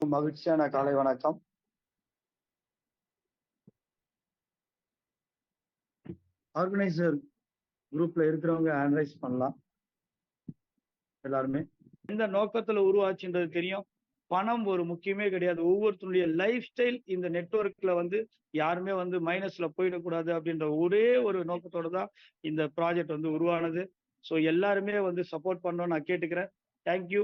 மகிழ்ச்சியான காலை வணக்கம். ஆர்கனைசர் குரூப்ல இருக்கிறவங்க ஹேண்ட்ரைஸ் பண்ணலாம். எல்லாருமே இந்த நோக்கத்துல உருவாச்சுன்றது தெரியும். பணம் ஒரு முக்கியமே கிடையாது. ஒவ்வொருத்தருடைய லைஃப் ஸ்டைல் இந்த நெட்வொர்க்ல யாருமே மைனஸ்ல போயிடக்கூடாது அப்படின்ற ஒரே ஒரு நோக்கத்தோட தான் இந்த ப்ராஜெக்ட் உருவானது. ஸோ எல்லாருமே சப்போர்ட் பண்ணணும்னு நான் கேட்டுக்கிறேன். தேங்க்யூ.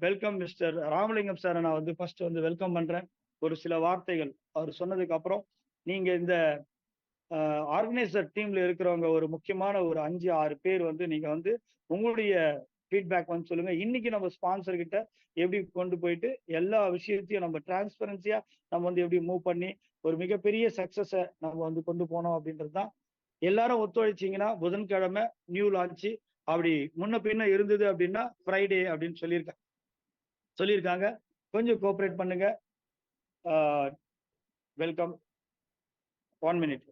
வெல்கம் மிஸ்டர் ராமலிங்கம் சாரை நான் ஃபர்ஸ்ட் வெல்கம் பண்றேன். ஒரு சில வார்த்தைகள் அவர் சொன்னதுக்கு அப்புறம் நீங்க இந்த ஆர்கனைசர் டீம்ல இருக்கிறவங்க ஒரு முக்கியமான ஒரு 5-6 பேர் நீங்க உங்களுடைய ஃபீட்பேக் சொல்லுங்க. இன்னைக்கு நம்ம ஸ்பான்சர் கிட்ட எப்படி கொண்டு போயிட்டு எல்லா விஷயத்தையும் நம்ம டிரான்ஸ்பரன்சியா நம்ம எப்படி மூவ் பண்ணி ஒரு மிகப்பெரிய சக்சஸை நம்ம கொண்டு போனோம் அப்படின்றது தான். எல்லாரும் ஒத்துழைச்சிங்கன்னா புதன்கிழமை நியூ லான்ச்சு, அப்படி முன்ன பின்ன இருந்தது அப்படின்னா ஃப்ரைடே அப்படின்னு சொல்லியிருக்காங்க. கொஞ்சம் கோஆப்ரேட் பண்ணுங்க. Welcome. 1 minute.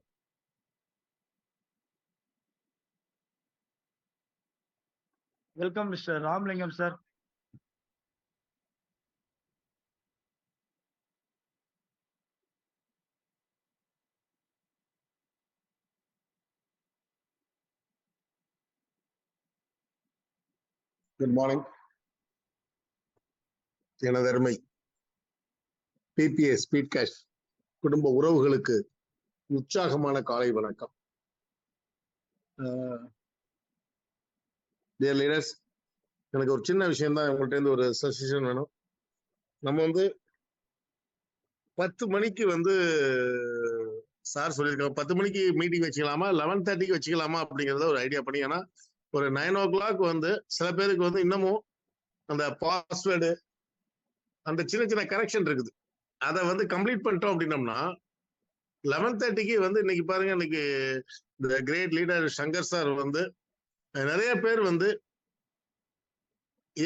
Welcome mister Ramalingam sir. Good morning. எனது அருமை பிபிஎஸ் ஸ்பீட் கேஷ் குடும்ப உறவுகளுக்கு உற்சாகமான காலை வணக்கம். டியர் லீடர்ஸ், எனக்கு ஒரு சின்ன விஷயம் தான் உங்கள்கிட்ட இருந்து ஒரு சஜஷன் வேணும். நம்ம 10 மணிக்கு சார் சொல்லியிருக்காங்க 10 மணிக்கு மீட்டிங் வச்சுக்கலாமா 11:30க்கு வச்சுக்கலாமா அப்படிங்கிறத ஒரு ஐடியா பண்ணி, ஏன்னா ஒரு 9 o'clock சில பேருக்கு இன்னமும் அந்த பாஸ்வேர்டு அந்த சின்ன சின்ன கரெக்ஷன் இருக்குது. அதை கம்ப்ளீட் பண்ணிட்டோம் அப்படின்னம்னா 11:30க்கு இன்னைக்கு பாருங்க, இன்னைக்கு இந்த கிரேட் லீடர் சங்கர் சார் நிறைய பேர்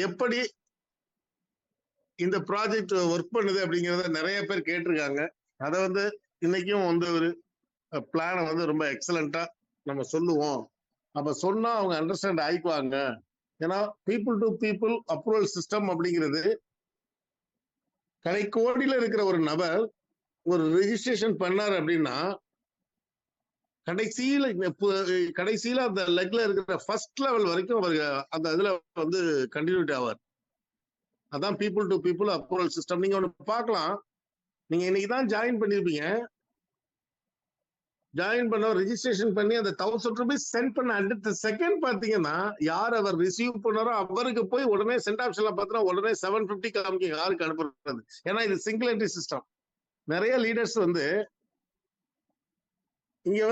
எப்படி இந்த ப்ராஜெக்ட் ஒர்க் பண்ணுது அப்படிங்கிறத நிறைய பேர் கேட்டிருக்காங்க. அதை இன்னைக்கும் ஒரு பிளானை ரொம்ப எக்ஸலண்டா நம்ம சொல்லுவோம். அப்ப சொன்னா அவங்க அண்டர்ஸ்டாண்ட் ஆயிக்குவாங்க. ஏன்னா people to people approval system அப்படிங்கிறது கடைக்கோடியில இருக்கிற ஒரு நபர் ஒரு ரெஜிஸ்ட்ரேஷன் பண்ணாரு அப்படின்னா கடைசியில அந்த லெக்ல இருக்கிற ஃபர்ஸ்ட் லெவல் வரைக்கும் அவருக்கு அந்த இதுல கண்டினியூட்டி ஆவார். அதான் people to people approval system. நீங்க ஒண்ணு பார்க்கலாம், நீங்க இன்னைக்கு தான் ஜாயின் பண்ணிருப்பீங்க. ஜாயின் பண்ண ரெஜிஸ்ட்ரேஷன் பண்ணி அந்த 1000 ரூபீஸ் சென்ட் பண்ண அடுத்த செகண்ட் பாத்தீங்கன்னா யார் அவர் ரிசீவ் பண்ணாரோ அவருக்கு போய் உடனே சென்ட் ஆப்ஷன்ல பார்த்தா உடனே 750 காமிக்கும் யாருக்கு அனுப்புறது. ஏன்னா இது சிங்கிள் என்ட்ரி சிஸ்டம். நிறைய லீடர்ஸ் இங்க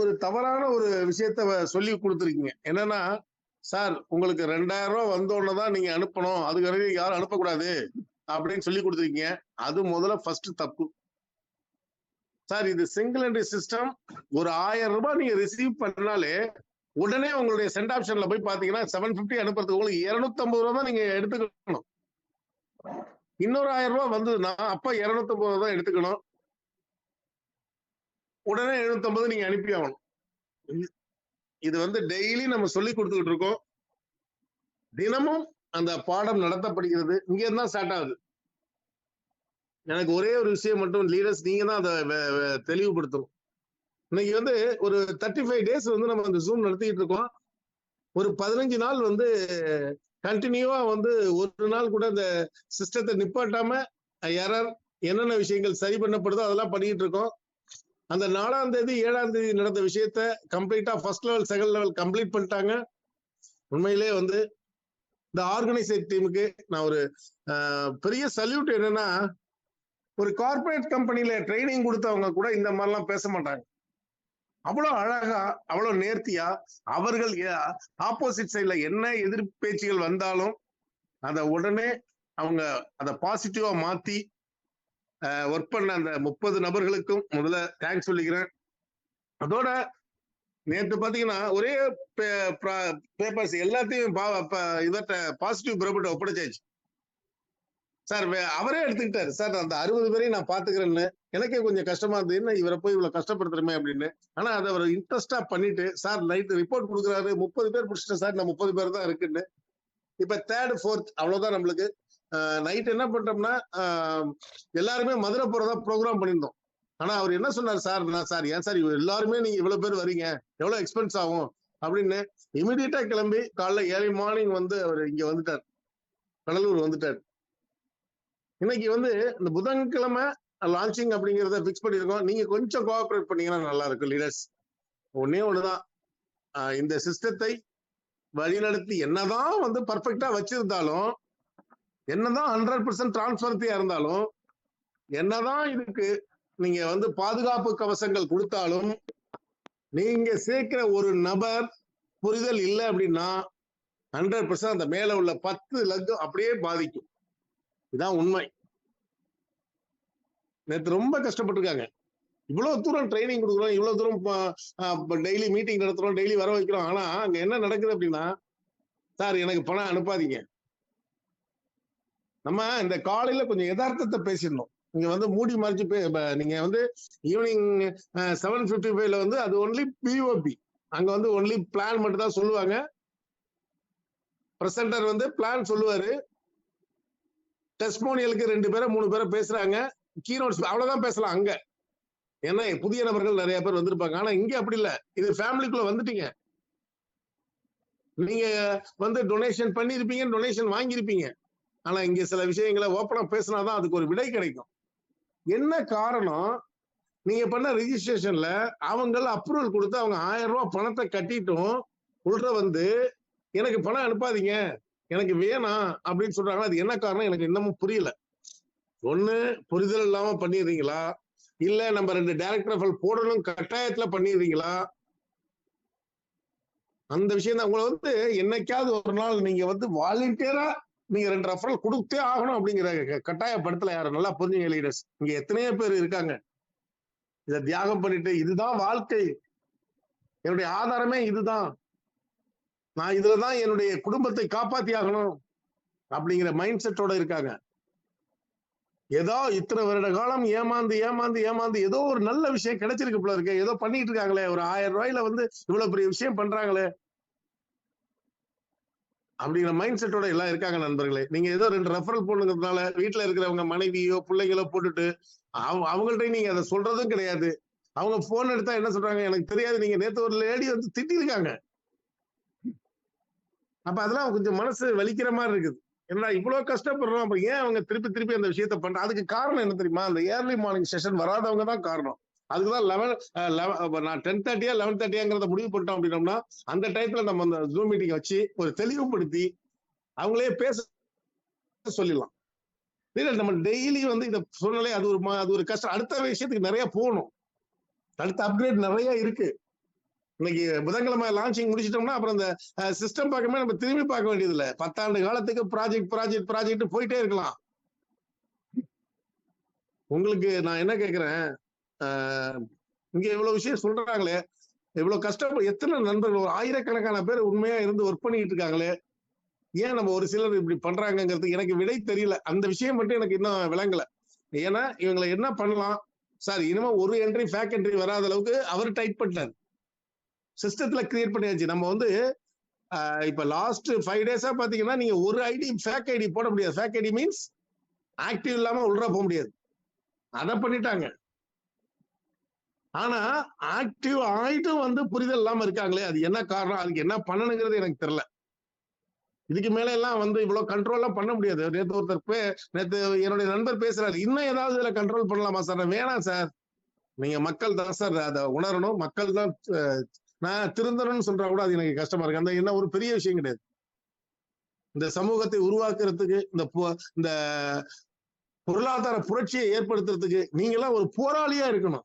ஒரு தவறான ஒரு விஷயத்த சொல்லி கொடுத்துருக்கீங்க. என்னன்னா, சார் உங்களுக்கு 2000 ரூபாய் வந்தோன்னு தான் நீங்க அனுப்பணும், அதுக்கு யாரும் அனுப்பக்கூடாது அப்படின்னு சொல்லி கொடுத்துருக்கீங்க. அது முதல்ல ஃபர்ஸ்ட் தப்பு சார். இது சிங்கிள் என்ட்ரி சிஸ்டம். ஒரு 1000 ரூபாய் நீங்க ரிசீவ் பண்ணாலே உடனே உங்களுடைய சென்ட் ஆப்ஷன்ல போய் பாத்தீங்கன்னா 750 அனுப்புறதுக்கு உங்களுக்கு 250 ரூபாய் தான் நீங்க எடுத்துக்கணும். இன்னொரு 1000 ரூபாய் வந்ததுன்னா அப்ப 250 ரூபாய் தான் எடுத்துக்கணும். உடனே 750 நீங்க அனுப்பி ஆகணும். இது டெய்லி நம்ம சொல்லி கொடுத்துக்கிட்டு இருக்கோம். தினமும் அந்த பாடம் நடத்தப்படுகிறது. இங்க இருந்தா ஸ்டார்ட் ஆகுது. எனக்கு ஒரே ஒரு விஷயம் மட்டும் லீடர்ஸ் நீங்க தான் அதை தெளிவுபடுத்தணும். இன்னைக்கு ஒரு 35 டேஸ் நம்ம அந்த ஜூம் நடத்திக்கிட்டு இருக்கோம். ஒரு 15 நாள் கண்டினியூவா ஒரு நாள் கூட அந்த சிஸ்டத்தை நிப்பாட்டாம எரர் என்னென்ன விஷயங்கள் சரி பண்ணப்படுதோ அதெல்லாம் பண்ணிட்டு இருக்கோம். அந்த 4ஆம் தேதி 7ஆம் தேதி நடந்த விஷயத்த கம்ப்ளீட்டா first level second level complete பண்ணிட்டாங்க. உண்மையிலே இந்த ஆர்கனைசர் டீமுக்கு நான் ஒரு பெரிய சல்யூட். என்னன்னா, ஒரு கார்பரேட் கம்பெனில ட்ரைனிங் கொடுத்தவங்க கூட இந்த மாதிரிலாம் பேச மாட்டாங்க. அவ்வளவு அழகா, அவ்வளவு நேர்த்தியா, அவர்கள் ஆப்போசிட் சைட்ல என்ன எதிர்ப்பு பேச்சுகள் வந்தாலும் அதை உடனே அவங்க அதை பாசிட்டிவா மாத்தி ஒர்க் பண்ண அந்த 30 நபர்களுக்கும் முதல்ல தேங்க்ஸ் சொல்லிக்கிறேன். அதோட நேற்று பாத்தீங்கன்னா ஒரே பேப்பர்ஸ் எல்லாத்தையும் இவர்கிட்ட பாசிட்டிவ் ப்ராப்பர்ட்டி ஒப்படைச்சாச்சு சார். அவரே எடுத்துக்கிட்டாரு சார், அந்த 60 பேரையும் நான் பாத்துக்கிறேன்னு. எனக்கே கொஞ்சம் கஷ்டமா இருந்தது, இவரை போய் இவ்வளவு கஷ்டப்படுத்துறமே அப்படின்னு. ஆனா அதை அவர் இன்ட்ரெஸ்டா பண்ணிட்டு சார் நைட்டு ரிப்போர்ட் கொடுக்குறாரு, 30 பேர் பிடிச்சிட்டேன் சார், நான் 30 பேர் தான் இருக்குன்னு. இப்ப 3rd 4th அவ்வளவுதான் நம்மளுக்கு. நைட் என்ன பண்ணிட்டோம்னா எல்லாருமே மதுரை போறதா ப்ரோக்ராம் பண்ணியிருந்தோம். ஆனா அவர் என்ன சொன்னார், சார் சார் ஏன் சார் எல்லாருமே நீங்க இவ்வளவு பேர் வரீங்க, எவ்வளவு எக்ஸ்பென்ஸ் ஆகும் அப்படின்னு இமிடியேட்டா கிளம்பி காலைல ஏர்லி மார்னிங் வந்து அவர் இங்க வந்துட்டார், கடலூர் வந்துட்டார். இன்னைக்கு வந்து இந்த புதன்கிழமை லான்ச்சிங் அப்படிங்கிறத பிக்ஸ் பண்ணிருக்கோம். நீங்க கொஞ்சம் கோஆபரேட் பண்ணீங்கன்னா நல்லா இருக்கும் லீடர்ஸ். ஒன்னே ஒண்ணுதான், இந்த சிஸ்டத்தை வழிநடத்தி என்னதான் வந்து பர்ஃபெக்டா வச்சிருந்தாலும், என்னதான் 100% டிரான்ஸ்பரன்சியா இருந்தாலும், என்னதான் இதுக்கு நீங்க வந்து பாதுகாப்பு கவசங்கள் கொடுத்தாலும், நீங்க சேர்க்கிற ஒரு நபர் புரிதல் இல்லை அப்படின்னா 100% அந்த மேல உள்ள 10 லக்கம் அப்படியே பாதிக்கும். இதான் உண்மை. நேற்று ரொம்ப கஷ்டப்பட்டிருக்காங்க. இவ்வளவு தூரம் ட்ரைனிங் கொடுக்குறோம், இவ்வளவு தூரம் டெய்லி மீட்டிங் நடத்துறோம், டெய்லி வர வைக்கிறோம். ஆனா அங்க என்ன நடக்குது அப்படின்னா, சார் எனக்கு பணம் அனுப்பாதீங்க. நம்ம இந்த காலையில கொஞ்சம் யதார்த்தத்தை பேசிடணும். நீங்க வந்து மூடி மறைச்சு நீங்க வந்து ஈவினிங் 7:55 வந்து அது ஒன்லி பிஓபி. அங்க வந்து ஒன்லி பிளான் மட்டும் தான் சொல்லுவாங்க. பிரசன்டர் வந்து பிளான் சொல்லுவாரு. டெஸ்டிமோனியலுக்கு 2 பேரை 3 பேரை பேசுறாங்க. கீனோட்ஸ் அவ்வளவுதான் பேசலாம் அங்க. ஏன்னா புதிய நபர்கள் நிறைய பேர் வந்திருப்பாங்க. ஆனா இங்க அப்படி இல்ல. இது ஃபேமிலிக்குள்ள வந்துட்டீங்க. நீங்க வந்து டொனேஷன் பண்ணிருப்பீங்க, டொனேஷன் வாங்கியிருப்பீங்க. ஆனா இங்க சில விஷயங்களை ஓப்பனா பேசினாதான் அதுக்கு ஒரு விடை கிடைக்கும். என்ன காரணம், நீங்க பண்ண ரெஜிஸ்ட்ரேஷன்ல அவங்க அப்ரூவல் கொடுத்து அவங்க 1000 ரூபாய் பணத்தை கட்டிட்டும் உள்ள வந்து எனக்கு பணம் அனுப்பாதீங்க, எனக்கு வேணாம் அப்படின்னு சொல்றாங்க. அது என்ன காரணம் எனக்கு இன்னமும் புரியல. ஒண்ணு புரிதல் இல்லாம பண்ணிடுறீங்களா, இல்ல நம்ம 2 டைரக்டர் போடணும் கட்டாயத்துல பண்ணிடுறீங்களா? அந்த விஷயம் தான். உங்களை வந்து என்னைக்காவது ஒரு நாள் நீங்க வந்து வாலண்டியரா நீங்க 2 ரெஃபரல் கொடுத்தே ஆகணும் அப்படிங்கிற கட்டாயப்படுத்தல யாரும். நல்லா புரிஞ்சுங்க லீடர்ஸ். இங்க எத்தனையோ பேர் இருக்காங்க இதை தியாகம் பண்ணிட்டு, இதுதான் வாழ்க்கை, என்னுடைய ஆதாரமே இதுதான், நான் இதுலதான் என்னுடைய குடும்பத்தை காப்பாத்தி ஆகணும் அப்படிங்கிற மைண்ட் செட்டோட இருக்காங்க. ஏதோ இத்தனை வருட காலம் ஏமாந்து ஏமாந்து ஏமாந்து ஏதோ ஒரு நல்ல விஷயம் கிடைச்சிருக்கு போல இருக்கு, ஏதோ பண்ணிட்டு இருக்காங்களே, ஒரு 1000 ரூபாயில வந்து இவ்வளவு பெரிய விஷயம் பண்றாங்களே அப்படிங்கிற மைண்ட் செட்டோட எல்லாம் இருக்காங்க நண்பர்களே. நீங்க ஏதோ 2 ரெஃபரல் போடுங்கிறதுனால வீட்டுல இருக்கிறவங்க மனைவியோ பிள்ளைகளோ போட்டுட்டு அவங்கள்ட்ட நீங்க அதை சொல்றதும் கிடையாது. அவங்க போன் எடுத்தா என்ன சொல்றாங்க, எனக்கு தெரியாது, நீங்க நேத்து ஒரு லேடி வந்து திட்டிருக்காங்க. அப்ப அதெல்லாம் கொஞ்சம் மனசு வலிக்கிற மாதிரி இருக்குது. ஏன்னா இவ்வளவு கஷ்டப்படுறோம், அப்ப ஏன் அவங்க திருப்பி திருப்பி அந்த விஷயத்த பண்ற? அதுக்கு காரணம் என்ன தெரியுமா, அந்த ஏர்லி மார்னிங் செஷன் வராதவங்க தான் காரணம். அதுக்குதான் 11 நான் 10:30 11:30 முடிவு பண்ணிட்டோம் அப்படின்னோம்னா அந்த டைத்துல நம்ம அந்த ஜூம் மீட்டிங் வச்சு ஒரு தெளிவுபடுத்தி அவங்களே பேச சொல்லிடலாம். நம்ம டெய்லி வந்து இந்த சூழ்நிலை அது ஒரு கஷ்டம். அடுத்த விஷயத்துக்கு நிறைய போகணும், அடுத்த அப்கிரேட் நிறைய இருக்கு. இன்னைக்கு புதன்கிழமை லான்ச்சிங் முடிச்சிட்டோம்னா அப்புறம் இந்த சிஸ்டம் பார்க்கவே நம்ம திரும்பி பார்க்க வேண்டியது இல்லை. 10 ஆண்டு காலத்துக்கு ப்ராஜெக்ட் போயிட்டே இருக்கலாம். உங்களுக்கு நான் என்ன கேட்கிறேன், இங்க இவ்வளவு விஷயம் சொல்றாங்களே, இவ்வளவு கஷ்டம், எத்தனை நண்பர்கள், ஒரு ஆயிரக்கணக்கான பேர் உண்மையா இருந்து ஒர்க் பண்ணிட்டு இருக்காங்களே, ஏன் நம்ம ஒரு சிலர் இப்படி பண்றாங்கிறது எனக்கு விடை தெரியல. அந்த விஷயம் மட்டும் எனக்கு இன்னும் விளங்கல. ஏன்னா இவங்களை என்ன பண்ணலாம் சார், இனிமே ஒரு என்ட்ரி ஃபேக் என்ட்ரி வராத அளவுக்கு அவர் டைட் பண்ணிட்டார், சிஸ்டத்துல கிரியேட் பண்ணியாச்சு. நம்ம வந்து இப்ப லாஸ்ட் 5 டேஸா பாத்தீங்கன்னா நீங்க ஒரு ஐடி ஃபேக் ஐடி போட முடியாது. ஃபேக் ஐடி மீன்ஸ் ஆக்டிவ் இல்லாம உள்ள போக முடியாது. அதை பண்ணிட்டாங்க. ஆனா ஆக்டிவ் ஆயிட்டும் வந்து புரிதல் இல்லாம இருக்காங்களே, அது என்ன காரணம், அதுக்கு என்ன பண்ணணுங்கிறது எனக்கு தெரியல. இதுக்கு மேல எல்லாம் வந்து இவ்வளவு கண்ட்ரோல் எல்லாம் பண்ண முடியாது. நேத்து என்னுடைய நண்பர் பேசுறாரு, இன்னும் ஏதாவது இதுல கண்ட்ரோல் பண்ணலாமா சார்? வேணாம் சார், நீங்க மக்கள் தான் சார் அதை உணரணும், மக்கள் தான் நான் திருந்தணும்னு சொல்றா கூட அது எனக்கு கஷ்டமா இருக்கு. அந்த என்ன ஒரு பெரிய விஷயம் கிடையாது. இந்த சமூகத்தை உருவாக்குறதுக்கு, இந்த பொருளாதார புரட்சியை ஏற்படுத்துறதுக்கு நீங்க எல்லாம் ஒரு போராளியா இருக்கணும்,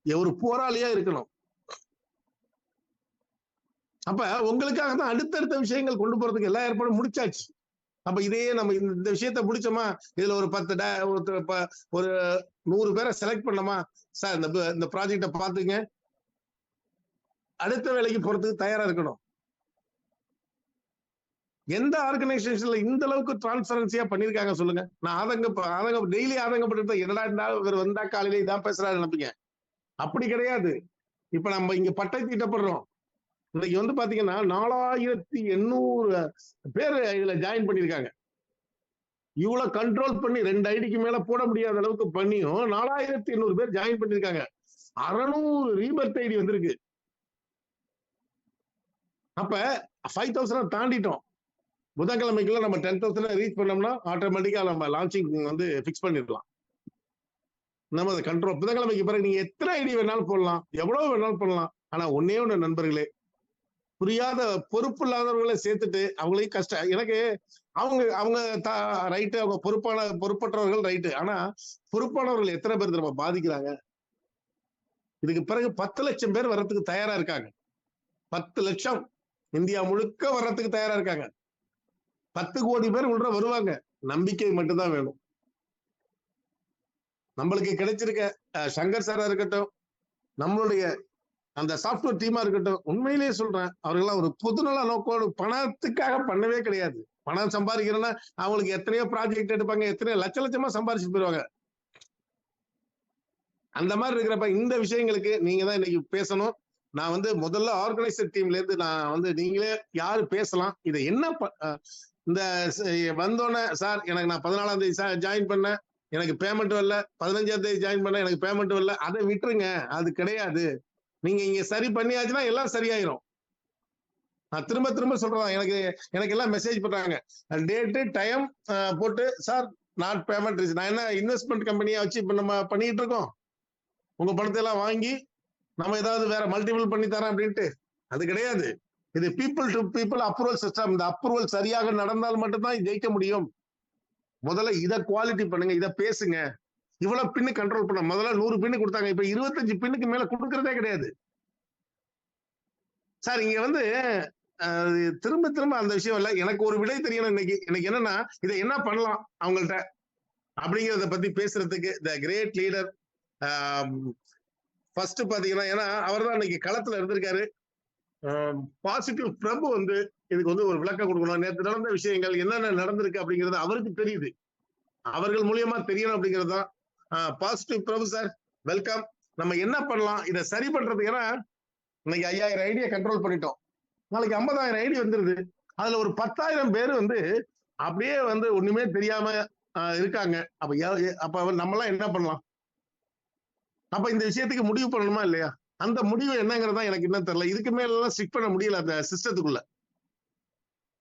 ஒரு போராளியா இருக்கணும். அப்ப உங்களுக்காக தான் அடுத்தடுத்த விஷயங்கள் கொண்டு போறதுக்கு எல்லா ஏற்பாடும் முடிச்சாச்சு. அப்ப இதையே நம்ம இந்த விஷயத்த முடிச்சோமா, இதுல ஒரு 100 பேரை செலக்ட் பண்ணோமா, சார் இந்த ப்ராஜெக்ட பாத்துங்க, அடுத்த வேலைக்கு போறதுக்கு தயாரா இருக்கணும். எந்த ஆர்கனைசேஷன்ல இந்த அளவுக்கு டிரான்ஸ்பரன்சியா பண்ணிருக்காங்க சொல்லுங்க? நான் டெய்லி ஆதங்கப்பட்டு என்னடா இவர் வந்தா காலையில இதான் பேசுறாரு நினைப்பீங்க. அப்படி கிடையாது. இப்ப நம்ம இங்க பட்டை தீட்டப்படுறோம். இன்னைக்கு வந்து பாத்தீங்கன்னா 4800 பேர் இதுல ஜாயின் பண்ணிருக்காங்க. இவ்வளவு கண்ட்ரோல் பண்ணி 2 ஐடிக்கு மேல போட முடியாத அளவுக்கு பண்ணியும் 4800 பேர் ஜாயின் பண்ணிருக்காங்க. 600 ரீபர்த் ஐடி வந்திருக்கு. அப்ப 5000 தாண்டிட்டோம். புதன்கிழமைக்குள்ள நம்ம 10,000 ரீச் பண்ணோம்னா ஆட்டோமேட்டிக்கா நம்ம லான்ச்சிங் வந்து பிக்ஸ் பண்ணிடலாம். நம்ம அதை கண்ட்ரோல் புதன்கிழமைக்கு பிறகு நீங்க எத்தனை ஐடி வேணாலும் போடலாம், எவ்வளவு வேணாலும் பண்ணலாம். ஆனா ஒன்னே ஒண்ணு நண்பர்களே, புரியாத பொறுப்பு இல்லாதவர்களை சேர்த்துட்டு அவங்களையும் கஷ்டம். எனக்கு அவங்க அவங்க ரைட்டு, அவங்க பொறுப்பற்றவர்கள் ரைட்டு. ஆனா பொறுப்பானவர்கள் எத்தனை பேர் நம்ம பாதிக்கிறாங்க. இதுக்கு பிறகு 10 லட்சம் பேர் வர்றதுக்கு தயாரா இருக்காங்க. 10 லட்சம் இந்தியா முழுக்க வர்றதுக்கு தயாரா இருக்காங்க. 10 கோடி பேர் உள்ள வருவாங்க. நம்பிக்கை மட்டும்தான் வேணும். நம்மளுக்கு கிடைச்சிருக்க சங்கர் சாரா இருக்கட்டும், நம்மளுடைய அந்த சாப்ட்வேர் டீமா இருக்கட்டும், உண்மையிலேயே சொல்றேன், அவர்கள்லாம் ஒரு பொதுநல நோக்கோடு பணத்துக்காக பண்ணவே கிடையாது. பணம் சம்பாதிக்கிறேன்னா அவங்களுக்கு எத்தனையோ ப்ராஜெக்ட் எடுப்பாங்க, எத்தனையோ லட்ச லட்சமா சம்பாதிச்சு போயிருவாங்க. அந்த மாதிரி இருக்கிறப்ப இந்த விஷயங்களுக்கு நீங்க தான் இன்னைக்கு பேசணும். நான் வந்து முதல்ல ஆர்கனைசர் டீம்ல இருந்து நான் வந்து நீங்களே யாரு பேசலாம், இதை என்ன இந்த வந்தோடனே சார் எனக்கு நான் 14ஆம் தேதி ஜாயின் பண்ணேன், எனக்கு பேமெண்ட் வரல, 15ஆம் தேதி ஜாயின் பண்ண எனக்கு பேமெண்ட் வரல, அதை விட்டுருங்க. அது கிடையாது. நீங்க இங்க சரி பண்ணியாச்சுன்னா எல்லாம் சரியாயிரும். நான் திரும்ப திரும்ப சொல்றேன். எனக்கு எல்லாம் மெசேஜ் பண்றாங்க, டேட்டு டைம் போட்டு சார் நாட் பேமெண்ட். நான் என்ன இன்வெஸ்ட்மெண்ட் கம்பெனியா வச்சு இப்ப நம்ம பண்ணிட்டு இருக்கோம்? உங்க பணத்தை எல்லாம் வாங்கி நம்ம ஏதாவது வேற மல்டிபிள் பண்ணி தரேன் அப்படின்ட்டு? அது கிடையாது. இது people to people approval system. இந்த அப்ரூவல் சரியாக நடந்தால் மட்டும்தான் ஜெயிக்க முடியும். முதல்ல இதை குவாலிட்டி பண்ணுங்க, இதை பேசுங்க. இவ்வளவு பின்னு கண்ட்ரோல் பண்ண முதல்ல 100 பின்னு கொடுத்தாங்க, இப்ப 25 பின்னுக்கு மேல கொடுக்கறதே கிடையாது. சார் இங்க வந்து திரும்ப திரும்ப அந்த விஷயம் இல்ல. எனக்கு ஒரு விடை தெரியணும் இன்னைக்கு என்னன்னா, இதை என்ன பண்ணலாம் அவங்கள்ட்ட அப்படிங்கிறத பத்தி பேசுறதுக்கு த கிரேட் லீடர் ஃபர்ஸ்ட் பாத்தீங்கன்னா, ஏன்னா அவர் தான் இன்னைக்கு களத்துல இருந்திருக்காரு. பாசிட்டிவ் பிரபு வந்து இதுக்கு வந்து ஒரு விளக்கம் கொடுக்கணும். நேற்று நடந்த விஷயங்கள் என்னென்ன நடந்திருக்கு அப்படிங்கிறது அவருக்கு தெரியுது, அவர்கள் மூலியமா தெரியணும் அப்படிங்கிறது தான். பாசிட்டிவ் பிரபு சார், வெல்கம். நம்ம என்ன பண்ணலாம் இதை சரி பண்றதுக்கு? ஏன்னா இன்னைக்கு 5000 ஐடியா கண்ட்ரோல் பண்ணிட்டோம், நாளைக்கு 50,000 ஐடி வந்துருது. அதுல ஒரு 10,000 பேர் வந்து அப்படியே வந்து ஒண்ணுமே தெரியாம இருக்காங்க. அப்ப நம்ம எல்லாம் என்ன பண்ணலாம்? அப்ப இந்த விஷயத்துக்கு முடிவு பண்ணணுமா இல்லையா? அந்த முடிவு என்னங்கிறதா எனக்கு என்ன தெரியல. இதுக்கு மேல எல்லாம் ஸ்டிக் பண்ண முடியல அந்த சிஸ்டத்துக்குள்ள.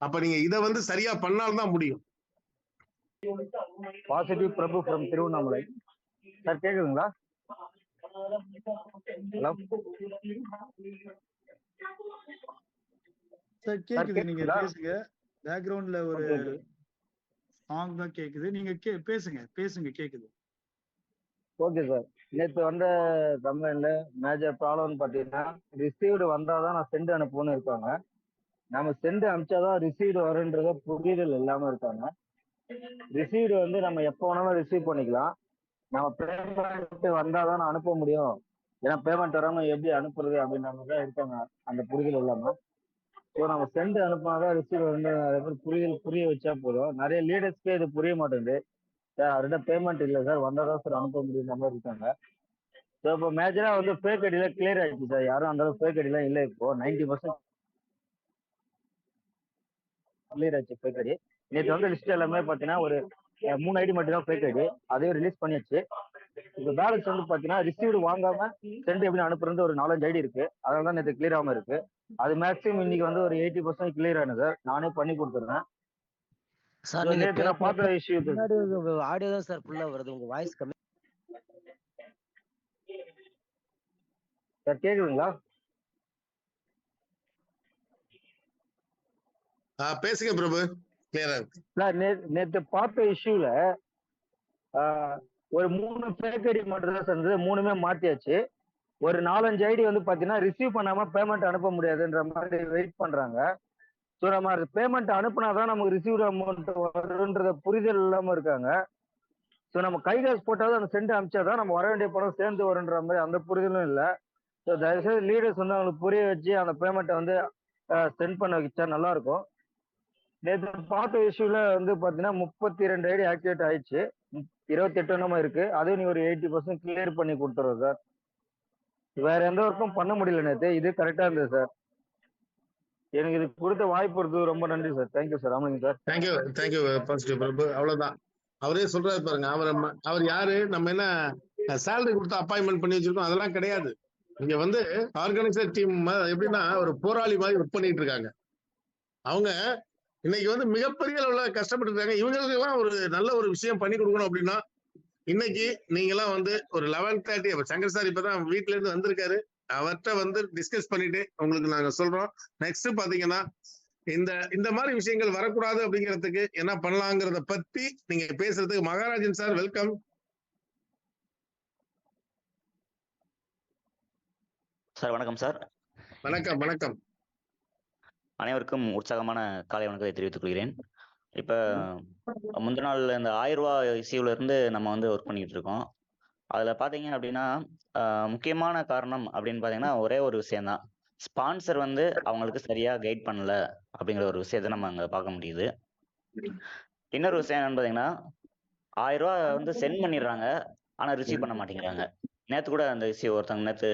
அப்ப நீங்க இதை வந்து சரியா பண்ணால்தான் முடியும். Positive Prabhu from Tiruvannamalai. Sir கேக்குதுங்களா? ஹலோ சார் கேக்குது, நீங்க பேசுங்க. பேக்ரவுண்ட்ல ஒரு சாங் தான் கேக்குது, நீங்க பேசுங்க கேக்குது. Okay sir. நேற்று வந்த கம்பெனில மேஜர் ப்ராப்ளம்னு பார்த்தீங்கன்னா, ரிசீவ்டு வந்தாதான் நான் சென்ட் அனுப்புன்னு இருக்காங்க. நம்ம சென்ட் அனுப்பிச்சாதான் ரிசீவ்டு வருன்றத புரிதல் இல்லாம இருக்காங்க. ரிசீவ்டு வந்து நம்ம எப்போ வேணாலும் ரிசீவ் பண்ணிக்கலாம். நம்ம பேமெண்ட் வந்தாதான் நான் அனுப்ப முடியும், ஏன்னா பேமெண்ட் வராம எப்படி அனுப்புறது அப்படின்ற மாதிரி தான் இருக்காங்க, அந்த புரிதல் இல்லாம. ஸோ நம்ம சென்ட் அனுப்பினாதான் ரிசீவ் வந்து புரிய வச்சா போதும். நிறைய லீடர்ஸ்க்கே இது புரிய மாட்டேங்குது. சார் அவர்கிட்ட பேமெண்ட் இல்லை சார், வந்தாதான் சார் அனுப்ப முடியுன்ற மாதிரி இருக்காங்க. ஸோ இப்போ மேஜரா வந்து ஃபேக் ஐடியில கிளியர் ஆயிடுச்சு சார். யாரும் அந்த அளவுக்கு ஃபேக் ஐடிலாம் இல்லை. இப்போ 90% கிளியர் ஆயிடுச்சு ஃபேக் ஐடி. நேற்று வந்து லிஸ்ட் எல்லாமே பார்த்தீங்கன்னா ஒரு 3 ஐடி மட்டும் தான் ஃபேக் ஐடி, அதையும் ரிலீஸ் பண்ணியாச்சு. இப்போ பேலன்ஸ் வந்து பார்த்தீங்கன்னா ரிசீவ்டு வாங்காம சென்ட் எப்படி அனுப்புறது ஒரு 4-5 ஐடி இருக்கு. அதனால தான் நேற்று கிளியர் ஆகாம இருக்கு. அது மேக்ஸிமம் இன்னைக்கு வந்து ஒரு 80% கிளியர் ஆனது சார். நானே பண்ணி கொடுத்துருந்தேன் சார். நேற்று நான் பார்த்த இஷ்யூ ஆடியோ தான் சார் ஃபுல்லா வருது, உங்க வாய்ஸ் கம்மி சார். கேக்குதுங்களா? பேசுங்க பிரபு, கிளியரா இருக்கு. நேற்று பார்த்த இஷ்யூல ஒரு 3 ஃபேக் ஐடி மட்டும் தான் சார், 3மே மாத்தியாச்சு. ஒரு 4-5 ஐடி வந்து பாத்தீங்கன்னா ரிசீவ் பண்ணாம பேமெண்ட் அனுப்ப முடியாதுன்ற மாதிரி வெயிட் பண்றாங்க. ஸோ நம்ம பேமெண்ட் அனுப்புனாதான் நமக்கு ரிசீவ்டு அமௌண்ட் வருன்றத புரிதல் இல்லாம இருக்காங்க. ஸோ நம்ம கை காசு போட்டாலும் அந்த சென்ட் அனுப்பிச்சாதான் நம்ம வர வேண்டிய பணம் சேர்ந்து வருன்ற மாதிரி அந்த புரிதலும் இல்லை. ஸோ தயவுசெய்து லீடர்ஸ் வந்து அவங்களுக்கு புரிய வச்சு அந்த பேமெண்ட்டை வந்து சென்ட் பண்ண வச்சா நல்லா இருக்கும். நேற்று பார்த்த இஷ்யூல வந்து பாத்தீங்கன்னா 32 ஐடி ஆக்டிவேட் ஆயிடுச்சு, 28 என்னமோ இருக்கு. அதையும் நீ ஒரு 80% கிளியர் பண்ணி கொடுத்துருவோம் சார். வேற எந்த ஒர்க்கும் பண்ண முடியல நேற்று, இது கரெக்டா இருந்தது சார். எனக்கு இது கொடுத்த வாய்ப்பு இருக்கு, ரொம்ப நன்றி சார். Thank you sir. ஆமாங்க சார். தேங்க்யூ பாசிட்டிவ் பிரபு. அவ்வளவுதான். அவரே சொல்றாரு பாருங்க. அவர் யாரு? நம்ம என்ன சேலரி கொடுத்து அப்பாயின்மெண்ட் பண்ணி வச்சிருக்கோம்? அதெல்லாம் கிடையாது. இங்க வந்து ஆர்கனைசர் டீம் எப்படின்னா ஒரு போராளி மாதிரி ஒர்க் பண்ணிட்டு இருக்காங்க. அவங்க இன்னைக்கு வந்து மிகப்பெரிய அளவுல கஷ்டப்பட்டு இருக்காங்க. இவங்களுக்கு எல்லாம் ஒரு நல்ல ஒரு விஷயம் பண்ணி கொடுக்கணும் அப்படின்னா, இன்னைக்கு நீங்க எல்லாம் வந்து ஒரு 11:30 சங்கர் சார் இப்பதான் வீட்டுல இருந்து வந்திருக்காரு. அவர்கிட்ட வந்து டிஸ்கஸ் பண்ணிட்டு உங்களுக்கு நாங்க சொல்றோம். நெக்ஸ்ட் பாத்தீங்கன்னா இந்த மாதிரி விஷயங்கள் வரக்கூடாது அப்படிங்கிறதுக்கு என்ன பண்ணலாங்கிறத பத்தி நீங்க பேசுறதுக்கு மகாராஜன் சார் வெல்கம். சார் வணக்கம் சார். வணக்கம் வணக்கம். அனைவருக்கும் உற்சாகமான காலை வணக்கத்தை தெரிவித்துக் கொள்கிறேன். இப்ப முந்தின நாள் இந்த 1000 ரூபாய் இசியூல இருந்து நம்ம வந்து ஒர்க் பண்ணிட்டு இருக்கோம். அதுல பாத்தீங்க அப்படின்னா முக்கியமான காரணம் அப்படின்னு பாத்தீங்கன்னா ஒரே ஒரு விஷயம் தான். ஸ்பான்சர் வந்து அவங்களுக்கு சரியா கைட் பண்ணல அப்படிங்கிற ஒரு விஷயத்தை நம்ம அங்க பார்க்க முடியுது. இன்னொரு விஷயம் என்னன்னு பாத்தீங்கன்னா 1000 ரூபாய் வந்து சென்ட் பண்ணிடுறாங்க, ஆனா ரிசீவ் பண்ண மாட்டேங்கிறாங்க. நேத்து கூட அந்த விஷயம் ஒருத்தவங்க நேத்து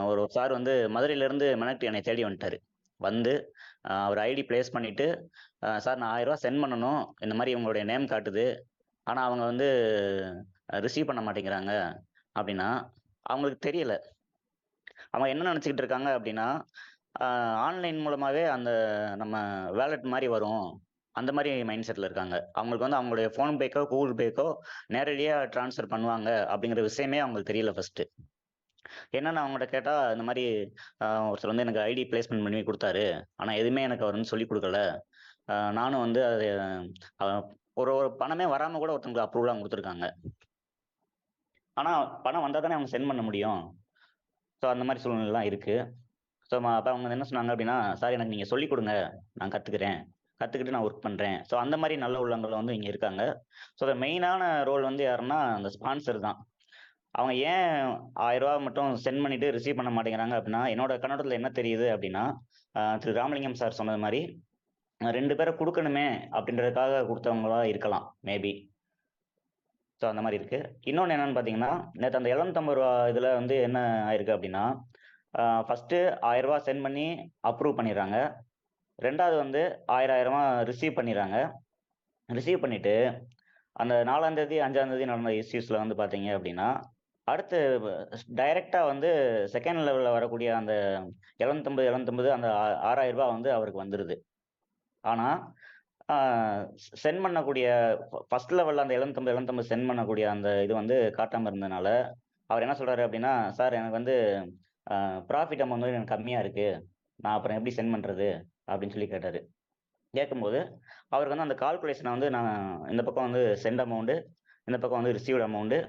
ஒரு சார் வந்து மதுரையில இருந்து மெனக்ட் என்னை தேடி வந்துட்டாரு. வந்து அவர் ஐடி பிளேஸ் பண்ணிட்டு, சார் நான் 1000 ரூபாய் சென்ட் பண்ணணும், இந்த மாதிரி இவங்களுடைய நேம் காட்டுது, ஆனா அவங்க வந்து ரிசீவ் பண்ண மாட்டேங்கிறாங்க அப்படின்னா அவங்களுக்கு தெரியல. அவங்க என்ன நினைச்சுக்கிட்டு இருக்காங்க அப்படின்னா ஆன்லைன் மூலமாவே அந்த நம்ம வேலட் மாதிரி வரும், அந்த மாதிரி மைண்ட் செட்ல இருக்காங்க. அவங்களுக்கு வந்து அவங்களுடைய ஃபோன் பேக்கோ கூகுள் பேக்கோ நேரடியா டிரான்ஸ்ஃபர் பண்ணுவாங்க அப்படிங்கிற விஷயமே அவங்களுக்கு தெரியல ஃபர்ஸ்ட். என்னன்னு அவங்கள்ட்ட கேட்டா இந்த மாதிரி ஒருத்தர் வந்து எனக்கு ஐடி பிளேஸ்மெண்ட் பண்ணி கொடுத்தாரு, ஆனா எதுவுமே எனக்கு அவர் வந்து சொல்லி கொடுக்கல. நானும் வந்து அது ஒரு பணமே வராம கூட ஒருத்தவங்களுக்கு அப்ரூவலாம் கொடுத்துருக்காங்க. ஆனா பணம் வந்தா தானே அவங்க சென்ட் பண்ண முடியும். ஸோ அந்த மாதிரி சூழ்நிலைலாம் இருக்கு. ஸோ அப்போ அவங்க என்ன சொன்னாங்க அப்படின்னா, சார் எனக்கு நீங்க சொல்லிக் கொடுங்க, நான் கத்துக்கிட்டு நான் ஒர்க் பண்றேன். ஸோ அந்த மாதிரி நல்ல உள்ளங்கள் வந்து இங்க இருக்காங்க. ஸோ மெயினான ரோல் வந்து யாருன்னா அந்த ஸ்பான்சர் தான். அவங்க ஏன் 1000 ரூபாய் மட்டும் சென்ட் பண்ணிட்டு ரிசீவ் பண்ண மாட்டேங்கிறாங்க அப்படின்னா, என்னோட கண்ணோட்டத்தில் என்ன தெரியுது அப்படின்னா, திரு ராமலிங்கம் சார் சொன்னது மாதிரி 2 பேரை கொடுக்கணுமே அப்படின்றதுக்காக கொடுத்தவங்களா இருக்கலாம் மேபி. ஸோ அந்த மாதிரி இருக்கு. இன்னொன்று என்னன்னு பார்த்தீங்கன்னா, நேற்று அந்த 750 ரூபா இதுல வந்து என்ன ஆயிருக்கு அப்படின்னா, ஃபர்ஸ்ட் 1000 ரூபாய் சென்ட் பண்ணி அப்ரூவ் பண்ணிடுறாங்க. ரெண்டாவது வந்து 1000 ரிசீவ் பண்ணிடுறாங்க. ரிசீவ் பண்ணிட்டு அந்த 4ஆம் தேதி 5ஆம் தேதி நடந்த இஷ்யூஸ்ல வந்து பாத்தீங்க அப்படின்னா, அடுத்து டைரக்டா வந்து செகண்ட் லெவல்ல வரக்கூடிய அந்த 750 அந்த 6000 ரூபாய் வந்து அவருக்கு வந்துருது. ஆனா சென்ட் பண்ணக்கூடிய ஃபர்ஸ்ட் லெவல்ல அந்த 750 சென்ட் பண்ணக்கூடிய அந்த இது வந்து காட்டாம இருந்ததுனால அவர் என்ன சொல்றாரு அப்படின்னா, சார் எனக்கு வந்து ப்ராஃபிட் அமௌண்ட் வந்து எனக்கு கம்மியா இருக்கு, நான் அப்புறம் எப்படி சென்ட் பண்றது அப்படின்னு சொல்லி கேட்டாரு. கேட்கும்போது அவருக்கு வந்து அந்த கால்குலேஷனை வந்து நான் இந்த பக்கம் வந்து சென்ட் அமௌண்ட்டு, இந்த பக்கம் வந்து ரிசீவ்ட் அமௌண்ட்டு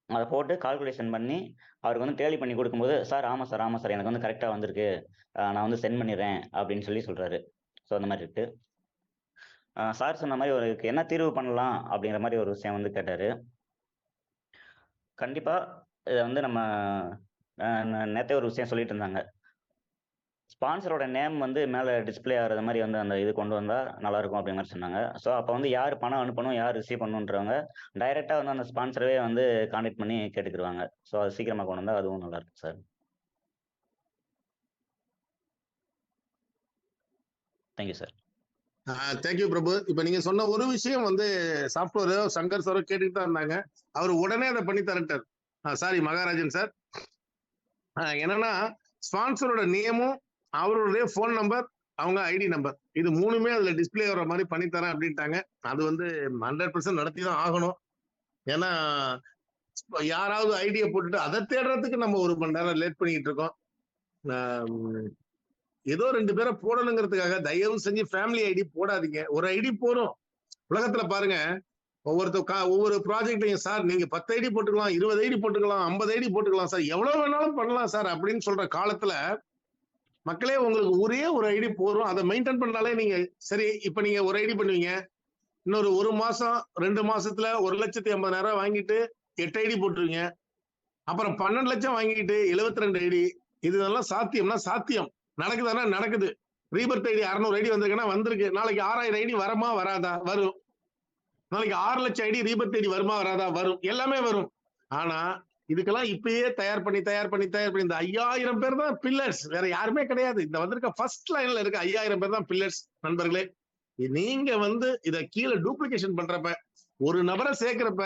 அதை போட்டு கால்குலேஷன் பண்ணி அவருக்கு வந்து டேலி பண்ணி கொடுக்கும்போது, சார் ஆமாம் சார் எனக்கு வந்து கரெக்டாக வந்திருக்கு, நான் வந்து சென்ட் பண்ணிடுறேன் அப்படின்னு சொல்லி சொல்கிறாரு. ஸோ அந்த மாதிரி இருக்கு. சார் சொன்ன மாதிரி ஒரு என்ன தீர்வு பண்ணலாம் அப்படிங்கிற மாதிரி ஒரு விஷயம் வந்து கேட்டார். கண்டிப்பாக இதை வந்து நம்ம நேற்றே ஒரு விஷயம் சொல்லிட்டு இருந்தாங்க, ஸ்பான்சரோட நேம் வந்து மேலே டிஸ்பிளே ஆகிற மாதிரி வந்து அந்த இது கொண்டு வந்தால் நல்லாயிருக்கும் அப்படிங்கிற மாதிரி சொன்னாங்க. ஸோ அப்போ வந்து யார் பணம் அனுப்பணும், யார் ரிசீவ் பண்ணணுன்றவங்க டைரெக்டாக வந்து அந்த ஸ்பான்சரவே வந்து கான்டாக்ட் பண்ணி கேட்டுக்கிடுவாங்க. ஸோ அது சீக்கிரமாக கொண்டு வந்தால் அதுவும் நல்லாயிருக்கும் சார். Thank you sir. தேங்க்யூ பிரபு. இப்ப நீங்க சொன்ன ஒரு விஷயம் வந்து சாஃப்ட்வேர் சங்கர் சாரோ கேட்டுட்டு தான் இருந்தாங்க. அவர் உடனே அதை பண்ணி தரட்டார். சாரி மகாராஜன் சார். என்னன்னா ஸ்பான்சரோட நேமும் அவருடைய போன் நம்பர் அவங்க ஐடி நம்பர் இது மூணுமே அதுல டிஸ்பிளே வர மாதிரி பண்ணித்தரேன் அப்படின்ட்டாங்க. அது வந்து 100% நடத்தி தான் ஆகணும். ஏன்னா யாராவது ஐடியா போட்டுட்டு அதை தேடுறதுக்கு நம்ம 1 மணி நேரம் லேட் பண்ணிட்டு இருக்கோம். ஏதோ 2 பேரை போடணுங்கிறதுக்காக தயவு செஞ்சு ஃபேமிலி ஐடி போடாதீங்க. ஒரு ஐடி போறோம். உலகத்துல பாருங்க, ஒவ்வொரு ப்ராஜெக்ட்லையும் சார் நீங்க 10 ஐடி போட்டுக்கலாம், 20 ஐடி போட்டுக்கலாம், 50 ஐடி போட்டுக்கலாம் சார், எவ்வளவு வேணாலும் பண்ணலாம் சார் அப்படின்னு சொல்ற காலத்துல மக்களே உங்களுக்கு ஒரே ஒரு ஐடி போறோம். அதை மெயின்டைன் பண்ணாலே நீங்க சரி. இப்ப நீங்க ஒரு ஐடி பண்ணுவீங்க, இன்னொரு 1 மாசம் 2 மாசத்துல 1,80,000 வாங்கிட்டு 8 ஐடி போட்டுருவீங்க. அப்புறம் 12 லட்சம் வாங்கிட்டு 72 ஐடி. இதெல்லாம் சாத்தியம்னா சாத்தியம், நடக்குதானா நடக்குது. ரீபர்த் ஐடி 600 ஐடி வந்திருக்குன்னா வந்திருக்கு. நாளைக்கு 6000 ஐடி வரமா வராதா? வரும். நாளைக்கு 6 லட்சம் ஐடி ரீபர்த் ஐடி வருமா வராதா? வரும். எல்லாமே வரும். ஆனா இதுக்கெல்லாம் இப்பயே தயார் பண்ணி இந்த 5000 பேர் தான் பில்லர்ஸ், வேற யாருமே கிடையாது. இந்த வந்திருக்க ஃபர்ஸ்ட் லைன்ல இருக்க 5000 பேர் தான் பில்லர்ஸ். நண்பர்களே, நீங்க வந்து இத கீழே டூப்ளிகேஷன் பண்றப்ப ஒரு நபரை சேர்க்கிறப்ப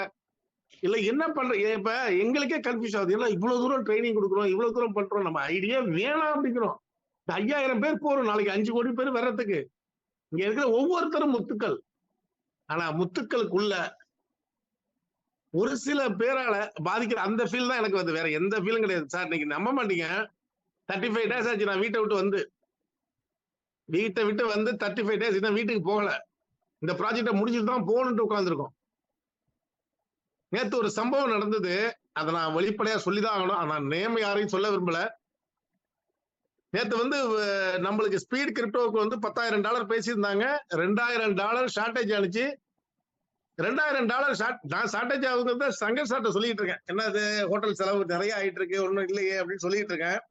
இல்ல என்ன பண்ற இப்ப எங்களுக்கே கன்ஃபியூஸ் ஆகுது. இல்ல இவ்வளவு தூரம் ட்ரைனிங் கொடுக்குறோம், இவ்வளவு தூரம் பண்றோம், நம்ம ஐடியா வேணாம் அப்படிங்கிறோம். 5000 பேர் போறோம், நாளைக்கு 5 கோடி பேர் வர்றதுக்கு. இங்க இருக்கிற ஒவ்வொருத்தரும் முத்துக்கள். ஆனா முத்துக்களுக்குள்ள ஒரு சில பேரால பாதிக்கிற அந்த ஃபீல் தான் எனக்கு வந்து, வேற எந்த ஃபீலும் கிடையாது சார். நீங்க நம்ப மாட்டீங்க, 35 டேஸ் ஆச்சு நான் வீட்டை விட்டு வந்து 35 டேஸ் இன்னும் வீட்டுக்கு போகல. இந்த ப்ராஜெக்டை முடிச்சுட்டு தான் போகணும்னு உட்கார்ந்துருக்கோம். நேத்து ஒரு சம்பவம் நடந்தது, அதை நான் வெளிப்படையா சொல்லிதான் ஆகணும். ஆனா நேம் யாரையும் சொல்ல விரும்பல. நேத்து வந்து நம்மளுக்கு ஸ்பீட் கிரிப்டோவுக்கு வந்து $10,000 பேசியிருந்தாங்க. $2,000 ஷார்டேஜ் ஆனிச்சு. $2,000 நான் ஷார்டேஜ் ஆகுங்கிறத சங்கர் சார்ட்ட சொல்லிட்டு இருக்கேன். என்னது ஹோட்டல் செலவு நிறைய ஆயிட்டு இருக்கு, ஒண்ணும் இல்லையே அப்படின்னு சொல்லிட்டு இருக்கேன்.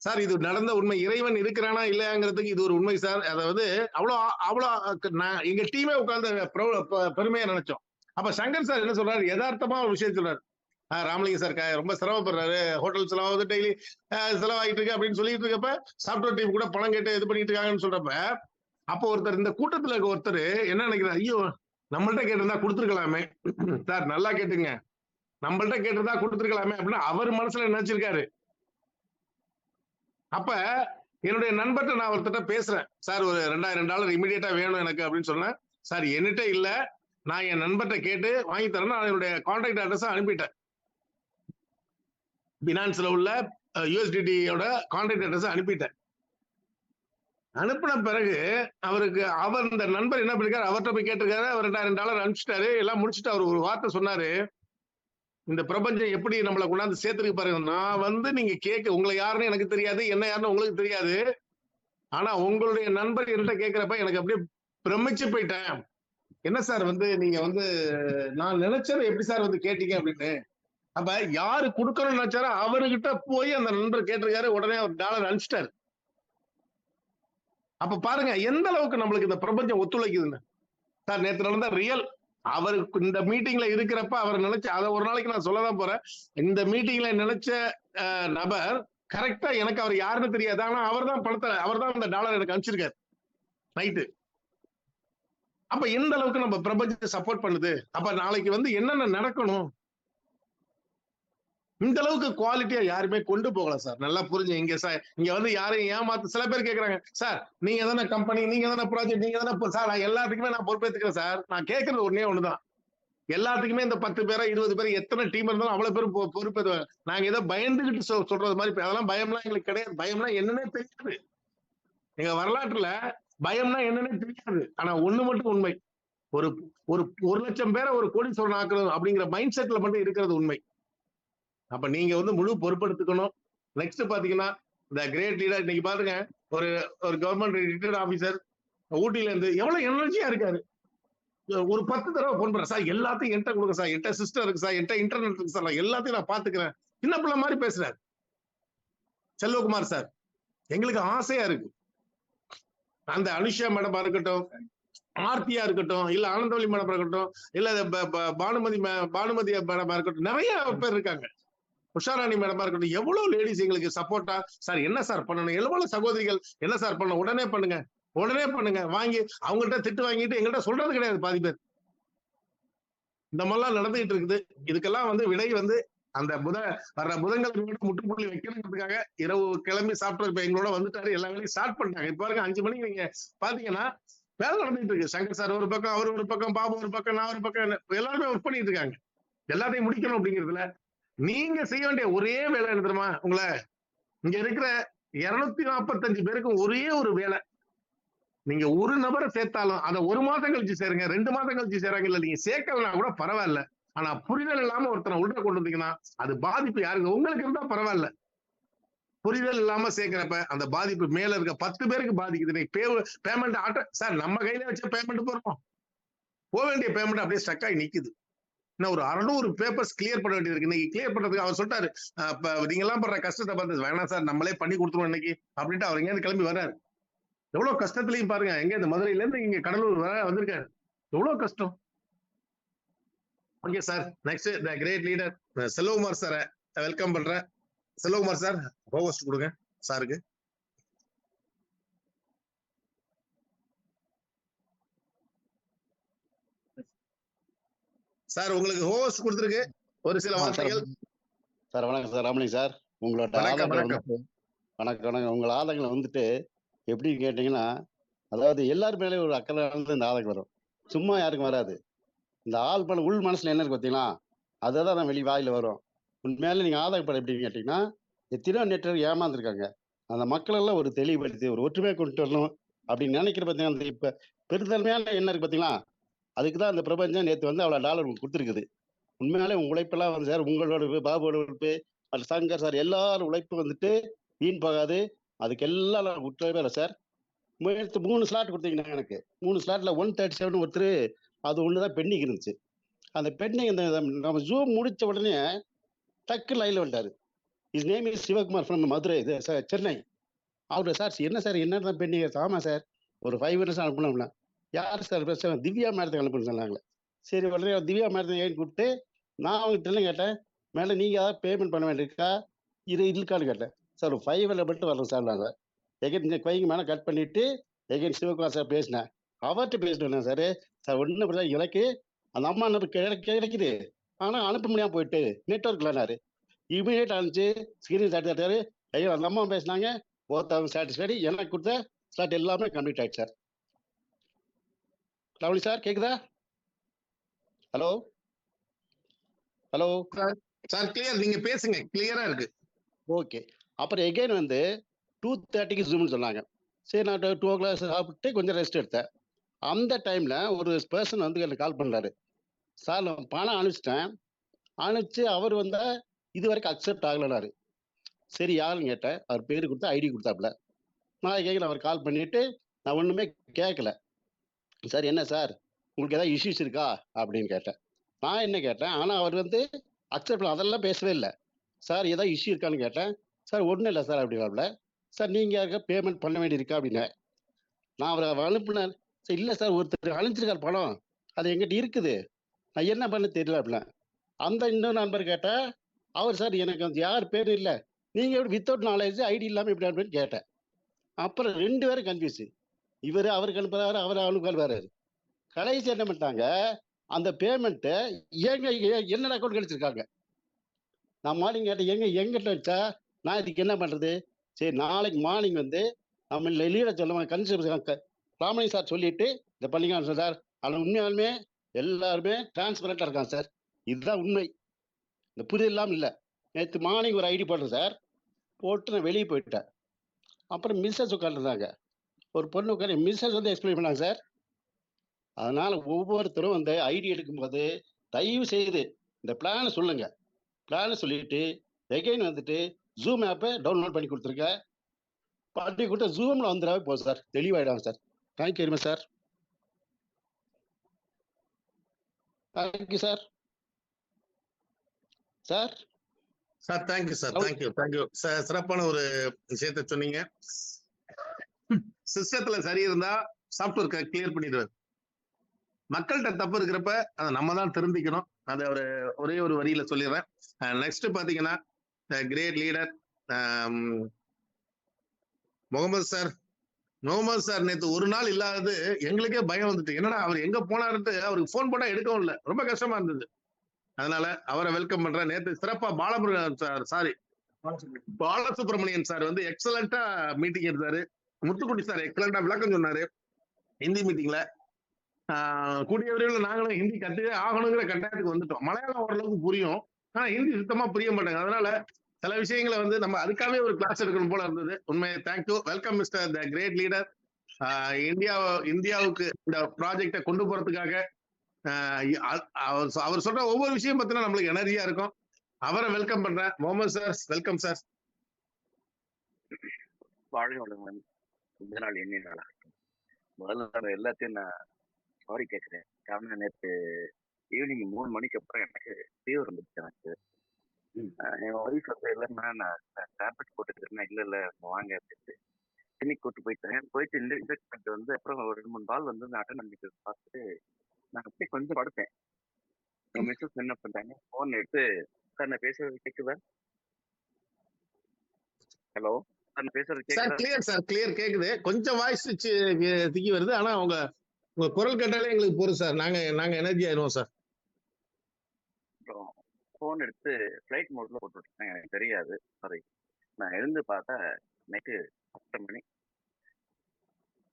சார் இது நடந்த உண்மை, இறைவன் இருக்கிறானா இல்லையாங்கிறதுக்கு இது ஒரு உண்மை சார். அதாவது அவ்வளோ நான் எங்க டீமே உட்கார்ந்து பெருமையா நினைச்சோம். அப்ப சங்கர் சார் என்ன சொல்றாரு, யதார்த்தமா ஒரு விஷயம் சொல்றாரு. ராமலிங்க சார் ரொம்ப சிரமப்படுறாரு, ஹோட்டல் செலவாவது டெய்லி செலவாயிட்டு இருக்கு அப்படின்னு சொல்லிட்டு இருக்கப்ப சாப்ட்வேர் டீம் கூட பணம் கேட்டு இது பண்ணிட்டு இருக்காங்கன்னு சொல்றப்ப, அப்போ ஒருத்தர் இந்த கூட்டத்துல இருக்க ஒருத்தர் என்ன நினைக்கிறார், ஐயோ நம்மள்ட்ட கேட்டிருந்தா கொடுத்துருக்கலாமே சார், நல்லா கேட்டுங்க, நம்மள்ட்ட கேட்டிருந்தா கொடுத்துருக்கலாமே அப்படின்னு அவர் மனசுல நினைச்சிருக்காரு. அப்ப என்னுடைய நண்பர்கிட்ட நான் ஒருத்தட்ட பேசுறேன், சார் ஒரு $2,000 இமீடியட்டா வேணும் எனக்கு அப்படின்னு சொன்னேன். சார் என்கிட்ட இல்ல, நான் என் நண்பர்கிட்ட கேட்டு வாங்கி தரேன், நான் என்னுடைய கான்டாக்ட் அட்ரஸ் அனுப்பிட்டேன். பினான்ஸ்ல உள்ள USDT-யோட கான்டாக்ட் அட்ரஸ் அனுப்பிட்டேன். அனுப்பின பிறகு அவர் இந்த நண்பர் என்ன பண்ணிருக்காரு, அவர்கிட்ட போய் கேட்டிருக்காரு, அவர் $2,000 அனுப்பிச்சிட்டாரு. எல்லாம் முடிச்சுட்டு அவர் ஒரு வார்த்தை சொன்னாரு, இந்த பிரபஞ்சம் எப்படி நம்மளை கொண்டாந்து சேர்த்துருக்கு பாருங்க. நான் வந்து நீங்க உங்களை யாருன்னு எனக்கு தெரியாது, என்ன யாருன்னு உங்களுக்கு தெரியாது. ஆனா உங்களுடைய நண்பர் என்கிட்ட கேட்கிறப்ப எனக்கு அப்படியே பிரமிச்சு போயிட்டேன். என்ன சார் வந்து நீங்க வந்து நான் நினைச்சதை எப்படி சார் வந்து கேட்டீங்க அப்படின்னு. அப்ப யாரு கொடுக்கணும்னு நினைச்சாரோ அவர்கிட்ட போய் அந்த நண்பர் கேட்டிருக்காரு, உடனே அவர் $1 அனுப்பிச்சிட்டாரு. அப்ப பாருங்க எந்த அளவுக்கு நம்மளுக்கு இந்த பிரபஞ்சம் ஒத்துழைக்குதுன்னு. சார் நேற்று நடந்த ரியல், அவருக்கு இந்த மீட்டிங்ல இருக்கிறப்ப அவர் நினைச்ச, அதை ஒரு நாளைக்கு நான் சொல்லதான் போறேன். இந்த மீட்டிங்ல நினைச்ச நபர் கரெக்டா எனக்கு அவர் யாருன்னு தெரியாது, ஆனா அவர் தான் இந்த $1 எனக்கு அனுப்பிச்சிருக்காரு நைட்டு. அப்ப எந்த அளவுக்கு நம்ம பிரபஞ்சத்தை சப்போர்ட் பண்ணுது. அப்ப நாளைக்கு வந்து என்னென்ன நடக்கணும், இந்த அளவுக்கு குவாலிட்டியா யாருமே கொண்டு போகல சார். நல்லா புரிஞ்சு இங்க வந்து யாரையும் ஏமாத்து. சில பேர் கேக்குறாங்க, சார் நீங்க தானே கம்பெனி, நீங்க தானே ப்ராஜெக்ட், நீங்க தானே சார், நான் எல்லாத்துக்குமே நான் பொறுப்பேற்றுக்கிறேன் சார். நான் கேட்கறது ஒண்ணுதான், எல்லாத்துக்குமே இந்த 10 பேரா 20 பேர் எத்தனை டீம் இருந்தாலும் அவ்வளவு பேர் பொறுப்பேற்று. நாங்க ஏதோ பயந்துகிட்டு சொல்றது மாதிரி, அதெல்லாம் பயம்லாம் எங்களுக்கு கிடையாது. பயம்னா என்னன்னே தெரியாது, எங்க வரலாற்றுல பயம்னா என்னன்னே தெரியாது. ஆனா ஒண்ணு மட்டும் உண்மை, ஒரு 1,00,000 பேரை ஒரு கோடீஸ்வரன் ஆக்கணும் அப்படிங்கிற மைண்ட் செட்ல மட்டும் இருக்கிறது உண்மை. அப்ப நீங்க வந்து முழு பொறுப்பெடுத்துக்கணும். நெக்ஸ்ட் பாத்தீங்கன்னா இந்த கிரேட் லீடர், இன்னைக்கு பாருங்க ஒரு கவர்மெண்ட் ரிட்டையர்ட் ஆபீசர் ஊட்டில இருந்து எவ்வளவு எனர்ஜியா இருக்காரு. ஒரு 10 தடவை போன் பண்றேன், சார் எல்லாத்தையும் என்கிட்ட கொடுங்க சார், என்கிட்ட சிஸ்டம் இருக்கு சார், என்கிட்ட இன்டர்நெட் இருக்கு சார், எல்லாத்தையும் நான் பாத்துக்கிறேன். சின்ன பிள்ளை மாதிரி பேசுறாரு செல்வகுமார் சார். எங்களுக்கு ஆசையா இருக்கு, அந்த அனுஷா மேடமா இருக்கட்டும், ஆர்த்தியா இருக்கட்டும், இல்ல ஆனந்தவல்லி மேடமா இருக்கட்டும், இல்ல பானுமதி மேடமா இருக்கட்டும், நிறைய பேர் இருக்காங்க, உஷாராணி மேடமா இருக்கட்டும், எவ்வளவு லேடிஸ் எங்களுக்கு சப்போர்ட்டா. சார் என்ன சார் பண்ணணும், எவ்வளவு சகோதரிகள் என்ன சார் பண்ணணும், உடனே பண்ணுங்க வாங்கி அவங்கள்ட்ட திட்டு வாங்கிட்டு எங்கள்கிட்ட சொல்றது கிடையாது பாதி பேர். இந்த மாதிரிலாம் நடந்துகிட்டு இருக்குது. இதுக்கெல்லாம் வந்து விடை வந்து அந்த வர்ற புதன்கிழமை முற்றுப்புள்ளி வைக்கணுங்கிறதுக்காக இரவு கிளம்பி சாப்பிட்டு இப்ப எங்களோட வந்துட்டாரு, எல்லா வேலையும் ஸ்டார்ட் பண்ணிட்டாங்க. இப்ப பாருங்க 5 மணிக்கு நீங்க பாத்தீங்கன்னா வேலை நடந்துட்டு இருக்கு. சங்கர் சார் ஒரு பக்கம், அவர் ஒரு பக்கம், பாபு ஒரு பக்கம், நான் ஒரு பக்கம், எல்லாருமே ஒர்க் பண்ணிட்டு இருக்காங்க. எல்லாத்தையும் முடிக்கணும் அப்படிங்கிறதுல நீங்க செய்ய வேண்டிய ஒரே வேலை என்ன தெரியுமா, உங்களை இங்க இருக்கிற 245 பேருக்கும் ஒரே ஒரு வேலை, நீங்க ஒரு நபரை சேர்த்தாலும் அதை 1 மாசம் கழிச்சு சேருங்க, 2 மாசம் கழிச்சு சேராங்க, இல்ல நீங்க சேர்க்கலனா கூட பரவாயில்ல. ஆனா புரிதல் இல்லாம ஒருத்தனை உள்ள கொண்டு வந்தீங்கன்னா அது பாதிப்பு யாருக்கு, உங்களுக்கு இருந்தா பரவாயில்ல. புரிதல் இல்லாம சேர்க்கிறப்ப அந்த பாதிப்பு மேல இருக்க 10 பேருக்கு பாதிக்குது. பேமெண்ட் சார் நம்ம கையில வச்ச பேமெண்ட் போறோம், போக வேண்டிய பேமெண்ட் அப்படியே ஸ்டக் ஆகி நிக்குது. இன்னும் ஒரு 600 பேப்பர்ஸ் கிளியர் பண்ண வேண்டியது இருக்கு. இன்னைக்கு கிளியர் பண்றதுக்கு அவர் சொல்லிட்டாரு, நீங்க எல்லாம் பண்ற கஷ்டத்தை பார்த்து வேணாம் சார் நம்மளே பண்ணி கொடுத்துருவோம் இன்னைக்கு அப்படின்ட்டு அவர் எங்கேயிருந்து கிளம்பி வர்றாரு. எவ்வளவு கஷ்டத்துலயும் பாருங்க, எங்க இந்த மதுரையில இருந்து இங்க கடலூர் வந்திருக்காரு, எவ்வளவு கஷ்டம். Okay sir, next the great leader Selvakumar சாரை வெல்கம் பண்றேன். செல்வகுமார் சார் ஹோஸ்ட் கொடுங்க சாருக்கு. சார் உங்களுக்கு ஹோஸ்ட் கொடுத்துருக்கு ஒரு சில சார் வார்த்தைகள். சார் வணக்கம் சார், ராமலிங்க சார். உங்களோட வணக்கம் ஆதங்களை வணக்கம். வந்துட்டு வணக்கம். உங்கள் ஆதங்களை வந்துட்டு எப்படி கேட்டீங்கன்னா, அதாவது எல்லார் மேலேயும் ஒரு அக்கறை இந்த ஆதங்க வரும், சும்மா யாருக்கும் வராது. இந்த ஆள் பண்ண உள் மனசுல என்ன இருக்கு பார்த்தீங்களா, அதை தான் நான் வெளி வாயில வரும். உண்மையில நீங்க ஆதங்கப்பட எப்படின்னு கேட்டீங்கன்னா, எத்தனையோ நெட்வொர்க் ஏமாந்துருக்காங்க. அந்த மக்கள் எல்லாம் ஒரு தெளிவுபடுத்தி ஒரு ஒற்றுமையை கொண்டு வரணும் அப்படின்னு நினைக்கிற பார்த்தீங்கன்னா, அந்த இப்ப பெருந்தன்மையான என்ன இருக்கு பார்த்தீங்களா, அதுக்கு தான் அந்த பிரபஞ்சம் நேற்று வந்து அவ்வளோ டாலர் கொடுத்துருக்குது. உண்மையாலே உங்க உழைப்பெல்லாம் வந்து சார், உங்களோட உழைப்பு, பாபுவோட உழைப்பு, அது சங்கர் சார், எல்லாரும் உழைப்பு வந்துட்டு வீண் போகாது. அதுக்கு எல்லாம் நான் விட்டுறவே இல்லை சார். 3 ஸ்லாட் கொடுத்தீங்கன்னா எனக்கு 3 ஸ்லாட்ல 137 ஒருத்தர், அது ஒண்ணுதான் பெண்டிங் இருந்துச்சு. அந்த பெண்டிங் இந்த நம்ம ஜூம் முடிச்ச உடனே டக்கு லைன்ல வந்துட்டாரு. Is name is Sivakumar from Madurai, இது சென்னை. அவரு சார் என்ன சார் என்ன பெண்டிங்? ஆமா சார், ஒரு 5 மினிட்ஸ் அனுப்பணும்னா. யார் சார் பேச? திவ்யா மேடத்துக்கு அனுப்பணும்னு சொன்னாங்களே. சரி, உடனே திவ்யா மேடத்தை ஏன் கூப்பிட்டு நான் அவங்ககிட்ட கேட்டேன், மேடம் நீங்க ஏதாவது பேமெண்ட் பண்ண வேண்டியிருக்கா, இது இருக்கான்னு கேட்டேன். சார் ஒரு 5 மட்டும் வரணும் சார். நாங்கள் எகைன் கொய்ங்க மேலே கட் பண்ணிட்டு எகைன் சிவகுமார் சார் பேசினேன். அவர்கிட்ட பேசினேன் சார். சார் ஒன்றும் பிரச்சனை, எனக்கு அந்த அம்மா கிடைக்குது, ஆனால் அனுப்ப முடியாமல் போயிட்டு நெட்ஒர்க் இல்லைனாரு. இமீடியட் அனுப்பிச்சு ஸ்கிரீன் தட்டாரு. ஐயோ அந்த அம்மா பேசினாங்க, போத்தாவும் சாட்டிஸ்ஃபைடு. எனக்கு கொடுத்த ஸ்லாட் எல்லாமே கம்ப்ளீட் ஆயிடுச்சு சார். லவ்லி சார் கேக்குதா? ஹலோ ஹலோ சார் கிளியர், நீங்க பேசுங்க, கிளியரா இருக்கு. ஓகே. அப்புறம் எகைன் வந்து 2:30க்கு ஜூம்னு சொன்னாங்க. சரி, நான் 2 o'clock சாப்பிட்டு கொஞ்சம் ரெஸ்ட் எடுத்தேன். அந்த டைம்ல ஒரு பர்சன் வந்து எனக்கு கால் பண்றாரு. சார் நான் பணம் அனுப்பிச்சிட்டேன், அனுப்பிச்சு அவர் வந்தா இது வரைக்கும் அக்செப்ட் ஆகலனாரு. சரி யாருன்னு கேட்டேன். அவர் பேரு கொடுத்தா ஐடி கொடுத்தாப்புல. நான் கேட்கல, அவர் கால் பண்ணிட்டு நான் ஒண்ணுமே கேட்கல. சார் என்ன சார் உங்களுக்கு ஏதாவது இஷ்யூஸ் இருக்கா அப்படின்னு கேட்டேன். நான் என்ன கேட்டேன், ஆனா அவர் வந்து அக்செப்ட் அதெல்லாம் பேசவே இல்லை. சார் ஏதாவது இஷ்யூ இருக்கான்னு கேட்டேன். சார் ஒன்றும் இல்லை சார் அப்படின்னாப்புல. சார் நீங்க யாருக்கா பேமெண்ட் பண்ண வேண்டியிருக்கா அப்படின்னு நான் அவரை அனுப்புனேன். சார் இல்லை சார், ஒருத்தர் அனுப்பிச்சிருக்கார் பணம், அது எங்கிட்ட இருக்குது, நான் என்ன பண்ண தெரியல அப்படின்னா. அந்த இன்னொரு நண்பர் கேட்டா, அவர் சார் எனக்கு வந்து யார் பேர் இல்லை, நீங்க எப்படி வித்தவுட் நாலேஜ் ஐடி இல்லாமல் எப்படி அனுப்புன்னு கேட்டேன். அப்புறம் 2 பேரும் கன்ஃபியூஸ். இவர் அவருக்கு அனுப்புறாரு, அவர் அவனுக்கு அனுப்புறாரு. கடைசி என்ன பண்ணிட்டாங்க, அந்த பேமெண்ட்டை என்னோட அக்கௌண்ட் கழிச்சிருக்காங்க. நான் மார்னிங் கேட்டேன், எங்கிட்ட வச்சா நான் இதுக்கு என்ன பண்றது? சரி நாளைக்கு மார்னிங் வந்து நம்ம லீட சொல்லுவாங்க, கன்சிடர் ராமலிங்க சார் சொல்லிட்டு இதை பண்ணிக்கலாம் சார். ஆனால் உண்மையாலுமே எல்லாருமே டிரான்ஸ்பரண்டா இருக்காங்க சார். இதுதான் உண்மை, இந்த புரிதல் இல்லாமல் இல்லை. நேற்று மார்னிங் ஒரு ஐடி போடுறேன் சார், போட்டு நான் வெளியே போயிட்டேன். அப்புறம் மிஸ்ஸஸ் உட்காந்துருந்தாங்க, ஒரு பொண்ணு உட்காந்து மிஸ்ஸஸ் வந்து எக்ஸ்பிளைன் பண்ணாங்க சார். அதனால ஒவ்வொருத்தரும் அந்த ஐடி எடுக்கும்போது தயவு செய்து இந்த பிளானை சொல்லுங்க. பிளானை சொல்லிட்டு எகைன் வந்துட்டு ஜூம் ஆப்பை டவுன்லோட் பண்ணி கொடுத்துருங்க. பண்ணி கொடுத்த ஜூம்ல வந்துடாவே போதும் சார், தெளிவாயிடும் சார். Thank you very much sir. Thank you sir. Sir sir thank you sir, thank you sir. சிறப்பான ஒரு விஷயத்த சொன்னீங்க. சிஸ்டத்துல சரி இருந்தா சாஃப்ட்வேர் கிளியர் பண்ணிடுவார். மக்கள்கிட்ட தப்பு இருக்கிறப்ப அதை நம்ம தான் திருந்திக்கணும். அதை ஒரே ஒரு வரியில சொல்லிடுறேன். நெக்ஸ்ட் பாத்தீங்கன்னா கிரேட் லீடர் முகமது சார் நேற்று ஒரு நாள் இல்லாதது எங்களுக்கே பயம் வந்துட்டு, என்னடா அவர் எங்க போனாருன்ட்டு அவருக்கு போன் போட்டா எடுக்கவும் இல்லை, ரொம்ப கஷ்டமா இருந்தது. அதனால அவரை வெல்கம் பண்றேன். நேற்று சிறப்பா பாலசுப்ரமணியன் சார் வந்து எக்ஸலண்டா மீட்டிங் எடுத்தாரு. முத்துக்குட்டி சார் எக்ஸலண்டா விளக்கம் சொன்னாரு ஹிந்தி மீட்டிங்ல. கூடிய விரைவில் நாங்களும் ஹிந்தி கத்துக்க ஆகணுங்கிற கட்டாயத்துக்கு வந்துட்டோம். மலையாளம் ஓரளவுக்கு புரியும், ஆனா ஹிந்தி சுத்தமா புரிய மாட்டாங்க. அதனால சில விஷயங்களை வந்து நம்ம அதுக்காகவே ஒரு கிளாஸ் எடுக்கணும் போல இருந்தது. உண்மையை thank you, welcome mister the great leader. இந்தியாவுக்கு இந்த ப்ராஜெக்டை கொண்டு போறதுக்காக அவர் சொல்ற ஒவ்வொரு விஷயம் பத்தினா நம்மளுக்கு எனர்ஜியா இருக்கும். அவரை வெல்கம் பண்றேன். Mohammed sir welcome sir. வாழ்க வளமுடன். இந்த நாள் என்ன நாளா முதல்ல எல்லாத்தையும் நான் சாரி கேட்கிறேன். காரணம் நேற்று ஈவினிங் 3 மணிக்கு அப்புறம் எனக்கு ஃபீவர் வந்துருச்சு. எனக்கு என் ஒய்ஃப் வந்து இல்லைன்னா நான் டேப்லெட் போட்டுக்கிறேன், இல்லை வாங்க அப்படின்ட்டு கிளினிக் கூட்டு போயிட்டு இன்ஜெக்ட் வந்து அப்புறம் ஒரு 2-3 நாள் வந்து நான் அட்டன் பண்ணிட்டு பார்த்துட்டு நான் அப்படியே கொஞ்சம் படுத்தேன். என் மிஸ்ஸஸ் என்ன பண்ணிட்டாங்க, ஃபோன் எடுத்து சார் நான் பேசுறது கேட்குதா? ஹலோ சார் நான் பேசுறது கேட்குதா? சார் கிளியர் கேக்குது. கொஞ்சம் வாய்ஸ் திக்கி வருது, ஆனா உங்க குரல் கேட்டாலே எங்களுக்கு போறோம் சார். நாங்க எனர்ஜி ஆயிடுவோம் சார். அப்புறம் ஃபோன் எடுத்து ஃப்ளைட் மோட்ல போட்டு விட்டேன். எனக்கு தெரியாது. சாரி. நான் எழுந்து பார்த்தா நைட்டு 10 மணி.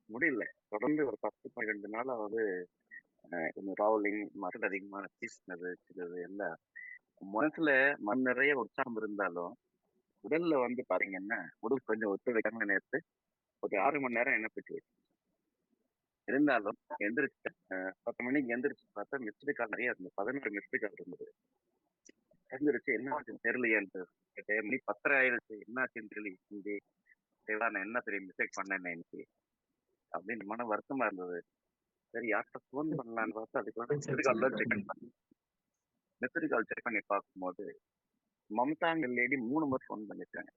முடியல. தொடர்ந்து ஒரு 10, 12 நாளா வந்து கொஞ்சம் ட்ராவலிங், மசில் அதிகமா பேசினது, சிலது எல்லாம் மனசுல மண் நிறைய உற்சாகம் இருந்தாலும், உடல்ல வந்து பாத்தீங்கன்னா, உடல் கொஞ்சம் ஒத்துழைக்காம நேத்து ஒரு 6 மணி நேரம் என்ன போச்சு. இருந்தாலும் எந்திரிச்சேன். 10 மணிக்கு எந்திரிச்சு பார்த்தா மிஸ்டு கால் நிறைய இருந்தது. 11 மிஸ்டு கால் இருந்தது. எந்திரிச்சு என்ன ஆச்சுன்னு தெரியலையேன்ட்டு கேட்டேன். மணி 10:30 ஆயிடுச்சு. என்ன ஆச்சுன்னு தெரியல. இன்னைக்கு சரிடா நான் என்ன பெரிய மிஸ்டேக் பண்ணேன் இன்னைக்கு அப்படின்னு மன வருத்தமா இருந்தது. சரி யார்கிட்ட ஃபோன் பண்ணலான்னு பார்த்தா அதுக்கு மிஸ்டு கால்லாம் செக் பண்ணி மிஸ்டு கால் செக் பண்ணி பார்க்கும்போது மம்தாங்க லேடி 3 முறை ஃபோன் பண்ணிருக்காங்க.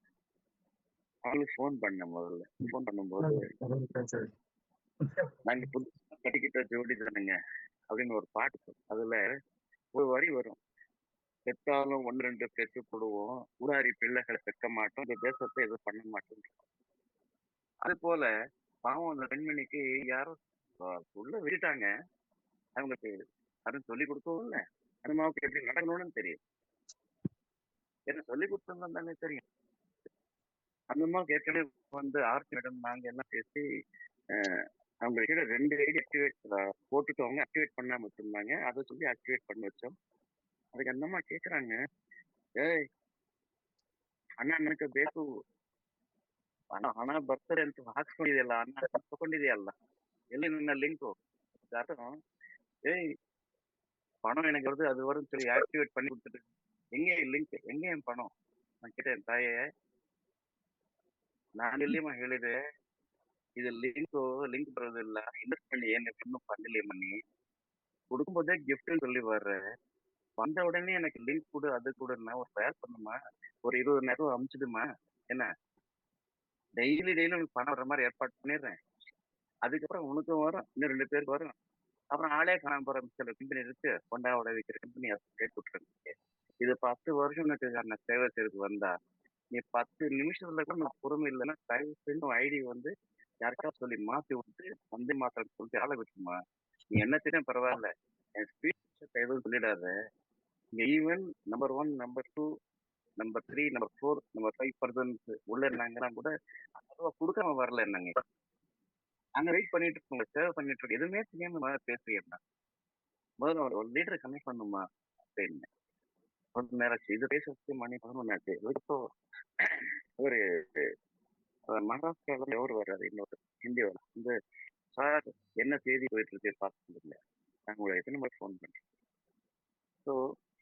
அவங்களுக்கு ஃபோன் பண்ணேன் முதல்ல. ஃபோன் பண்ணும்போது நாங்க புதுசா கட்டிக்கிட்ட ஜோடி தானுங்க அப்படின்னு ஒரு பாட்டு இருக்கும். அதுல ஒரு வரி வரும். பெற்றாலும் 1, 2 பெற்று போடுவோம், ஊராரி பிள்ளைகளை பெற்க மாட்டோம், இந்த தேசத்தை எதுவும் பண்ண மாட்டோம். அது போல பாவம் அந்த பெண்மணிக்கு யாரோ உள்ள விட்டுட்டாங்க. அவங்களுக்கு யாரும் சொல்லி கொடுக்கவும் இல்லை. அனுமாவுக்கு எப்படி நடக்கணும்னு தெரியும். என்ன சொல்லி கொடுத்தோம்னா தானே தெரியும். அந்த அம்மாவுக்கு ஏற்கனவே வந்து ஆர்த்தி மேடம் நாங்க எல்லாம் பேசி அவங்க கிட்ட 2 ஐடி ஆக்டிவேட் போட்டுட்டு அவங்க ஆக்டிவேட் பண்ணாம வச்சிருந்தாங்க. அதை சொல்லி ஆக்டிவேட் பண்ண வச்சோம். ಅದಕ್ಕೆ ಅಣ್ಣಮ್ಮ ಕೇக்குறாங்க, ಏಯ್ ಅಣ್ಣ ನನಗೆ ಬೇಕು ಹಣ ಬರ್ತಾರೆ ಅಂತ ಹಾಕ್ಸ್ಕೊಂಡಿದೆಯಲ್ಲ, ಅಣ್ಣ ತಗೊಂಡಿದೆಯಲ್ಲ, ಎಲ್ಲಿ ನಿನ್ನ லிங்க் காரணம், ஏய் பணம் எனக்கு வருது அது வரும்னு சொல்லி ஆக்டிவேட் பண்ணி கொடுத்துட்டு எங்கே லிங்க் எங்க என் பணம் நான் கேட்டேன். தாயே ನಾನು ಎಲ್ಲಿಮ್ಮ ಹೇಳಿದೆ ಇದು லிங்க் ಬರೋದು ಇಲ್ಲ, இன்வெஸ்ட்மெண்ட் ಏನು இன்னும் பண்ணலையே மணி கொடுக்கும்போதே கிஃப்ட்னு சொல்லி வர்றேன். வந்த உடனே எனக்கு லிங்க் கொடு அது கொடுன்னா ஒரு ஷேர் பண்ணுமா, ஒரு 20,000 அமுச்சிடுமா, என்ன டெய்லி உனக்கு பணம் வர மாதிரி ஏற்பாடு பண்ணிடுறேன். அதுக்கப்புறம் உனக்கும் வரும், இன்னும் 2 பேருக்கு வரும். அப்புறம் ஆளே காணாம போற சில கம்பெனி இருக்கு, கொண்டாவோட வைக்கிற கம்பெனி கேட்டு விட்டுருக்கு. இது 10 வருஷம் எனக்கு சேவை செய்து வந்தா நீ 10 நிமிஷத்துல கூட நான் பொறுமை இல்லைன்னா தயவு செஞ்சு ஐடி வந்து யாருக்காவது சொல்லி மாத்தி விட்டு வந்தே மாத்திரம் சொல்லிட்டு ஆளை விட்டுமா. நீ என்ன தெரியும் பரவாயில்ல, என் ஸ்பீச் எதுவும் சொல்லிடாத. Even number 1, number 2, number 3, number 4, number 5% உள்ள இருந்தாங்கன்னா கூட கொடுக்காம வரல. என்னங்க அங்க வெயிட் பண்ணிட்டு இருக்கோங்க, சேவ் பண்ணிட்டு இருக்கோம், எதுவுமே தெரியாம பேசுறீங்க. முதல்ல ஒரு லீடரை கனெக்ட் பண்ணுமா அப்படின்னு கொஞ்ச நேரம் ஆச்சு. இது பேசுறதுக்கு மணி 11 ஆச்சு. இப்போ ஒரு மகாராஷ்டிரால எவர் வர்றாரு, இன்னொரு ஹிந்தியோட வந்து சார் என்ன தேதி போயிட்டு இருக்கு பார்த்துருங்க, நான் உங்களை எத்தனை முறை ஃபோன் பண்றேன். ஸோ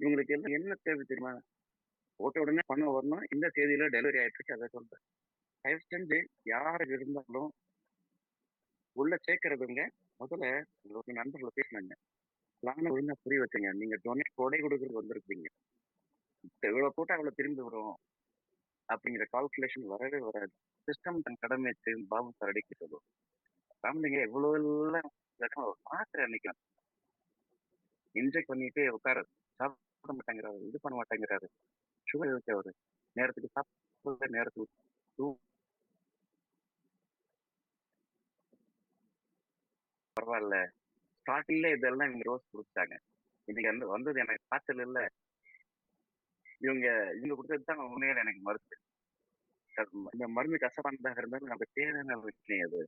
இவங்களுக்கு எல்லாம் என்ன தேவை தெரியுமா, போட்ட உடனே பணம் வரணும், இந்த தேதியில டெலிவரி ஆயிட்டு இருக்கு, அதை சொல்றேன். தயவு செஞ்சு யாருக்கு இருந்தாலும் உள்ள சேர்க்கறதுங்க. முதல்ல ஒரு நண்பர்களை பேசினாங்க, பிளான ஒழுங்கா புரிய வச்சுங்க. நீங்க டொனேட் கொடை கொடுக்கறது வந்திருக்கீங்க, இவ்வளவு போட்டா அவ்வளவு திரும்பி வரும் அப்படிங்கிற கால்குலேஷன் வரவே வராது. சிஸ்டம் தன் கடமை செய்யும் பாபு சார் அடிக்க சொல்லுவோம். ஃபேமிலிங்க எவ்வளவு எல்லாம் மாத்திரை அன்னைக்கு இன்ஜெக்ட் பண்ணிட்டு உட்கார சாப்பிட மாட்டேங்கிறாரு, இது பண்ண மாட்டேங்கிறாரு, சுகர் இருக்கு அவரு, நேரத்துக்கு சாப்பிட நேரத்துக்கு பரவாயில்ல. ஸ்டார்டிங்ல இதெல்லாம் இவங்க ரோஸ் கொடுத்தாங்க. இன்னைக்கு வந்தது எனக்கு காய்ச்சல் இல்ல, இவங்க கொடுத்தது தான் உண்மையில எனக்கு மருந்து. இந்த மருந்து கசப்பானதாக இருந்தாலும் நம்ம தேவையான விஷயம் அது.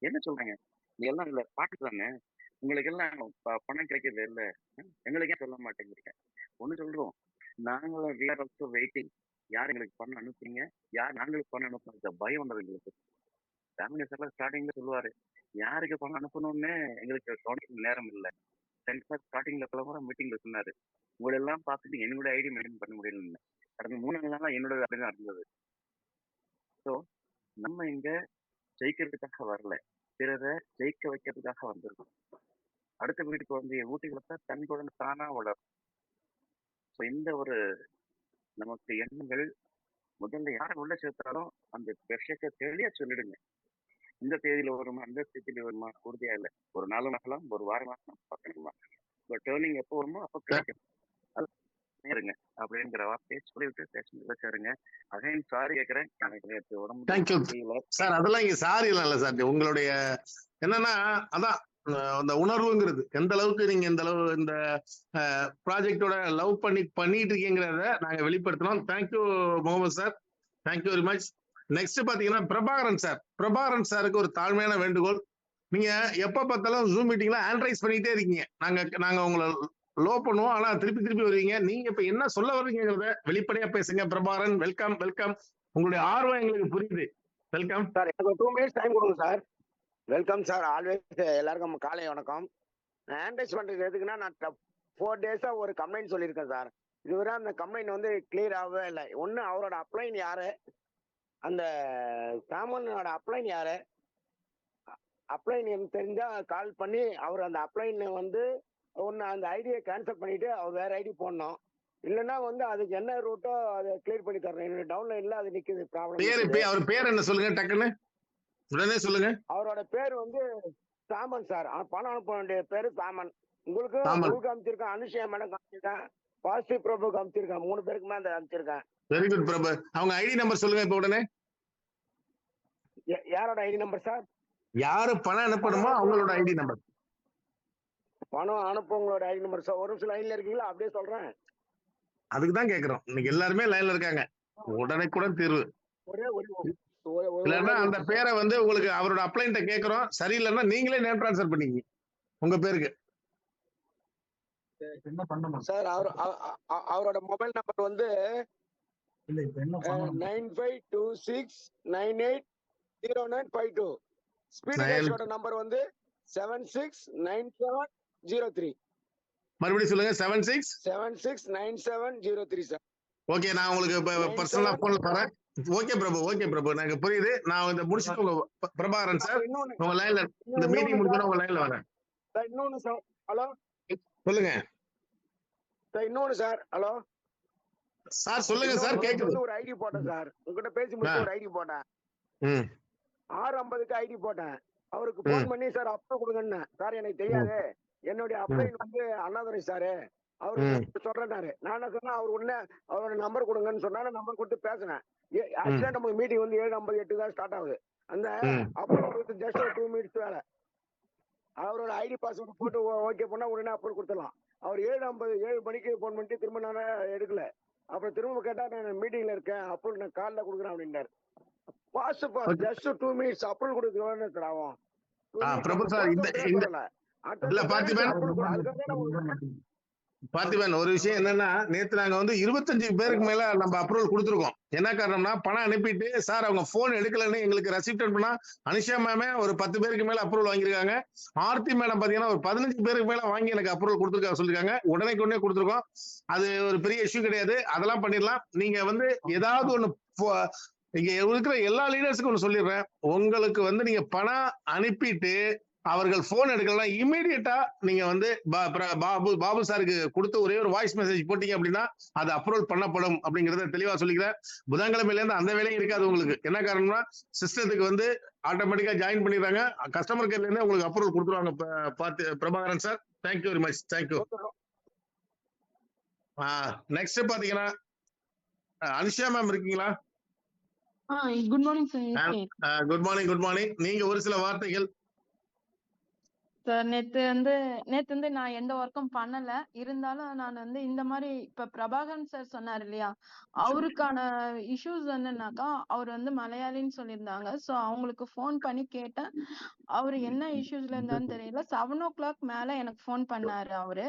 என்ன சொல்றாங்க, நீ எல்லாம் இல்ல பாட்டு தானே, உங்களுக்கு எல்லாம் பணம் கிடைக்கிறது இல்ல, எங்களுக்கே சொல்ல மாட்டேங்கிறீங்க. ஒண்ணு சொல்றோம், நாங்களும் we are also waiting. யார் எங்களுக்கு பணம் அனுப்புறீங்க, யார் நாங்களுக்கு பணம் அனுப்புறது பயம் வந்தது எங்களுக்கு. ஃபேமிலி சார் ஸ்டார்டிங்ல சொல்லுவாரு, யாருக்கு பணம் அனுப்பணும்னு எங்களுக்கு கவனிக்க நேரம் இல்லை. ஸ்டார்டிங்ல பல மீட்டிங்ல சொன்னாரு, உங்களை எல்லாம் பார்த்துட்டு என்னோட ஐடி மெயின்டைன் பண்ண முடியலன்னு. கடந்த 3 நாளா என்னோட அப்படிதான் இருந்தது. ஸோ நம்ம இங்க ஜெயிக்கிறதுக்காக வரல, பிறரை ஜெயிக்க வைக்கிறதுக்காக வந்திருக்கோம். அடுத்த வீட்டுக்கு வந்து ஊட்டி வளர்த்தா தன் குழந்தை தானா வளரும். ஸோ இந்த ஒரு நமக்கு எண்ணங்கள் முதல்ல யாரை உள்ள சேர்த்தாலும் அந்த விஷயத்தை தெளியா சொல்லிடுங்க. இந்த தேதியில வருமா, அந்த தேதியில வருமா உறுதியா இல்லை. ஒரு 4 மாசம், ஒரு வாரம் மாசம் பார்க்கணுமா, டேர்னிங் எப்போ வருமோ அப்போ கிடைக்கும். இருங்க அப்படிங்கிற வார்த்தையை சொல்லிவிட்டு ஸ்டேஷன் வச்சாருங்க. அகைன் சாரி கேட்கிறேன், எனக்கு உடம்பு சார். அதெல்லாம் இங்க சாரி இல்ல சார், உங்களுடைய என்னன்னா அதான் அந்த உணர்வுங்கிறது எந்த அளவுக்கு நீங்க இந்த ப்ராஜெக்டோட லவ் பண்ணிட்டு இருக்கீங்கிறத நாங்க வெளிப்படுத்தினோம். Thank you Mohammed sir, thank you very much. Next பாத்தீங்கன்னா பிரபாகரன் சாருக்கு ஒரு தாழ்மையான வேண்டுகோள். நீங்க எப்ப பார்த்தாலும் ஜூம் மீட்டிங்ல ஹேண்ட் பண்ணிட்டே இருக்கீங்க. நாங்க உங்களை லோ பண்ணுவோம், ஆனா திருப்பி வருவீங்க. நீங்க இப்ப என்ன சொல்ல வர்றீங்கிறத வெளிப்படையா பேசுங்க. பிரபாகரன், வெல்கம். உங்களுடைய ஆர்வம் எங்களுக்கு புரியுது. Welcome sir. எனக்கு 2 மினிட்ஸ் டைம் கொடுங்க சார். Welcome sir. ஆல்வேஸ் எல்லாருக்கும் காலை வணக்கம். நான் ஹேண்ட் பண்றது எதுக்குன்னா, நான் 4 டேஸா ஒரு கம்ப்ளைண்ட் சொல்லியிருக்கேன் சார். இதுவரை அந்த கம்ப்ளைண்ட் வந்து கிளியர் ஆகவே இல்லை. ஒன்று அவரோட அப்ளைன் யாரு, அந்த சாமானோட அப்ளைன் யாரு, அப்ளைன் எனக்கு தெரிஞ்சா கால் பண்ணி அவர் அந்த அப்ளைன் வந்து ஒன்று அந்த ஐடியை கேன்சல் பண்ணிட்டு அவர் வேற ஐடி போடணும். இல்லைன்னா வந்து அதுக்கு என்ன ரூட்டோ அதை கிளியர் பண்ணி தரணும். என்னோட டவுன்லைன்ல அது நிக்குது ப்ராப்ளம். அவர் பேர் என்ன சொல்லுங்க, டக்குன்னு உடனே சொல்லுங்க. அவரோட பேர் வந்து சாமன் சார். பணம் அனுப்ப வேண்டிய பேரு சாமன். உங்களுக்கு அமைச்சிருக்கேன், அனுஷியா மேடம் அமைச்சிருக்கேன், பாசிட்டிவ் பிரபு அமைச்சிருக்கேன். 3 பேருக்குமே அந்த அமைச்சிருக்கேன். வெரி குட் பிரபு. அவங்க ஐடி நம்பர் சொல்லுங்க இப்ப உடனே. யாரோட ஐடி நம்பர் சார்? யாரு பணம் அனுப்பணுமோ அவங்களோட ஐடி நம்பர். பணம் அனுப்பவங்களோட ஐடி நம்பர் சார். ஒரு சில லைன்ல இருக்கீங்களா? அப்படியே சொல்றேன். அதுக்குதான் கேக்குறோம். இன்னைக்கு எல்லாருமே லைன்ல இருக்காங்க. உடனே தீர்வு. இல்லைன்னா அந்த பேரை வந்து உங்களுக்கு அவரோட அப்ளைன்ட்ட கேட்கிறோம். சரியில்லைன்னா நீங்களே நேம் டிரான்ஸ்ஃபர் பண்ணிக்கீங்க உங்க பேருக்கு. சார் அவரோட மொபைல் நம்பர் வந்து 9526980952. ஸ்பீட் கேஷோட நம்பர் வந்து 769703. மறுபடியும் சொல்லுங்க. 769703 சார். ஓகே, நான் உங்களுக்கு பர்சனலா போன்ல தரேன். ஓகே பிரபு, எனக்கு புரியுது. நான் இந்த முடிச்சுட்டு உங்க பிரபாகரன் சார் உங்க லைன்ல இந்த மீட்டிங் முடிஞ்சா உங்க லைன்ல வரேன். இன்னொன்னு சார். ஹலோ சொல்லுங்க சார். இன்னொன்னு சார். ஹலோ சார் சொல்லுங்க சார். கேக்குது. ஒரு ஐடி போட்டேன் சார். உங்ககிட்ட பேசி முடிச்சு ஒரு ஐடி போட்டேன். 650க்கு ஐடி போட்டேன். அவருக்கு போன் பண்ணி சார் அப்ரூவ் கொடுங்கன்னு. சார் எனக்கு தெரியாது, என்னுடைய அப்ளைன் வந்து அண்ணாதுரை சாரு அவருக்கு சொல்றாரு. நான் என்ன சொன்னா, அவர் உடனே அவரோட நம்பர் கொடுங்கன்னு சொன்னா நம்பர் கொடுத்து பேசினேன். ஆக்சுவலா நமக்கு மீட்டிங் வந்து 7:58 தான் ஸ்டார்ட் ஆகுது. அந்த அப்ரூவ் ஜஸ்ட் 2 மினிட்ஸ் வேலை. அவரோட ஐடி பாஸ்வேர்டு போட்டு ஓகே பண்ணா உடனே அப்ரூவ் கொடுத்துடலாம். அவர் 7 மணிக்கு போன் பண்ணிட்டு திரும்ப நான் எடுக்கல. அப்புறம் திரும்ப கேட்டா நான் மீட்டிங்ல இருக்கேன், அப்ரூவ் நான் காலைல கொடுக்குறேன் அப்படின்னாரு. பாஸ் ஜஸ்ட் 2 மினிட்ஸ் அப்ரூவல் கொடுக்குறேன்னு சார் ஆகும். பிரபு சார், பார்த்திபன் ஒரு விஷயம் என்னன்னா, நேத்து நாங்க வந்து 25 பேருக்கு மேல நம்ம அப்ரூவல் கொடுத்துருக்கோம். என்ன காரணம்னா, பணம் அனுப்பிட்டு சார் அவங்க போன் எடுக்கலன்னு எங்களுக்கு ரெசிப்ட் பண்ணா, அனிஷா மேமே ஒரு 10 பேருக்கு மேல அப்ரூவல் வாங்கியிருக்காங்க. ஆர்த்தி மேடம் பாத்தீங்கன்னா ஒரு 15 பேருக்கு மேல வாங்கி எனக்கு அப்ரூவல் கொடுத்துருக்காங்க சொல்லிருக்காங்க. உடனே கொடுத்துருக்கோம். அது ஒரு பெரிய இஷ்யூ கிடையாது. அதெல்லாம் பண்ணிடலாம். நீங்க வந்து ஏதாவது ஒண்ணு இங்க இருக்கிற எல்லா லீடர்ஸுக்கும் ஒண்ணு சொல்லிடுறேன். உங்களுக்கு வந்து நீங்க பணம் அனுப்பிட்டு அவர்கள் போன் எடுக்கலாம், இமீடியட்டா நீங்க வந்து பாபு சாருக்கு கொடுத்த ஒரே ஒரு வாய்ஸ் மெசேஜ் போட்டீங்க அப்படின்னா அது அப்ரூவல் பண்ணப்படும் அப்படிங்கறத தெளிவா சொல்லிக்கிறேன். புதன்கிழமையில இருந்து அந்த வேலையும் இருக்காது உங்களுக்கு. என்ன காரணம்னா, சிஸ்டத்துக்கு வந்து ஆட்டோமேட்டிக்கா ஜாயின் பண்ணிடுறாங்க. கஸ்டமர் கேர்ல இருந்து உங்களுக்கு அப்ரூவல் கொடுத்துருவாங்க. Prabhakaran sir, thank you very much. Thank you. Next பாத்தீங்கன்னா அனுஷா மேம் இருக்கீங்களா? Good morning sir. Good morning. நீங்க ஒரு சில வார்த்தைகள் சார். நேத்து வந்து நான் எந்த ஒர்க்கும் பண்ணல. இருந்தாலும் நான் வந்து இந்த மாதிரி இப்ப பிரபாகரன் சார் சொன்னார் இல்லையா, அவருக்கான இஷ்யூஸ் என்னன்னாக்கா, அவர் வந்து மலையாளின்னு சொல்லியிருந்தாங்க. சோ அவங்களுக்கு போன் பண்ணி கேட்டேன். அவரு என்ன இஷ்யூஸ்ல இருந்தான்னு தெரியல. 7 o'clock மேல எனக்கு போன் பண்ணாரு. அவரு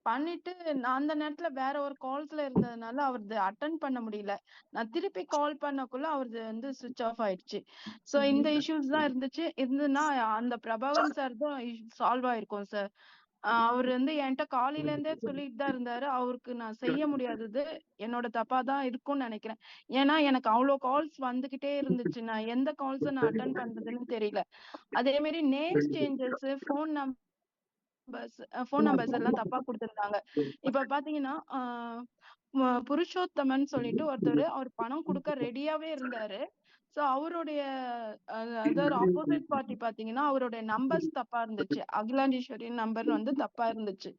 பண்ணிட்டு நான் அந்த நேரத்துல வேற ஒரு கால்ஸ்ல இருந்ததுனால அவரது அட்டென்ட் பண்ண முடியல. நான் திருப்பி கால் பண்ணக்குள்ள அவரது வந்து சுவிட்ச் ஆஃப் ஆயிடுச்சு. சோ இந்த இஷ்யூஸ் தான் இருந்துன்னா அந்த பிரபாகரன் சார் தான் சால்வ் ஆயிருக்கும் சார். அவர் வந்து என்கிட்ட காலையில இருந்தே சொல்லிட்டு தான் இருந்தாரு. அவருக்கு நான் செய்ய முடியாதது என்னோட தப்பா தான் இருக்கும்னு நினைக்கிறேன். ஏன்னா எனக்கு அவ்வளவு கால்ஸ் வந்துகிட்டே இருந்துச்சு. நான் எந்த கால்ஸும் நான் அட்டென்ட் பண்றதுன்னு தெரியல. அதே மாதிரி நேம் சேஞ்சஸ், போன் நம்பர்ஸ் எல்லாம் தப்பா கொடுத்திருந்தாங்க. இப்ப பாத்தீங்கன்னா புருஷோத்தமன் சொல்லிட்டு ஒருத்தர், அவர் பணம் கொடுக்க ரெடியாவே இருந்தாரு. சோ அவருடைய அதர் ஆப்போசிட் பார்ட்டி பாத்தீங்கன்னா அவருடைய நம்பர்ஸ் தப்பா இருந்துச்சு. அகிலாண்டீஸ்வரி நம்பர் வந்து தப்பா இருந்துச்சு.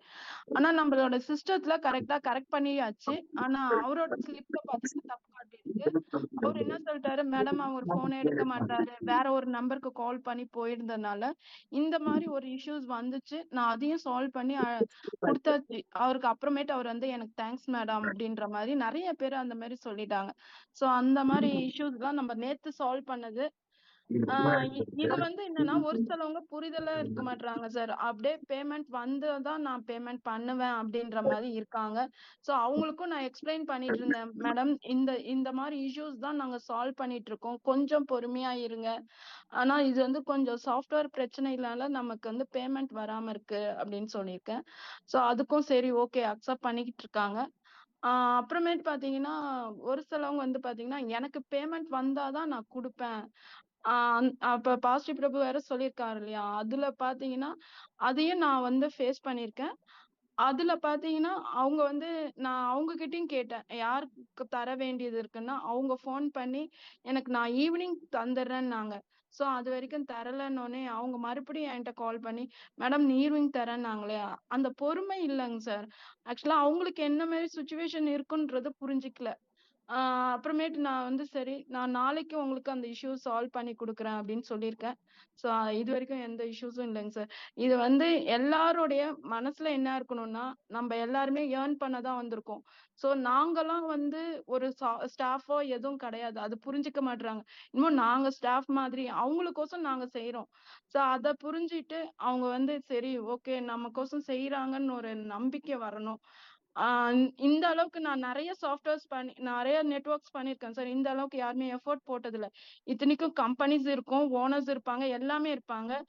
ஆனா நம்மளோட சிஸ்டத்துல கரெக்ட் பண்ணியாச்சு. ஆனா அவரோட ஸ்லிப்ல பாத்தீங்கன்னா தப்பு காட்டியிருக்கு. சொன்னதுக்கு அவர் என்ன சொல்லிட்டாரு, மேடம் அவர் போனே எடுக்க மாட்டாரு, வேற ஒரு நம்பருக்கு கால் பண்ணி போயிருந்ததுனால இந்த மாதிரி ஒரு இஷ்யூஸ் வந்துச்சு, நான் அதையும் சால்வ் பண்ணி கொடுத்தாச்சு அவருக்கு. அப்புறமேட்டு அவர் வந்து எனக்கு தேங்க்ஸ் மேடம் அப்படின்ற மாதிரி நிறைய பேர் அந்த மாதிரி சொல்லிட்டாங்க. சோ அந்த மாதிரி இஷ்யூஸ் தான் நம்ம நேத்து சால்வ் பண்ணது. இது வந்து என்னன்னா ஒரு சிலவங்க புரிதலா இருக்க மாட்டாங்க சார். அப்படியே பேமெண்ட் வந்துதான் நான் பேமெண்ட் பண்ணுவேன் அப்படின்ற மாதிரி இருக்காங்க. சோ அவங்களுக்கும் நான் எக்ஸ்பிளைன் பண்ணிட்டு இருந்தேன், மேடம் இந்த இந்த மாதிரி இஷ்யூஸ் தான் நாங்க சால்வ் பண்ணிட்டு இருக்கோம், கொஞ்சம் பொறுமையா இருங்க. ஆனா இது வந்து கொஞ்சம் சாஃப்ட்வேர் பிரச்சனைனால நமக்கு வந்து பேமெண்ட் வராம இருக்கு அப்படின்னு சொல்லியிருக்கேன். சோ அதுக்கும் சரி ஓகே அக்செப்ட் பண்ணிக்கிட்டு இருக்காங்க. அப்புறமேட்டு பாத்தீங்கன்னா ஒரு சிலவங்க வந்து பாத்தீங்கன்னா எனக்கு பேமெண்ட் வந்தாதான் நான் கொடுப்பேன். அப்ப பாசிட்டிவ் பிரபு வேற சொல்லியிருக்காரு இல்லையா, அதுல பாத்தீங்கன்னா அதையும் நான் வந்து ஃபேஸ் பண்ணிருக்கேன். அதுல பாத்தீங்கன்னா அவங்க வந்து நான் அவங்க கிட்டயும் கேட்டேன், யாருக்கு தர வேண்டியது இருக்குன்னா அவங்க ஃபோன் பண்ணி எனக்கு நான் ஈவினிங் தந்துடுறேன்னாங்க. சோ அது வரைக்கும் தரலன்னொடனே அவங்க மறுபடியும் என்கிட்ட கால் பண்ணி மேடம் நீ ஈவினிங் தரேன்னாங்களே, அந்த பொறுமை இல்லைங்க சார். ஆக்சுவலா அவங்களுக்கு என்ன மாதிரி சுச்சுவேஷன் இருக்குன்றது புரிஞ்சுக்கல. அப்புறமேட்டு நான் வந்து சரி நான் நாளைக்கு உங்களுக்கு அந்த இஷ்யூ சால்வ் பண்ணி கொடுக்குறேன் அப்படின்னு சொல்லியிருக்கேன். சோ இது வரைக்கும் எந்த இஷ்யூஸும் இல்லைங்க சார். இது வந்து எல்லாருடைய மனசுல என்ன இருக்கணும்னா நம்ம எல்லாருமே ஏர்ன் பண்ணதான் வந்திருக்கோம். சோ நாங்கெல்லாம் வந்து ஒரு ஸ்டாஃபோ எதுவும் கிடையாது, அது புரிஞ்சுக்க மாட்டாங்க. இன்னும் நாங்க ஸ்டாஃப் மாதிரி அவங்களுக்கோசம் நாங்க செய்யறோம். சோ அத புரிஞ்சுட்டு அவங்க வந்து சரி ஓகே நமக்கோசம் செய்யறாங்கன்னு ஒரு நம்பிக்கை வரணும். இந்த அளவுக்கு நான் நிறைய சாஃப்ட்வேர்ஸ் நிறைய நெட்வொர்க்ஸ் பண்ணிருக்கேன் சார். இந்த அளவுக்கு யாருமே எஃபோர்ட் போட்டது இல்ல. இத்தனைக்கும் கம்பெனிஸ் இருக்கும், ஓனர்ஸ் இருப்பாங்க, எல்லாமே இருப்பாங்க.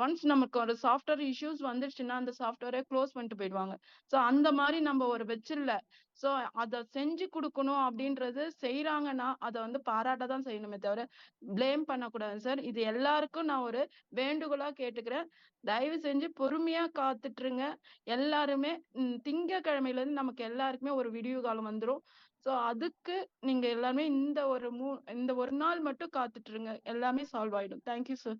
ஒன்ஸ் நமக்கு ஒரு சாஃப்ட்வேர் இஷ்யூஸ் வந்துருச்சுன்னா அந்த சாஃப்ட்வேரை க்ளோஸ் பண்ணிட்டு போயிடுவாங்க. சோ அந்த மாதிரி நம்ம ஒரு வச்சிடல. சோ அத செஞ்சு கொடுக்கணும் அப்படின்றது செய்யறாங்கன்னா அதை வந்து பாராட்டதான் செய்யணுமே தவிர பிளேம் பண்ணக்கூடாது சார். இது எல்லாருக்கும் நான் ஒரு வேண்டுகோளா கேட்டுக்கிறேன். தயவு செஞ்சு பொறுமையா காத்துட்டுருங்க. எல்லாருமே திங்கட்கிழமையில இருந்து நமக்கு எல்லாருக்குமே ஒரு விடிவு காலம் வந்துரும். சோ அதுக்கு நீங்க எல்லாருமே இந்த ஒரு நாள் மட்டும் காத்துட்டுருங்க, எல்லாமே சால்வ் ஆயிடும். Thank you sir.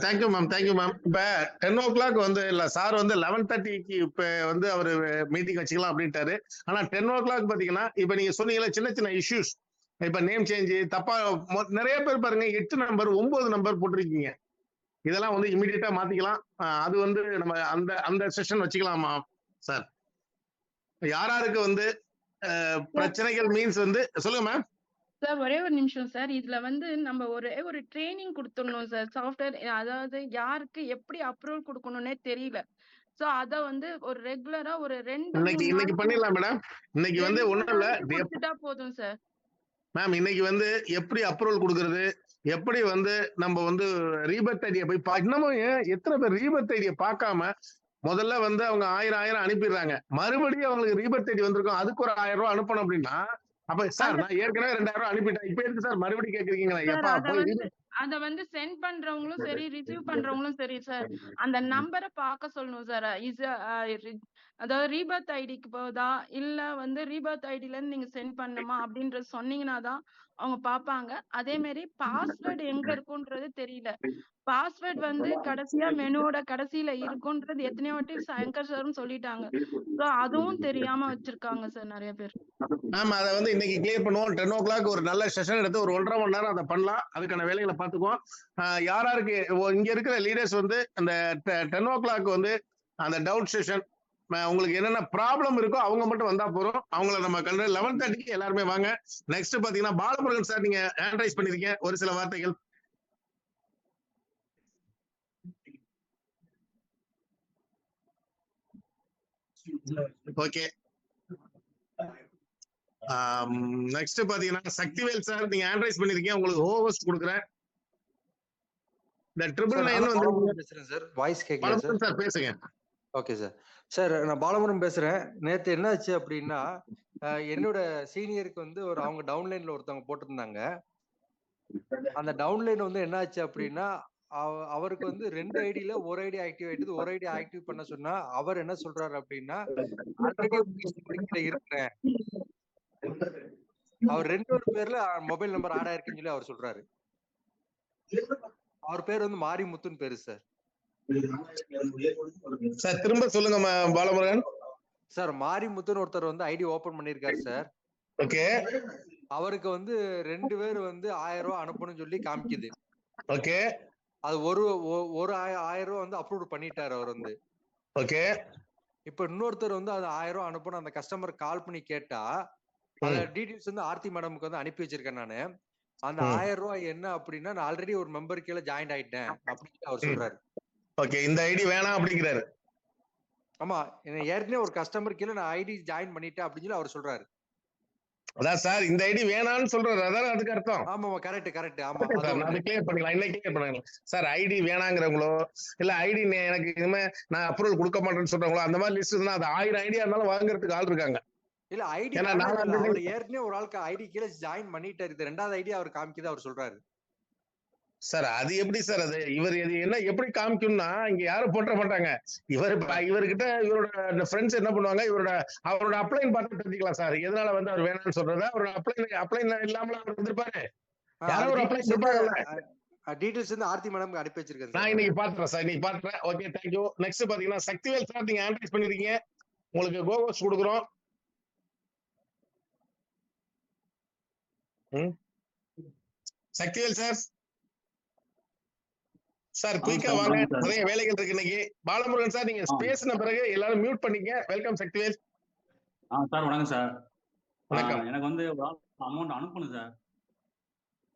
Thank you ma'am, thank you ma'am. இப்ப 10 o'clock வந்து இல்ல சார் வந்து 11:30க்கு இப்ப வந்து அவரு மீட்டிங் வச்சுக்கலாம் அப்படின்ட்டாரு. ஆனா 10 o'clock பாத்தீங்கன்னா இப்ப நீங்க சொன்னீங்கல்ல சின்ன சின்ன இஷ்யூஸ், இப்ப நேம் சேஞ்ச் தப்பா நிறைய பேர் பாருங்க 8 நம்பர் 9 நம்பர் போட்டிருக்கீங்க. இதெல்லாம் வந்து இமிடியேட்டா மாத்திக்கலாம். அது வந்து நம்ம அந்த அந்த செஷன் வச்சுக்கலாமா சார்? யாராருக்கு வந்து பிரச்சனைகள் மீன்ஸ் வந்து சொல்லுங்க மேம். சார் ஒரே ஒரு நிமிஷம் சார். இதுல வந்து நம்ம ஒரே ஒரு ட்ரைனிங் கொடுத்துடணும் சார். சாஃப்ட்வேர் அதாவது யாருக்கு எப்படி அப்ரூவல் கொடுக்கணும்னே தெரியல. சோ அத வந்து ஒரு ரெகுலரா ஒரு 2-3 இன்னைக்கு பண்ணிடலாம் மேடம். இன்னைக்கு வந்து ஒண்ணும் இல்ல கொடுத்துட்டா போதும் சார். மேம் இன்னைக்கு வந்து எப்படி அப்ரூவல் கொடுக்கறது, எப்படி வந்து நம்ம வந்து ரீபர்த் ஐடியா போய் இன்னமும் எத்தனை பேர் ரீபர்த் ஐடியா பார்க்காம முதல்ல வந்து அவங்க 1000 அனுப்பிடுறாங்க, மறுபடியும் அவங்களுக்கு ரீபர்த் ஐடி வந்திருக்கும், அதுக்கு ஒரு 1000 ரூபாய் அனுப்பணும் அப்படின்னா அப்ப சார் நான் ஏற்கனவே 2000 அனுப்பிட்டேன், இப்ப எதுக்கு சார் மறுபடியும் கேக்குறீங்களா? எப்பா அத வந்து சென்ட் பண்றவங்களும் சரி ரிசீவ் பண்றவங்களும் சரி சார் அந்த நம்பரை பார்க்க சொல்லணும் சார். அதாவது ரீபர்த் ஐடிக்கு போதா இல்ல வந்து ரீபர்த் ஐடில இருந்து நீங்க சென்ட் பண்ணுமா அப்படின்றது சொன்னீங்கன்னா தான் அவங்க பாப்பாங்க. அதே மாதிரி பாஸ்வேர்டு எங்க இருக்குன்றது தெரியல. பாஸ்வேர்ட் வந்து கடைசியா மெனுவோட கடைசியில இருக்குன்றது எத்தனையோ வாட்டி சங்கர் சாரும் சொல்லிட்டாங்க. சோ அதுவும் தெரியாம வச்சிருக்காங்க சார் நிறைய பேர். மேம் அதை வந்து இன்னைக்கு கிளியர் பண்ணுவோம். 10 o'clock ஒரு நல்ல செஷன் எடுத்து ஒரு 1.5 மணி நேரம் அதை பண்ணலாம். அதுக்கான வேலைகளை பார்த்துக்குவோம். யாராருக்கு இங்க இருக்கிற லீடர்ஸ் வந்து அந்த 10 o'clock வந்து அந்த டவுட் செஷன் உங்களுக்கு என்னென்ன ப்ராப்ளம் இருக்கோ அவங்க மட்டும் வந்தா போறோம். அவங்கள நம்ம 11:30க்கு எல்லாருமே வாங்க. நெக்ஸ்ட் பாத்தீங்கன்னா பாலமுருகன் சார் நீங்க ஹேண்ட் ரைஸ் பண்ணிருக்கீங்க, ஒரு சில வார்த்தைகள். ஓகே, நெக்ஸ்ட் பாத்தீங்கன்னா சக்திவேல் சார் நீங்க ஹேண்ட் ரைஸ் பண்ணிருக்கீங்க, உங்களுக்கு ஹோஸ்ட் கொடுக்குறேன். இந்த 999 வந்து பேசுறேன் சார். வாய்ஸ் கேட்கல சார், பேசுங்க. Okay sir. சார் நான் பாலமுருகன் பேசுறேன். நேத்து என்ன ஆச்சு அப்படின்னா என்னோட சீனியருக்கு வந்து அவங்க டவுன்லைன்ல ஒருத்தவங்க போட்டிருந்தாங்க. அந்த டவுன்லைன் வந்து என்ன ஆச்சு அப்படின்னா அவருக்கு வந்து 2 ஐடியில ஒரு ஐடி ஆக்டிவ் ஆயிட்டு ஒரு ஐடி ஆக்டிவ் பண்ண சொன்னா அவர் என்ன சொல்றாரு அப்படின்னா ஆல்ரெடி இருக்கிறேன், அவர் 2 பேர்ல மொபைல் நம்பர் ஆட் ஆயிருக்குன்னு சொல்லி அவர் சொல்றாரு. அவர் பேர் வந்து மாரிமுத்துன்னு பேரு சார். சார் திரும்ப சொல்லுங்க பாலமுருகன். சார் மாரிமுத்துன்னு ஒருத்தர் வந்து ஐடி ஓபன் பண்ணிருக்காரு சார். ஓகே, அவருக்கு வந்து 2 பேர் வந்து 1000 ரூபாய் அனுப்பணும்னு சொல்லி காமிக்குது. ஓகே அது ஒரு 1000 ரூபாய் வந்து அப்ரூவ் பண்ணிட்டாரு அவர் வந்து. ஓகே இப்ப இன்னொருத்தர் வந்து அது 1000 ரூபாய் அனுப்பணும் அந்த கஸ்டமர் கால் பண்ணி கேட்டா அந்த டீடைல்ஸ் வந்து ஆர்த்தி மேடமுக்கு வந்து அனுப்பி வச்சிருக்கேன் நானு. அந்த 1000 ரூபாய் என்ன அப்படின்னா நான் ஆல்ரெடி ஒரு மெம்பர் கீழே ஜாயின் ஆயிட்டேன் அப்படின்னு அவர் சொல்றாரு. ஓகே இந்த ஐடி வேணாம் அப்படிங்கிறாரு. ஆமா ஏற்கனவே ஒரு கஸ்டமர் கீழே நான் ஐடி ஜாயின் பண்ணிட்டேன் அப்படின்னு சொல்லி அவர் சொல்றாரு. அதான் சார் இந்த ஐடி வேணாம்னு சொல்றாரு. அதான் அதுக்கு அர்த்தம். ஆமா கரெக்ட். ஆமா அது கிளியர் பண்ணிக்கலாம். இன்னைக்கு கிளியர் பண்ணிக்கலாம் சார். ஐடி வேணாங்கிறவங்களோ இல்ல ஐடி எனக்கு இனிமே நான் அப்ரூவல் கொடுக்க மாட்டேன்னு சொல்றவங்களோ அந்த மாதிரி லிஸ்ட் இருந்தா அது 1000 ஐடியா இருந்தாலும் வாங்குறதுக்கு ஆள் இருக்காங்க. இல்ல ஐடி அவர் ஏற்கனவே ஒரு ஆளுக்கு ஐடி கீழே ஜாயின் பண்ணிட்டாரு. இது 2வது ஐடி அவர் காமிக்குது அவர் சொல்றாரு. சார் அது எப்படி சார் அது இவர் என்ன எப்படி காமிக்கும்னா இங்க யாரும் போட்ட மாட்டாங்க. இவர்கிட்ட இவரோட ஃப்ரெண்ட்ஸ் என்ன பண்ணுவாங்க அவரோட அப்ளைன் பார்த்து தெரிஞ்சுக்கலாம் சார். எதனால வந்து அவர் வேணாம்னு சொல்றது அவரோட அப்ளைன் இல்லாமல அவர் வந்திருப்பாரு. யாரோ ஒரு அப்ளைன் இருப்பாங்கல்ல. டீடைல்ஸ் வந்து ஆர்த்தி மேடம் அனுப்பி வச்சிருக்கேன். நான் இன்னைக்கு பாத்துறேன் சார். இன்னைக்கு பாத்துறேன். Okay thank you. நெக்ஸ்ட் பாத்தீங்கன்னா சக்திவேல் சார் நீங்க ஆன்லைஸ் பண்ணிருக்கீங்க. உங்களுக்கு கோகோஸ் கொடுக்குறோம். சக்திவேல் சார் சார் குயிக்கா வாங்க. நிறைய வேலைகள் இருக்கு இன்னைக்கு. பாலமுருகன் சார் நீங்க பேசின பிறகு எல்லாரும் மியூட் பண்ணிக்க. வெல்கம் சக்திவேல். சார் வணக்கம் சார். வணக்கம். எனக்கு வந்து அமௌண்ட் அனுப்பணும் சார்.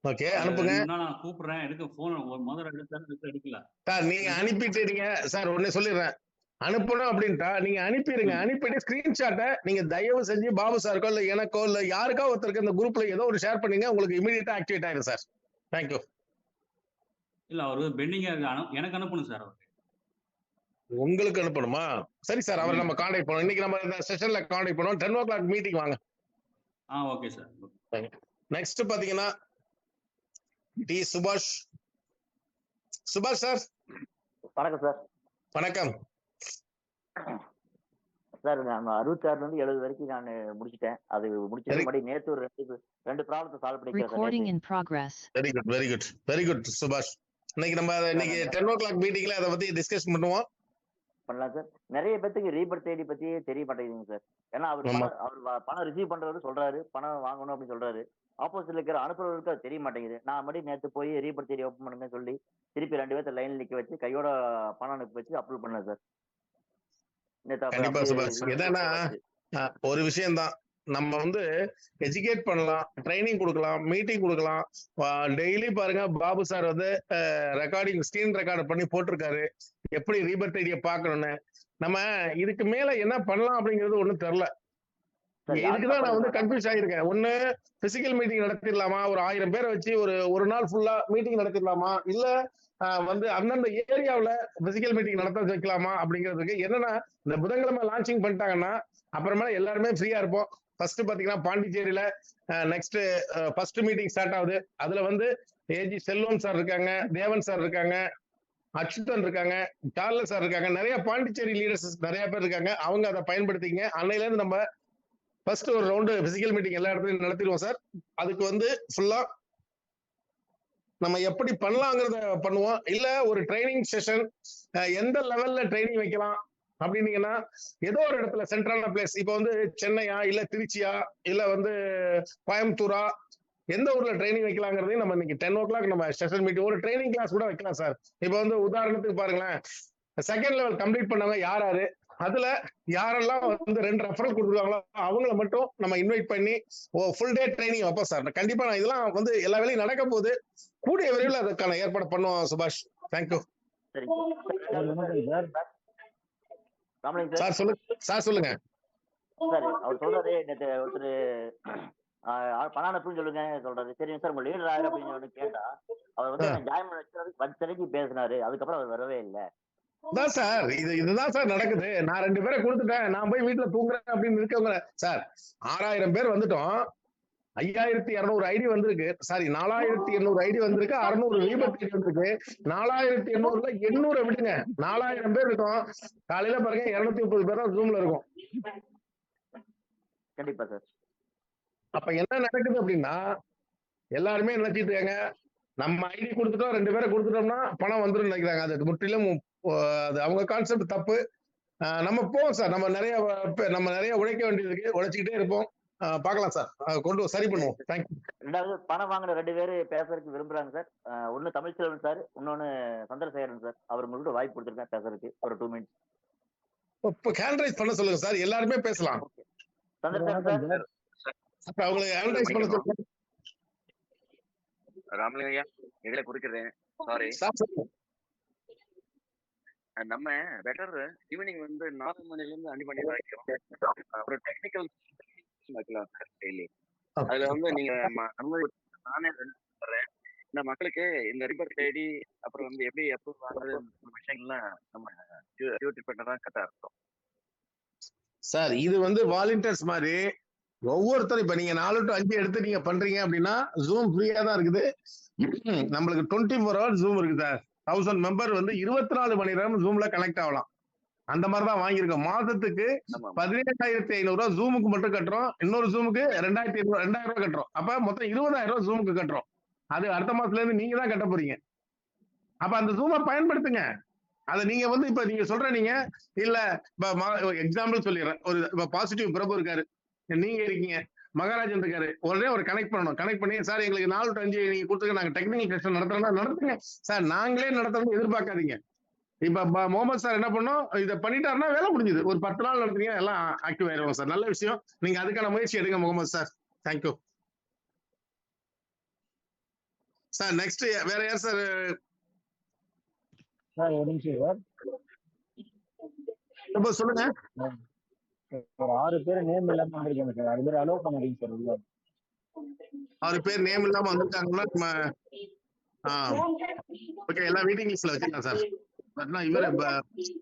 ஓகே அனுப்புங்க. நான் கூப்பிடுறேன். எடுக்க போன் முதல்ல எடுக்கல சார். நீங்க அனுப்பிட்டுறீங்க சார். உடனே சொல்லிடுறேன். அனுப்பணும் அப்படின்ட்டா நீங்க அனுப்பிடுங்க. அனுப்பிட்டு ஸ்கிரீன்ஷாட்டை நீங்க தயவு செஞ்சு பாபு சாருக்கோ இல்ல எனக்கோ இல்ல யாருக்கோ ஒருத்தருக்கு இந்த குரூப்ல ஏதோ ஒரு ஷேர் பண்ணீங்க. உங்களுக்கு இமீடியட்டா ஆக்டிவேட் ஆயிடும் சார். தேங்க்யூ. இல்ல அவரு பெண்டிங்கா இருக்கு. எனக்கு அனுப்பணும் சார். அவருக்கு உங்களுக்கு அனுப்பணுமா? சரி சார். அவர் நம்ம கான்டாக்ட் பண்ணுவோம். இன்னைக்கு நம்ம இந்த செஷன்ல கான்டாக்ட் பண்ணுவோம். 10 o'clock மீட்டிங் வாங்க. Okay sir. நெக்ஸ்ட் பாத்தீங்கன்னா டி சுபாஷ். சுபாஷ் சார். வணக்கம் சார். வணக்கம் சார். நான் 66 இருந்து 70 வரைக்கும் நான் முடிச்சிட்டேன். அது முடிச்சது நேற்று ஒரு 2 ப்ராப்ளத்தை சால்வ் பண்ணிக்கிறேன். வெரி குட் சுபாஷ். இன்னைக்கு 10 o'clock மீட்டிங்ல அதை பத்தி டிஸ்கஸ் பண்ணுவோம். பண்ணலாம் சார். நிறைய பேத்துக்கு ரீபர்த் ஐடி பத்தியே தெரிய மாட்டேங்குதுங்க சார். ஏன்னா அவர் பணம் ரிசீவ் பண்றவரு சொல்றாரு பணம் வாங்கணும் அப்படின்னு சொல்றாரு. ஆப்போசிட்ல இருக்கிற அனுப்புறவருக்கு அது தெரிய மாட்டேங்குது. நான் மட்டும் நேற்று போய் ரீபர்த் ஐடி ஓப்பன் பண்ணுங்க சொல்லி திருப்பி 2 பேர்த்த லைன்ல நிக்க வச்சு கையோட பணம் அனுப்பி வச்சு அப்ரூவ் பண்ணேன் சார். கண்டிப்பா சுபாஷ். என்னன்னா ஒரு விஷயம் தான். நம்ம வந்து எஜுகேட் பண்ணலாம், ட்ரைனிங் கொடுக்கலாம், மீட்டிங் கொடுக்கலாம். டெய்லி பாருங்க பாபு சார் வந்து ரெக்கார்டிங் ஸ்கிரீன் ரெக்கார்ட் பண்ணி போட்டிருக்காரு எப்படி ரீபர்த் ஐடியை பார்க்கணும்னு. நம்ம இதுக்கு மேல என்ன பண்ணலாம் அப்படிங்கிறது ஒண்ணும் தெரியல. இதுக்குதான் நான் வந்து கன்ஃபியூஸ் ஆயிருக்கேன். ஒண்ணு பிசிக்கல் மீட்டிங் நடத்திடலாமா, ஒரு 1000 பேரை வச்சு ஒரு நாள் ஃபுல்லா மீட்டிங் நடத்திடலாமா, இல்ல வந்து அந்தந்த ஏரியாவுல பிசிக்கல் மீட்டிங் நடத்த வைக்கலாமா அப்படிங்கிறதுக்கு. என்னன்னா இந்த புதன்கிழமை லான்ச்சிங் பண்ணிட்டாங்கன்னா அப்புறமேல எல்லாருமே ஃப்ரீயா இருப்போம். ஃபர்ஸ்ட் பாத்தீங்கன்னா பாண்டிச்சேரியில நெக்ஸ்ட் ஃபர்ஸ்ட் மீட்டிங் ஸ்டார்ட் ஆகுது. அதுல வந்து ஏஜி செல்வம் சார் இருக்காங்க, தேவன் சார் இருக்காங்க, அச்சுதன் இருக்காங்க, சார்லஸ் சார் இருக்காங்க. நிறைய பாண்டிச்சேரி லீடர்ஸ் நிறைய பேர் இருக்காங்க. அவங்க அதை பயன்படுத்திங்க. அன்னையில இருந்து நம்ம ஃபர்ஸ்ட் ஒரு ரவுண்டு பிசிக்கல் மீட்டிங் எல்லா இடத்துலையும் நடத்திடுவோம் சார். அதுக்கு வந்து ஃபுல்லா நம்ம எப்படி பண்ணலாங்கிறத பண்ணுவோம். இல்ல ஒரு ட்ரைனிங் செஷன் எந்த லெவல்ல ட்ரைனிங் வைக்கலாம் அப்படின்னீங்கன்னா ஏதோ ஒரு இடத்துல சென்ட்ரலான பிளேஸ். இப்போ வந்து சென்னையா இல்ல திருச்சியா இல்ல வந்து கோயம்புத்தூரா எந்த ஊர்ல ட்ரைனிங் வைக்கலாங்கிறதையும் நம்ம இன்னைக்கு 10 o'clock நம்ம செஷன் மீட்டிங் ஒரு ட்ரைனிங் கிளாஸ் கூட வைக்கலாம் சார். இப்போ வந்து உதாரணத்துக்கு பாருங்களேன், செகண்ட் லெவல் கம்ப்ளீட் பண்ணவங்க யாரு, அதுல யாரெல்லாம் வந்து 2 ரெஃபரல் கொடுத்துருக்காங்களோ அவங்கள மட்டும் நம்ம இன்வைட் பண்ணி ஃபுல் டே ட்ரைனிங் வைப்போம் சார். கண்டிப்பா நான் இதெல்லாம் வந்து எல்லா வேலையும் நடக்க போது கூடிய விரைவில் அதுக்கான ஏற்பாடு பண்ணுவோம் சுபாஷ். Thank you sir. சொல்லுங்க சார். அவர் சொல்றாரு ஒருத்தர் பணம் அனுப்புன்னு சொல்லுங்க சொல்றாரு. சரிங்க சார் உங்க லீடர் ஆயிரம் அப்படின்னு கேட்டா அவர் வந்து ஜாயின் பண்ண வச்சு பேசினாரு. அதுக்கப்புறம் அவர் வரவே இல்லை. அதான் சார் இதுதான் சார் நடக்குது. நான் 2 பேரை கொடுத்துட்டேன், நான் போய் வீட்டுல தூங்குறேன் அப்படின்னு இருக்கவங்க சார். 6000 பேர் வந்துட்டோம். 5200 ஐடி வந்திருக்கு. சாரி 4800 ஐடி வந்திருக்கு. 600 ரீபர்த் ஐடி வந்திருக்கு. 4800ல 800 விடுங்க. 4000 பேர் இருக்கோம். காலையில பாருங்க 230 பேர் தான் ஜூம்ல இருக்கும். கண்டிப்பா சார். அப்ப என்ன நடக்குது அப்படின்னா எல்லாருமே நினைச்சிட்டு இருக்காங்க நம்ம ஐடி கொடுத்துட்டோம் 2 பேரை கொடுத்துட்டோம்னா பணம் வந்துடும் நினைக்கிறாங்க. அது முற்றிலும் அது அவங்க கான்செப்ட் தப்பு. நம்ம போவோம் சார். நம்ம நிறைய உழைக்க வேண்டியது இருக்கு. உழைச்சிக்கிட்டே இருப்போம். பார்க்கலாம் சார், கொண்டு சரி பண்ணுவோம். தேங்க்யூ. ரெண்டாவது பணம் வாங்கின 2 பேரு பேசுறதுக்கு விரும்புறாங்க சார். ஒன்னு தமிழ்ச்செல்வன் சார், இன்னொன்னு சந்திரசேகரன் சார். அவர் உங்களுக்கு வாய்ப்பு கொடுத்துருக்கேன் பேசுறதுக்கு ஒரு 2 மினிட்ஸ். இப்போ ஹேண்ட் ரைஸ் பண்ண சொல்லுங்க சார், எல்லாருமே பேசலாம். சந்திரசேகரன் சார், அவங்களுக்கு ஹேண்ட் ரைஸ் பண்ண சொல்லுங்க. ராமலிங்கய்யா இதுல குறிக்கிறேன், சாரி. நம்ம பெட்டர் ஈவினிங் வந்து 4 மணில இருந்து 5 மணி வரைக்கும் ஒரு டெக்னிக்கல் வைக்கலாம் சார் டெய்லி. அதுல வந்து நீங்க நானே தர்றேன். இந்த மக்களுக்கு இந்த ரிப்போர்ட் ஐடி அப்புறம் வந்து எப்படி அப்ரூவ் ஆகுது விஷயங்கள்லாம் நம்ம டியூட்டி பண்ணதான் கரெக்டா இருக்கும் சார். இது வந்து வாலண்டியர்ஸ் மாதிரி ஒவ்வொருத்தரும் இப்ப நீங்க 4 to 5 எடுத்து நீங்க பண்றீங்க அப்படின்னா ஜூம் ஃப்ரீயா தான் இருக்குது. நம்மளுக்கு 24 hours ஜூம் இருக்கு சார். 1000 மெம்பர் வந்து 24 மணி நேரம் ஜூம்ல கனெக்ட் ஆகலாம். அந்த மாதிரிதான் வாங்கியிருக்கோம். மாதத்துக்கு 17,500 ரூபாய் ஜூமுக்கு மட்டும் கட்டுறோம். இன்னொரு ஜூமுக்கு 2,000 ரூபாய் கட்டுறோம். அப்ப மொத்தம் 20,000 ரூபாய் ஜூமுக்கு கட்டுறோம். அது அடுத்த மாசத்துல இருந்து நீங்க தான் கட்ட போறீங்க. அப்ப அந்த ஜூமை பயன்படுத்துங்க. அதை நீங்க வந்து இப்ப நீங்க சொல்ற நீங்க இல்ல எக்ஸாம்பிள் சொல்லிடுறேன். ஒரு இப்ப பாசிட்டிவ் பிரபு இருக்காரு, நீங்க இருக்கீங்க, மகாராஜன் இருக்காரு. உடனே ஒரு கனெக்ட் பண்ணணும். கனெக்ட் பண்ணி சார் எங்களுக்கு 4 to 5 நீங்க கொடுத்துருக்க, நாங்க டெக்னிக்கல் செஷன் நடத்துறோம்னா நடத்துங்க சார். நாங்களே நடத்தணும்னு எதிர்பார்க்காதீங்க. இப்ப முகமது சார் என்ன பண்ணோம், இதை பண்ணிட்டாருன்னா வேலை முடிஞ்சது. ஒரு 10 நாள் நடத்துறீங்க, எல்லாம் ஆக்டிவ் ஆயிடுவோம் சார். நல்ல விஷயம். நீங்க அதுக்கான முயற்சி எடுங்க Mohammed sir. Thank you sir. Next வேற யார் சார்? சார் ஒரு நிமிஷம் சார். சொல்லுங்க. ஒரு 6 பேர் நேம் இல்லாம வந்திருக்காங்க சார். 6 பேர் அலோவ் பண்ணுறீங்க சார் உள்ள. 6 பேர் நேம் இல்லாம வந்திருக்காங்கன்னா நம்ம ஓகே எல்லாம் வெயிட்டிங் லிஸ்ட்ல வச்சிருக்கேன் சார். இவரை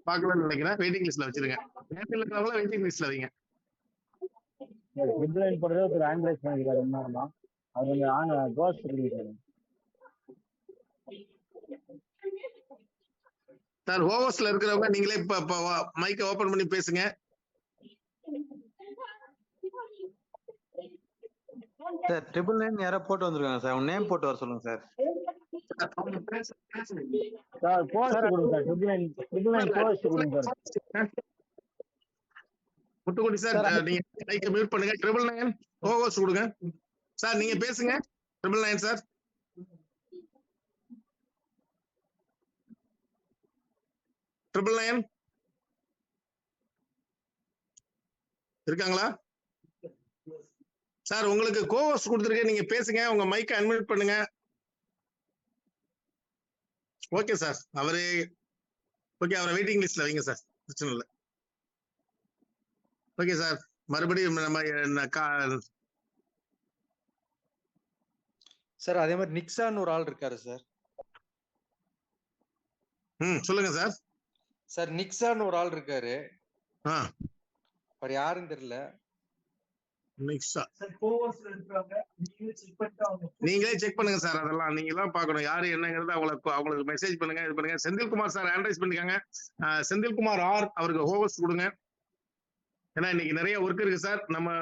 பார்க்கலாம்னு நினைக்கிறேன். வெயிட்டிங் லிஸ்ட்ல வச்சிருங்க. நேம் இருக்கிறவங்கள வெயிட்டிங் லிஸ்ட்ல வைங்க. ட்ரிபிள் போடுறது ஒரு ஹேண்ட் ரைஸ் பண்ணிருக்காரு. என்ன அது கொஞ்சம் ஆன் கோஸ் பண்ணிருக்காரு சார். ஹோவர்ஸ்ல இருக்கிறவங்க நீங்களே இப்ப மைக்கை ஓபன் பண்ணி பேசுங்க. சார் 999 யாரோ போட்டு வந்திருக்காங்க சார். உங்க நேம் போட்டு வர சொல்லுங்க சார். சார் போஸ்ட் கொடுங்க சார். 999 போஸ்ட் கொடுங்க சார். முட்டுக்குடி சார் நீங்க மைக்கை மியூட் பண்ணுங்க. 999 ஹோவர்ஸ் கொடுங்க சார். நீங்க பேசுங்க 999 சார். இருக்காங்களா சார்? உங்களுக்கு கோவர்ஸ் கொடுத்துருக்கேன், நீங்க பேசுங்க. உங்க மைக்கை அன்மியூட் பண்ணுங்க. Okay sir. அவரு ஓகே, அவரை வெயிட்டிங் லிஸ்ட்ல வைங்க சார். பிரச்சனை இல்லை. Okay sir. மறுபடியும் நம்ம சார் அதே மாதிரி நிக்ஸான்னு ஒரு ஆள் இருக்காரு சார். சொல்லுங்க சார். சார் நிக்ஸான்னு ஒரு ஆள் இருக்காரு. அவர் யாருன்னு தெரியல. நீங்களே செக் பண்ணுங்க சார். அதெல்லாம் நீங்க தான் பாக்கணும் யாரு என்னங்கிறது. அவங்களுக்கு மெசேஜ் பண்ணுங்க, இது பண்ணுங்க. செந்தில்குமார் சார் ஹேண்ட் ரைஸ் பண்ணிருக்காங்க. செந்தில்குமார் ஆர் அவருக்கு ஹோவர்ஸ் கொடுங்க. ஏன்னா இன்னைக்கு நிறைய ஒர்க் இருக்கு சார். நம்ம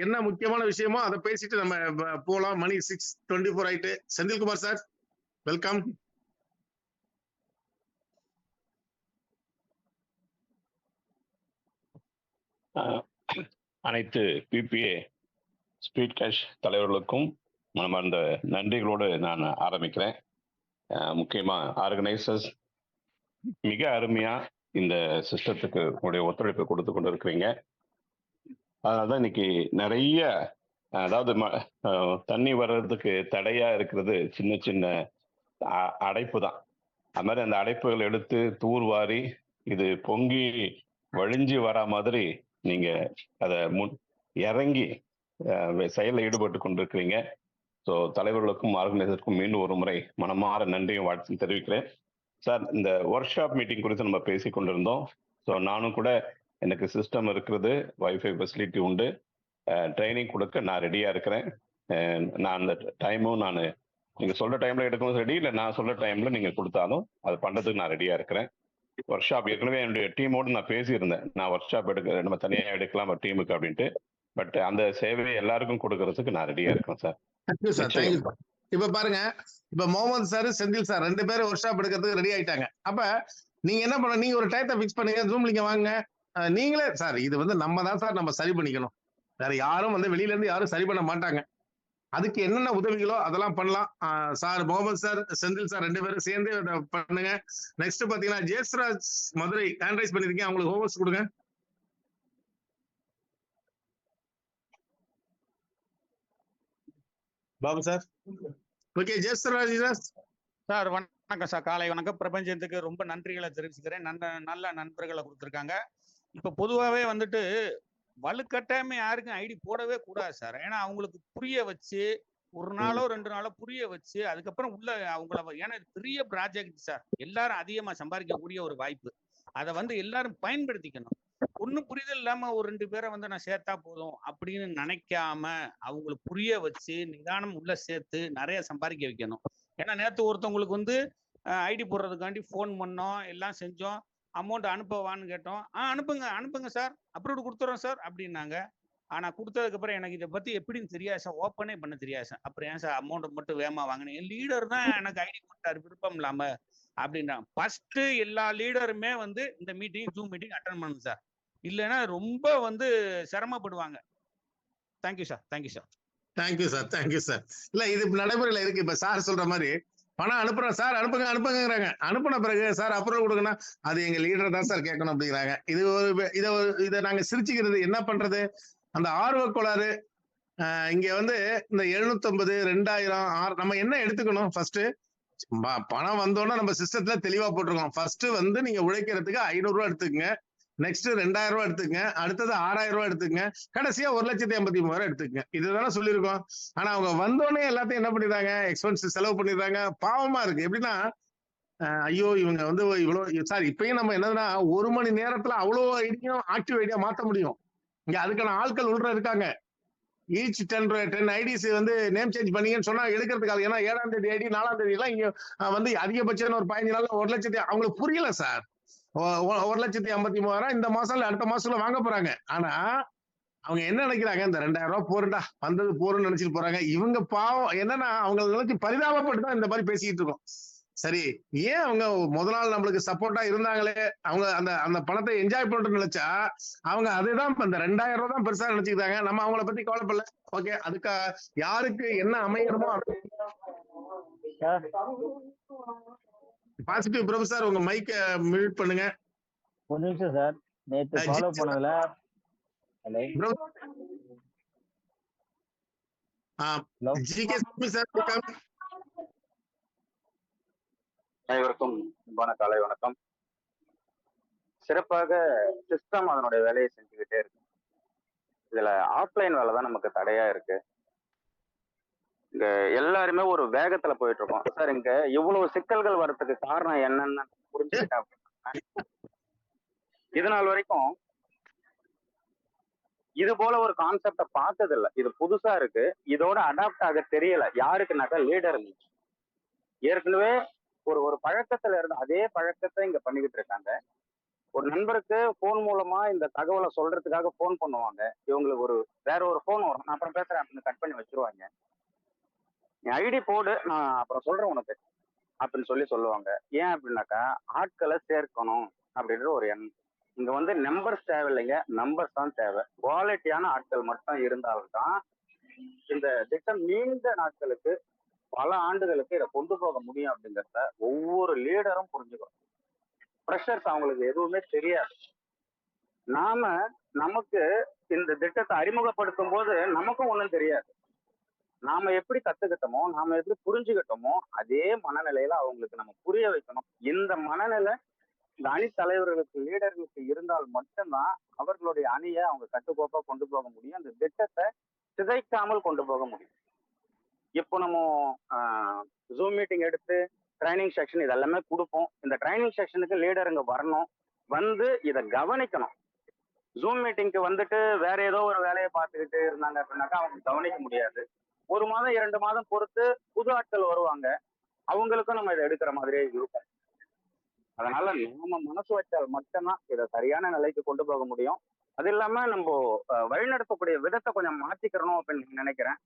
என்ன முக்கியமான விஷயமோ அதை பேசிட்டு நம்ம போலாம். மணி 6:24 ஆயிட்டு. Senthilkumar sir welcome. அனைத்து பிபிஏ ஸ்பீட் கேஷ் தலைவர்களுக்கும் மனமார்ந்த நன்றிகளோடு நான் ஆரம்பிக்கிறேன். முக்கியமா ஆர்கனைசர்ஸ் மிக அருமையா இந்த சிஸ்டத்துக்கு உங்களுடைய ஒத்துழைப்பு கொடுத்து கொண்டு இருக்கிறீங்க. அதனாலதான் இன்னைக்கு நிறைய அதாவது தண்ணி வர்றதுக்கு தடையா இருக்கிறது சின்ன சின்ன அடைப்பு தான். அது மாதிரி அந்த அடைப்புகள் எடுத்து தூர்வாரி இது பொங்கி வழிஞ்சு வரா மாதிரி நீங்க அதை இறங்கி செயலில் ஈடுபட்டு கொண்டிருக்கிறீங்க. ஸோ தலைவர்களுக்கும் ஆர்கனைசருக்கும் மீண்டும் ஒரு முறை மனமாற நன்றியும் வாழ்த்து தெரிவிக்கிறேன். சார் இந்த ஒர்க் ஷாப் மீட்டிங் குறித்து நம்ம பேசி கொண்டிருந்தோம். ஸோ நானும் கூட எனக்கு சிஸ்டம் இருக்கிறது, வைஃபை ஃபெசிலிட்டி உண்டு, ட்ரைனிங் கொடுக்க நான் ரெடியாக இருக்கிறேன். நான் அந்த டைமும் நான் நீங்கள் சொல்கிற டைமில் எடுக்கணும் ரெடி, இல்லை நான் சொல்கிற டைமில் நீங்கள் கொடுத்தாலும் அது பண்ணுறதுக்கு நான் ரெடியாக இருக்கிறேன். ஒர்க் ஷாப் ஏற்கனவே என்னுடைய டீமோடு நான் பேசியிருந்தேன். நான் ஒர்க் ஷாப் நம்ம தனியாக எடுக்கலாம் டீமுக்கு அப்படின்ட்டு. பட் அந்த சேவையை எல்லாருக்கும் கொடுக்கறதுக்கு நான் ரெடியாக இருக்கேன் சார். இப்ப பாருங்க, இப்ப முகமது சார் செந்தில் சார் 2 பேரும் ஒர்க் ஷாப் எடுக்கிறதுக்கு ரெடி ஆயிட்டாங்க. அப்ப நீங்க என்ன பண்ண, நீங்க ஒரு டயத்தை பிக்ஸ் பண்ணுங்க, ஜூம் லிங்க வாங்க. நீங்களே சார் இது வந்து நம்ம தான் சார் நம்ம சரி பண்ணிக்கணும். வேற யாரும் வந்து வெளியில இருந்து யாரும் சரி பண்ண மாட்டாங்க. அதுக்கு என்னென்ன உதவிகளோ அதெல்லாம் பண்ணலாம். Sir Mohammed sir, Senthil sir 2 பேரும் சேர்ந்து இதை பண்ணுங்க. நெக்ஸ்ட் பாத்தீங்கன்னா ஜெயஸ்ராஜ் மதுரை ஹேண்ட் ரைஸ் பண்ணிருக்கீங்க, அவங்களுக்கு ஹோம்ஒர்க்ஸ் கொடுங்க. பாபு சார். ஓகே ஜெயஸ்ராஜ் சார் வணக்கம் சார், காலை வணக்கம். பிரபஞ்சத்துக்கு ரொம்ப நன்றிகளை தெரிவிச்சுக்கிறேன். நல்ல நண்பர்களை கொடுத்துருக்காங்க. இப்ப பொதுவாகவே வந்துட்டு வலுக்கட்டாயமே யாருக்கும் ஐடி போடவே கூடாது சார். ஏன்னா அவங்களுக்கு புரிய வச்சு ஒரு நாளோ 2 நாளோ புரிய வச்சு அதுக்கப்புறம் உள்ள அவங்கள, ஏன்னா பெரிய ப்ராஜெக்ட் சார், எல்லாரும் அதிகமா சம்பாதிக்கக்கூடிய ஒரு வாய்ப்பு. அதை வந்து எல்லாரும் பயன்படுத்திக்கணும். ஒன்னும் புரிதல் இல்லாம ஒரு 2 பேரை வந்து நான் சேர்த்தா போதும் அப்படின்னு நினைக்காம அவங்களுக்கு புரிய வச்சு நிதானம் உள்ள சேர்த்து நிறைய சம்பாதிக்க வைக்கணும். ஏன்னா நேற்று ஒருத்தவங்களுக்கு வந்து ஐடி போடுறதுக்காண்டி ஃபோன் பண்ணோம், எல்லாம் செஞ்சோம், அமௌண்ட் அனுப்பவான்னு கேட்டோம். அனுப்புங்க சார், அப்ரூவ் கொடுத்துறோம் சார் அப்படின்னாங்க. ஆனா கொடுத்ததுக்கு அப்புறம் எனக்கு இதை பத்தி எப்படின்னு தெரியாது சார், ஓப்பனே பண்ண தெரியாது சார். அப்புறம் ஏன் சார் அமௌண்ட் மட்டும் வேகமா வாங்கினேன், என் லீடர் தான் எனக்கு ஐடி கொடுத்தாரு விருப்பம் இல்லாம அப்படின்றாங்க. ஃபர்ஸ்ட் எல்லா லீடருமே வந்து இந்த மீட்டிங் ஜூம் மீட்டிங் அட்டன் பண்ணுங்க சார், இல்லைன்னா ரொம்ப வந்து சிரமப்படுவாங்க. Thank you sir. Thank you sir. இல்ல இது நடைமுறையில இருக்கு. இப்ப சார் சொல்ற மாதிரி பணம் அனுப்புறோம் சார், அனுப்புங்கிறாங்க. அனுப்புன பிறகு சார் அப்புறம் கொடுக்கணும், அது எங்க லீடர் தான் சார் கேட்கணும் அப்படிங்கிறாங்க. இதை நாங்க சிரிச்சுக்கிறது என்ன பண்றது? அந்த ஆர்வ கோளாறு. இங்க வந்து இந்த 750, 2000 நம்ம என்ன எடுத்துக்கணும்? ஃபர்ஸ்ட் பணம் வந்தோன்னா நம்ம சிஸ்டத்துல தெளிவா போட்டிருக்கோம். ஃபர்ஸ்ட் வந்து நீங்க உழைக்கிறதுக்கு 500 ரூபாய் எடுத்துக்கங்க, நெக்ஸ்ட் 2000 ரூபாய் எடுத்துக்கங்க, அடுத்தது 6000 ரூபாய் எடுத்துக்கங்க, கடைசியா 1,83,000 எடுத்துக்கங்க. இதுதானே சொல்லியிருக்கோம். ஆனா அவங்க வந்தோடனே எல்லாத்தையும் என்ன பண்ணிடுறாங்க? எக்ஸ்பென்ஸ் செலவு பண்ணிடுறாங்க. பாவமா இருக்கு. எப்படின்னா ஐயோ இவங்க வந்து இவ்வளவு சார், இப்பயும் நம்ம என்னதுன்னா 1 மணி நேரத்துல அவ்வளவு ஐடியும் ஆக்டிவ் ஐடியா மாத்த முடியும். இங்க அதுக்கான ஆட்கள் உள்ள இருக்காங்க. ஈச் 10 ஐடிஸ் வந்து நேம் சேஞ்ச் பண்ணீங்கன்னு சொன்னா எடுக்கிறதுக்காக. ஏன்னா 7ஆம் தேதி ஐடி 4ஆம் தேதி எல்லாம் இங்க வந்து அதிகபட்சம் ஒரு 15 நாள்ல 1 லட்சத்தி அவங்களுக்கு புரியல சார். 1,53,000 இந்த மாசம் இல்ல அடுத்த மாசத்துல வாங்க போறாங்க. ஆனா அவங்க என்ன நினைக்கிறாங்க? இந்த 2000 ரூபாய் போறண்டா, வந்தது போறன்னு நினைச்சிட்டு போறாங்க. இவங்க பாவம் என்னன்னா அவங்களுக்கு பரிதாபப்பட்டு தான் இந்த மாதிரி பேசிக்கிட்டு இருக்கோம். சரி, ஏன் அவங்க முதல் நாள் நம்மளுக்கு சப்போர்ட்டா இருந்தாங்களே, அவங்க அந்த பணத்தை என்ஜாய் பண்றோம்னு நினைச்சா அவங்க அதுதான் இந்த 2000 ரூபாய் தான் பெருசா நினைச்சுக்கிட்டாங்க. நம்ம அவங்கள பத்தி கவலைப்படல. ஓகே, அதுக்கு யாருக்கு என்ன அமையணுமோ. பாசிட்டிவ் பிரபு சார், உங்க மைக்க மியூட் பண்ணுங்க. ஒரு நிமிஷம் சார். நேத்து ஃபாலோ பண்ணதுல அனைவருக்கும் அன்பான காலை வணக்கம். சிறப்பாக சிஸ்டம் அதனுடைய வேலையை செஞ்சுக்கிட்டே இருக்கு. இதுல ஆஃப்லைன் வேலை தான் நமக்கு தடையா இருக்கு. இங்க எல்லாருமே ஒரு வேகத்துல போயிட்டு இருக்கோம் சார். இங்க இவ்வளவு சிக்கல்கள் வர்றதுக்கு காரணம் என்னன்னு புரிஞ்சுக்கிட்டேன் அப்படின்னா, இது நாள் வரைக்கும் இது போல ஒரு கான்செப்ட பார்த்தது இல்லை. இது புதுசா இருக்கு. இதோட அடாப்ட் ஆக தெரியல. யாருக்குனாக்கா லீடர் ஏற்கனவே ஒரு பழக்கத்துல இருந்து அதே பழக்கத்தை இங்க பண்ணிக்கிட்டு இருக்காங்க. ஒரு நண்பருக்கு போன் மூலமா இந்த தகவலை சொல்றதுக்காக போன் பண்ணுவாங்க. இவங்களுக்கு வேற ஒரு போன் வரும், நான் அப்புறம் பேசுறேன் அப்படின்னு கட் பண்ணி வச்சிருவாங்க. நீ ஐடி போடு, நான் அப்புறம் சொல்றேன் உனக்கு அப்படின்னு சொல்லுவாங்க. ஏன் அப்படின்னாக்கா ஆட்களை சேர்க்கணும் அப்படின்ற ஒரு எண்ணம். இங்க வந்து நம்பர்ஸ் தேவையில்லைங்க, நம்பர்ஸ் தான் தேவை. குவாலிட்டியான ஆட்கள் மட்டும் இருந்தால்தான் இந்த திட்டம் நீண்ட நாட்களுக்கு பல ஆண்டுகளுக்கு இதை கொண்டு போக முடியும் அப்படிங்கிறத ஒவ்வொரு லீடரும் புரிஞ்சுக்கணும். ப்ரெஷர்ஸ் அவங்களுக்கு எதுவுமே தெரியாது. நமக்கு இந்த திட்டத்தை அறிமுகப்படுத்தும் போது நமக்கும் ஒண்ணும் தெரியாது. நாம எப்படி கத்துக்கிட்டோமோ, நாம எப்படி புரிஞ்சுக்கிட்டோமோ அதே மனநிலையில அவங்களுக்கு நம்ம புரிய வைக்கணும். இந்த மனநிலை இந்த அணி தலைவர்களுக்கு, லீடர்களுக்கு இருந்தால் மட்டும்தான் அவர்களுடைய அணியை அவங்க கட்டுக்கோப்பா கொண்டு போக முடியும். அந்த திட்டத்தை சிதைக்காமல் கொண்டு போக முடியும். இப்போ நம்ம ஜூம் மீட்டிங் எடுத்து ட்ரைனிங் செக்ஷன் இதெல்லாமே கொடுப்போம். இந்த ட்ரைனிங் செக்ஷனுக்கு லீடருங்க வரணும், வந்து இதை கவனிக்கணும். ஜூம் மீட்டிங்க்கு வந்துட்டு வேற ஏதோ ஒரு வேலையை பார்த்துக்கிட்டு இருந்தாங்க அப்படின்னாக்கா அவங்க கவனிக்க முடியாது. 1 மாதம் 2 மாதம் பொறுத்து புது ஆட்கள் வருவாங்க, அவங்களுக்கும் நம்ம இதை எடுக்கிற மாதிரியே இருக்கும். அதனால நாம மனசு வச்சால் மட்டும்தான் இதை சரியான நிலைக்கு கொண்டு போக முடியும். அது இல்லாம நம்ம வழிநடத்தக்கூடிய விதத்தை கொஞ்சம் மாத்திக்கிறணும் அப்படின்னு நினைக்கிறேன்.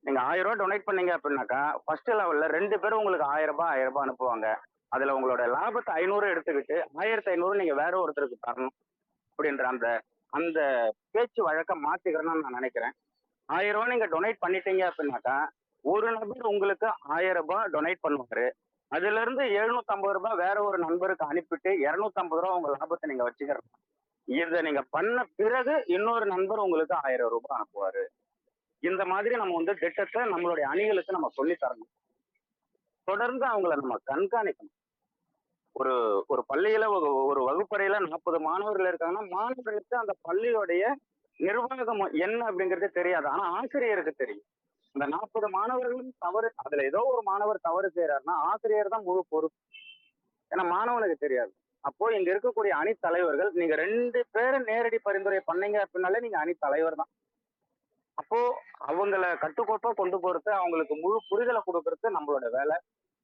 நீங்க 1000 ரூபாய் டொனேட் பண்ணீங்க அப்படின்னாக்கா ஃபர்ஸ்ட் லெவல்ல 2 பேரும் உங்களுக்கு 1000 ரூபாய் அனுப்புவாங்க. அதுல உங்களோட லாபத்தை 500 எடுத்துக்கிட்டு 1500 நீங்க வேற ஒருத்தருக்கு தரணும் அப்படின்ற அந்த அந்த பேச்சு வழக்க மாத்திக்கிறேன்னு நான் நினைக்கிறேன். 1000 ரூபாய் நீங்க டொனேட் பண்ணிட்டீங்க அப்படின்னாக்கா ஒரு நபர் உங்களுக்கு 1000 ரூபாய் டொனேட் பண்ணுவாரு. அதுல இருந்து 750 ரூபாய் வேற ஒரு நண்பருக்கு அனுப்பிட்டு 250 ரூபாய் உங்க லாபத்தை நீங்க வச்சுக்கிறோம். இதை நீங்க பண்ண பிறகு இன்னொரு நண்பர் உங்களுக்கு 1000 ரூபாய் அனுப்புவாரு. இந்த மாதிரி நம்ம வந்து திட்டத்தை நம்மளுடைய அணிகளுக்கு நம்ம சொல்லி தரணும். தொடர்ந்து அவங்கள நம்ம கண்காணிக்கணும். ஒரு ஒரு பள்ளியில ஒரு வகுப்பறையில 40 மாணவர்கள் இருக்காங்கன்னா மாணவர்களுக்கு அந்த பள்ளியோடைய நிர்வாகம் என்ன அப்படிங்கிறது தெரியாது. ஆனா ஆசிரியருக்கு தெரியும். இந்த 40 மாணவர்களும் தவறு, அதுல ஏதோ ஒரு மாணவர் தவறு செய்யறாருன்னா ஆசிரியர் தான் முழு பொறுப்பு. ஏன்னா மாணவனுக்கு தெரியாது. அப்போ இங்க இருக்கக்கூடிய அணி தலைவர்கள் நீங்க 2 பேரும் நேரடி பரிந்துரை பண்ணீங்க அப்படின்னாலே நீங்க அணி தலைவர் தான். அப்போ அவங்கள கட்டுக்கோப்பா கொண்டு போறது, அவங்களுக்கு முழு புரிதலை கொடுக்கறது நம்மளோட வேலை.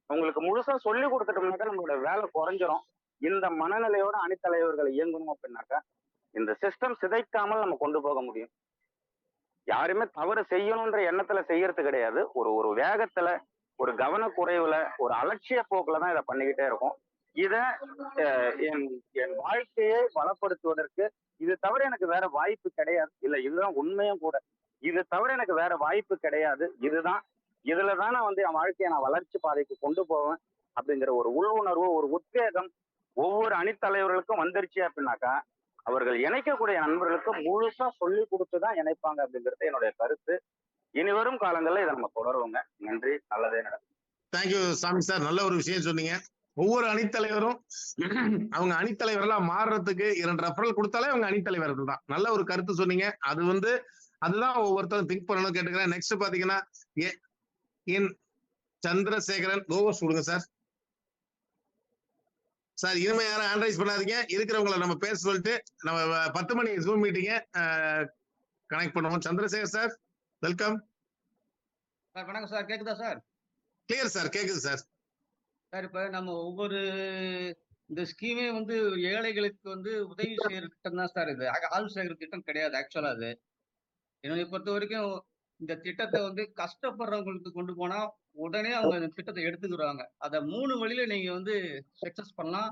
அவங்களுக்கு முழுசா சொல்லி கொடுத்துட்டோம்னாக்கா நம்மளோட வேலை குறைஞ்சிரும். இந்த மனநிலையோட அணித்தலைவர்களை இயங்கணும் அப்படின்னாக்கா இந்த சிஸ்டம் சிதைக்காமல் நம்ம கொண்டு போக முடியும். யாருமே தவறு செய்யணும்ன்ற எண்ணத்துல செய்யறது கிடையாது. ஒரு வேகத்துல, ஒரு கவனக்குறைவுல, ஒரு அலட்சிய போக்குல தான் இதை பண்ணிக்கிட்டே இருக்கும். இத என் வாழ்க்கையை வளப்படுத்துவதற்கு இது தவிர எனக்கு வேற வாய்ப்பு கிடையாது. இல்ல இதுதான் உண்மையும் கூட. இது தவிர எனக்கு வேற வாய்ப்பு கிடையாது. இதுலதான் நான் வந்து என் வாழ்க்கையை நான் வளர்ச்சி பாதைக்கு கொண்டு போவேன் அப்படிங்கிற ஒரு உள்ளுணர்வு, ஒரு உத்வேகம் ஒவ்வொரு அணித்தலைவர்களுக்கும் வந்துருச்சு அப்படின்னாக்கா அவர்கள் இணைக்கக்கூடிய நண்பர்களுக்கு முழுசா சொல்லி கொடுத்துதான் இணைப்பாங்க அப்படிங்கிறது என்னுடைய கருத்து. இனி வரும் காலங்கள்ல இதை நம்ம தொடருவோங்க. நன்றி. நல்லதே நடக்கும். தேங்க்யூ சாமி சார். நல்ல ஒரு விஷயம் சொன்னீங்க. ஒவ்வொரு அணித்தலைவரும் அவங்க அணித்தலைவர்களா மாறுறதுக்கு 2 ரெஃபரல் கொடுத்தாலே அவங்க அணித்தலைவர்கள் தான். நல்ல ஒரு கருத்து சொன்னீங்க. அதுதான் ஒவ்வொருத்தரும் திங்க் பண்ணணும் கேட்டுக்கிறேன். நெக்ஸ்ட் பாத்தீங்கன்னா என் சந்திரசேகரன் கோவஸ் கொடுங்க சார். சார் இனிமே யாரும் ஹேண்ட் பண்ணாதீங்க. இருக்கிறவங்களை நம்ம பேச சொல்லிட்டு நம்ம 10 மணி ஜூம் மீட்டிங்க கனெக்ட் பண்ணுவோம். Chandrasekhar sir welcome sir. வணக்கம் சார். கேக்குதா சார்? கிளியர் சார், கேக்குது சார். சார் இப்ப நம்ம ஒவ்வொரு இந்த ஸ்கீமே வந்து ஏழைகளுக்கு வந்து உதவி செய்யற திட்டம் தான் சார். இது ஆள் செய்கிற திட்டம் கிடையாது ஆக்சுவலா. அது என்னை பொறுத்த வரைக்கும் இந்த திட்டத்தை வந்து கஷ்டப்படுறவங்களுக்கு கொண்டு போனா உடனே அவங்க இந்த திட்டத்தை எடுத்துக்கிறாங்க. அதை 3 வழியில நீங்க வந்து சக்சஸ் பண்ணலாம்.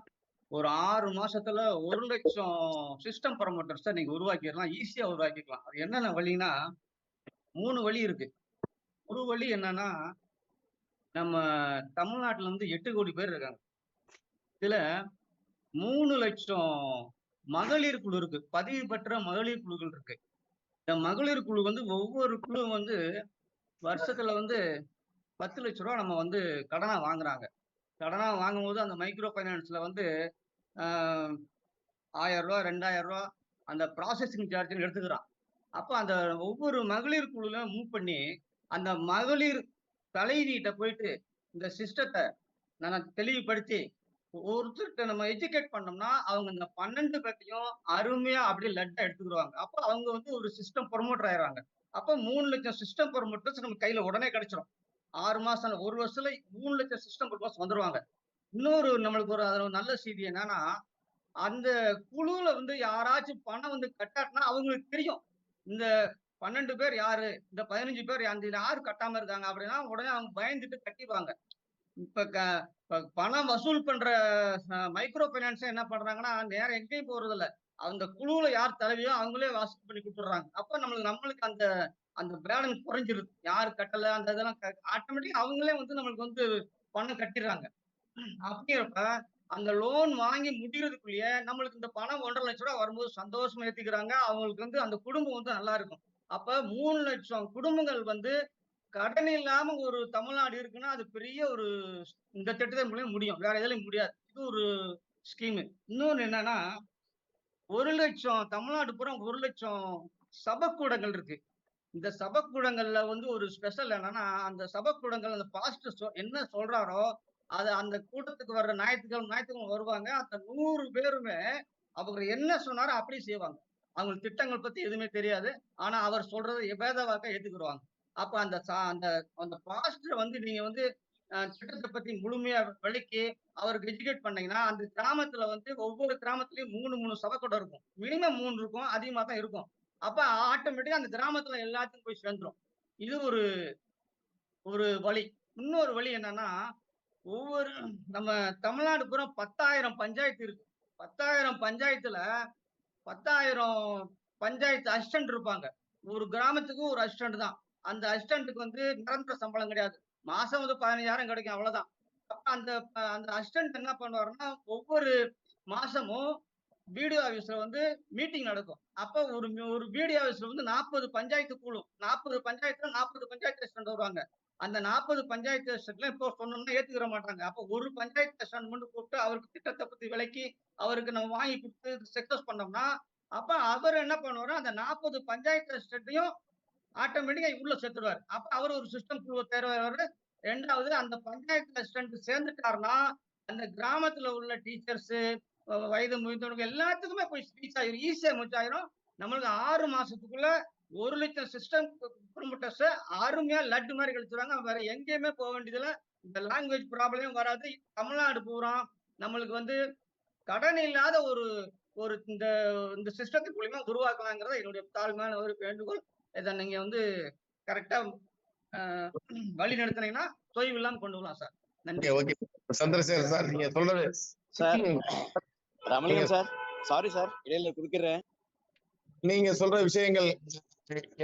ஒரு 6 மாசத்துல 1 லட்சம் சிஸ்டம் ப்ரமோட்டர்ஸை நீங்க உருவாக்கிடலாம். ஈஸியா உருவாக்கிக்கலாம். அது என்னென்ன வழின்னா 3 வழி இருக்கு. ஒரு வழி என்னன்னா, நம்ம தமிழ்நாட்டுல வந்து 8 கோடி பேர் இருக்காங்க. இதுல 3 லட்சம் மகளிர் குழு இருக்கு. பதிவு பெற்ற மகளிர் குழுக்கள் இருக்கு. இந்த மகளிர் குழு வந்து ஒவ்வொரு குழு வந்து வருஷத்துல வந்து 10 லட்ச ரூபா நம்ம வந்து கடனா வாங்குறாங்க. கடனா வாங்கும்போது அந்த மைக்ரோ ஃபைனான்ஸ்ல வந்து 1000 ரூபா 2000 ரூபா அந்த ப்ராசஸிங் சார்ஜ்னு எடுத்துக்கிறான். அப்ப அந்த ஒவ்வொரு மகளிர் குழுல மூவ் பண்ணி அந்த மகளிர் தலைவிகிட்ட போயிட்டு இந்த சிஸ்டத்தை நான் தெளிவுபடுத்தி ஒருத்தர்கிட்ட நம்ம எஜுகேட் பண்ணோம்னா அவங்க இந்த 12 பேர்த்தையும் அருமையா அப்படியே லட்டா எடுத்துக்கிடுவாங்க. அப்ப அவங்க வந்து ஒரு சிஸ்டம் ப்ரொமோட்டர் ஆயிடுறாங்க. அப்ப 3 லட்சம் சிஸ்டம் ப்ரொமோட்டர்ஸ் நம்ம கையில உடனே கிடைச்சிடும். 6 மாசம் 1 வருஷத்துல 3 லட்சம் சிஸ்டம் ப்ரொமோட்டர்ஸ் வந்துருவாங்க. இன்னொரு நம்மளுக்கு ஒரு நல்ல செய்தி என்னன்னா, அந்த குழுல வந்து யாராச்சும் பணம் வந்து கட்டாட்டினா அவங்களுக்கு தெரியும். இந்த 12 பேர் யாரு, இந்த 15 பேர் யாரு கட்டாம இருக்காங்க அப்படின்னா உடனே அவங்க பயந்துட்டு கட்டிடுவாங்க. இப்ப பணம் வசூல் பண்ற மைக்ரோ பைனான்ஸ் என்ன பண்றாங்கன்னா நேரம் எங்கேயும் போறது இல்ல. அந்த குழுவுல யார் தலைவியோ அவங்களே வாசல் பண்ணி கொடுத்துடுறாங்க. அப்ப நம்மளுக்கு அந்த அந்த பேலன்ஸ் குறைஞ்சிருது. யாரு கட்டல அந்த இதெல்லாம் ஆட்டோமேட்டிக்கா அவங்களே வந்து நம்மளுக்கு வந்து பணம் கட்டிடுறாங்க. அப்படிங்கிறப்ப அந்த லோன் வாங்கி முடிகிறதுக்குள்ளேயே நம்மளுக்கு இந்த பணம் 1.5 லட்ச ரூபா வரும்போது சந்தோஷமா ஏத்துக்கிறாங்க. அவங்களுக்கு வந்து அந்த குடும்பம் வந்து நல்லா இருக்கும். அப்ப 3 லட்சம் குடும்பங்கள் வந்து கடன் இல்லாம ஒரு தமிழ்நாடு இருக்குன்னா அது பெரிய ஒரு இந்த திட்டத்தின் மூலியம் முடியும். வேற எதுலையும் முடியாது. இது ஒரு ஸ்கீம். இன்னொன்னு என்னன்னா, 1 லட்சம் தமிழ்நாடு பூரா 1 லட்சம் சபக்கூடங்கள் இருக்கு. இந்த சபக்கூடங்கள்ல வந்து ஒரு ஸ்பெஷல் என்னன்னா, அந்த சபக்கூடங்கள் அந்த பாஸ்டர் என்ன சொல்றாரோ அது அந்த கூட்டத்துக்கு வர்ற ஞாயிற்றுக்கிழமை வருவாங்க. அந்த 100 பேருமே அவர் என்ன சொன்னாரோ அப்படி செய்வாங்க. அவங்களுக்கு திட்டங்கள் பத்தி எதுவுமே தெரியாது. ஆனா அவர் சொல்றதை வேதவாக்கா ஏத்துக்கிடுவாங்க. அப்ப அந்த அந்த பாஸ்டர் வந்து நீங்க வந்து திட்டத்தை பத்தி முழுமையா விளக்கி அவருக்கு எஜுகேட் பண்ணீங்கன்னா அந்த கிராமத்துல வந்து ஒவ்வொரு கிராமத்துலயும் 3 சபைக்கூடம் இருக்கும். மினிமம் 3 இருக்கும், அதிகமா தான் இருக்கும். அப்ப ஆட்டோமேட்டிக்கா அந்த கிராமத்துல எல்லாத்துக்கும் போய் சேர்ந்துரும். இது ஒரு வழி. இன்னொரு வழி என்னன்னா, ஒவ்வொரு நம்ம தமிழ்நாடு பூரா 10,000 பஞ்சாயத்து இருக்கு. 10,000 பஞ்சாயத்துல 10,000 பஞ்சாயத்து அசிஸ்டன்ட் இருப்பாங்க. ஒரு கிராமத்துக்கு ஒரு அசிஸ்டன்ட் தான். அந்த அசிஸ்டன்ட்டுக்கு வந்து நிரந்தர சம்பளம் கிடையாது. மாசம் வந்து 15,000 கிடைக்கும் அவ்வளவுதான். அப்ப அந்த அசிஸ்டன்ட் என்ன பண்ணுவாருன்னா, ஒவ்வொரு மாசமும் பிடிஓ ஆபீஸ்ல வந்து மீட்டிங் நடக்கும். அப்ப ஒரு பிடிஓ ஆபீஸ்ல வந்து 40 பஞ்சாயத்து கூடும். 40 பஞ்சாயத்துல 40 பஞ்சாயத்து அசிஸ்டன்ட் வருவாங்க. அந்த 40 பஞ்சாயத்து அசிஸ்டன்ட்ல இப்போ சொன்னோம்னா ஏத்துக்கிற மாட்டாங்க. அப்ப ஒரு பஞ்சாயத்து அசிஸ்டன்ட் மட்டும் கூப்பிட்டு அவருக்கு திட்டத்தை பத்தி விளக்கி அவருக்கு நம்ம வாங்கி கொடுத்து சக்சஸ் பண்ணோம்னா, அப்ப அவர் என்ன பண்ணுவாரு, அந்த 40 பஞ்சாயத்து அசிஸ்டன்ட்டையும் ஆட்டோமேட்டிக்கா உள்ள சேர்த்துடுவாரு. அப்ப அவர் ஒரு சிஸ்டம் குழுவை தேர்வாரு. 2வது அந்த பஞ்சாயத்து அசிஸ்டன்ட் சேர்ந்துட்டாருன்னா, அந்த கிராமத்துல உள்ள டீச்சர்ஸ், வயது முதிர்ந்தவங்க எல்லாத்துக்குமே போய் ஸ்பீச் ஆயிரும். ஈஸியா முடிச்சாயிரும். நம்மளுக்கு 6 மாசத்துக்குள்ள 1 லட்சம் சிஸ்டம் ப்ரொமோட்டர்ஸ் அருமையா லட்டு மாதிரி கழிச்சுருவாங்க. வேற எங்கேயுமே போக வேண்டியதுல இந்த லாங்குவேஜ் ப்ராப்ளமும் வராது. தமிழ்நாடு பூரா நம்மளுக்கு வந்து கடன் இல்லாத ஒரு ஒரு இந்த சிஸ்டத்தின் மூலியமா உருவாக்கலாங்கிறத என்னுடைய தாழ்மையான ஒரு வேண்டுகோள். இதை நீங்க வந்து கரெக்டா வழி நடத்தினீங்கன்னா தொய்வு இல்லாம கொண்டு வரலாம் சார். நன்றி. ஓகே சந்திரசேகர் சார், நீங்க சொல்றது sir Ramaniyan sir, sorry sir இடையில குறுக்கிறேன். நீங்க சொல்ற விஷயங்கள்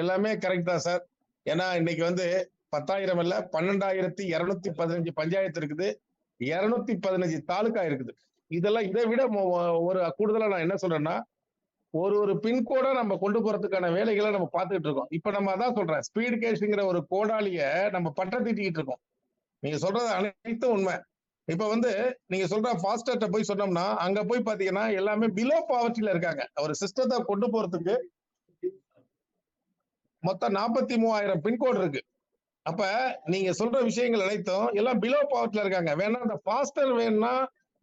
எல்லாமே கரெக்ட் தான் சார். ஏன்னா இன்னைக்கு வந்து 10,000 இல்ல 12,215 பஞ்சாயத்து இருக்குது, 215 தாலுகா இருக்குது. இதெல்லாம் இதை விட ஒரு கூடுதலா நான் என்ன சொல்றேன்னா, ஒரு பின்கோடா நம்ம கொண்டு போறதுக்கான வேலைகளை நம்ம பார்த்துட்டு இருக்கோம். இப்ப நம்ம அதான் சொல்றேன், ஸ்பீட் கேஷ்ங்கிற ஒரு கோடாலிய நம்ம பட்டத்திட்டிக்கிட்டு இருக்கோம். நீங்க சொல்றது அனைத்தும் உண்மை. இப்ப வந்து நீங்க சொல்ற ஃபாஸ்டர்ட்ட போய் சொன்னோம்னா, அங்க போய் பாத்தீங்கன்னா எல்லாமே பிலோ பாவர்ட்டில இருக்காங்க. ஒரு சிஸ்டத்தை கொண்டு போறதுக்கு மொத்தம் 43,000 பின்கோடு இருக்கு. அப்ப நீங்க சொல்ற விஷயங்கள் அனைத்தும் எல்லாம் பிலோ பாவர்ட்டில இருக்காங்க. வேணா அந்த ஃபாஸ்டர் வேணும்னா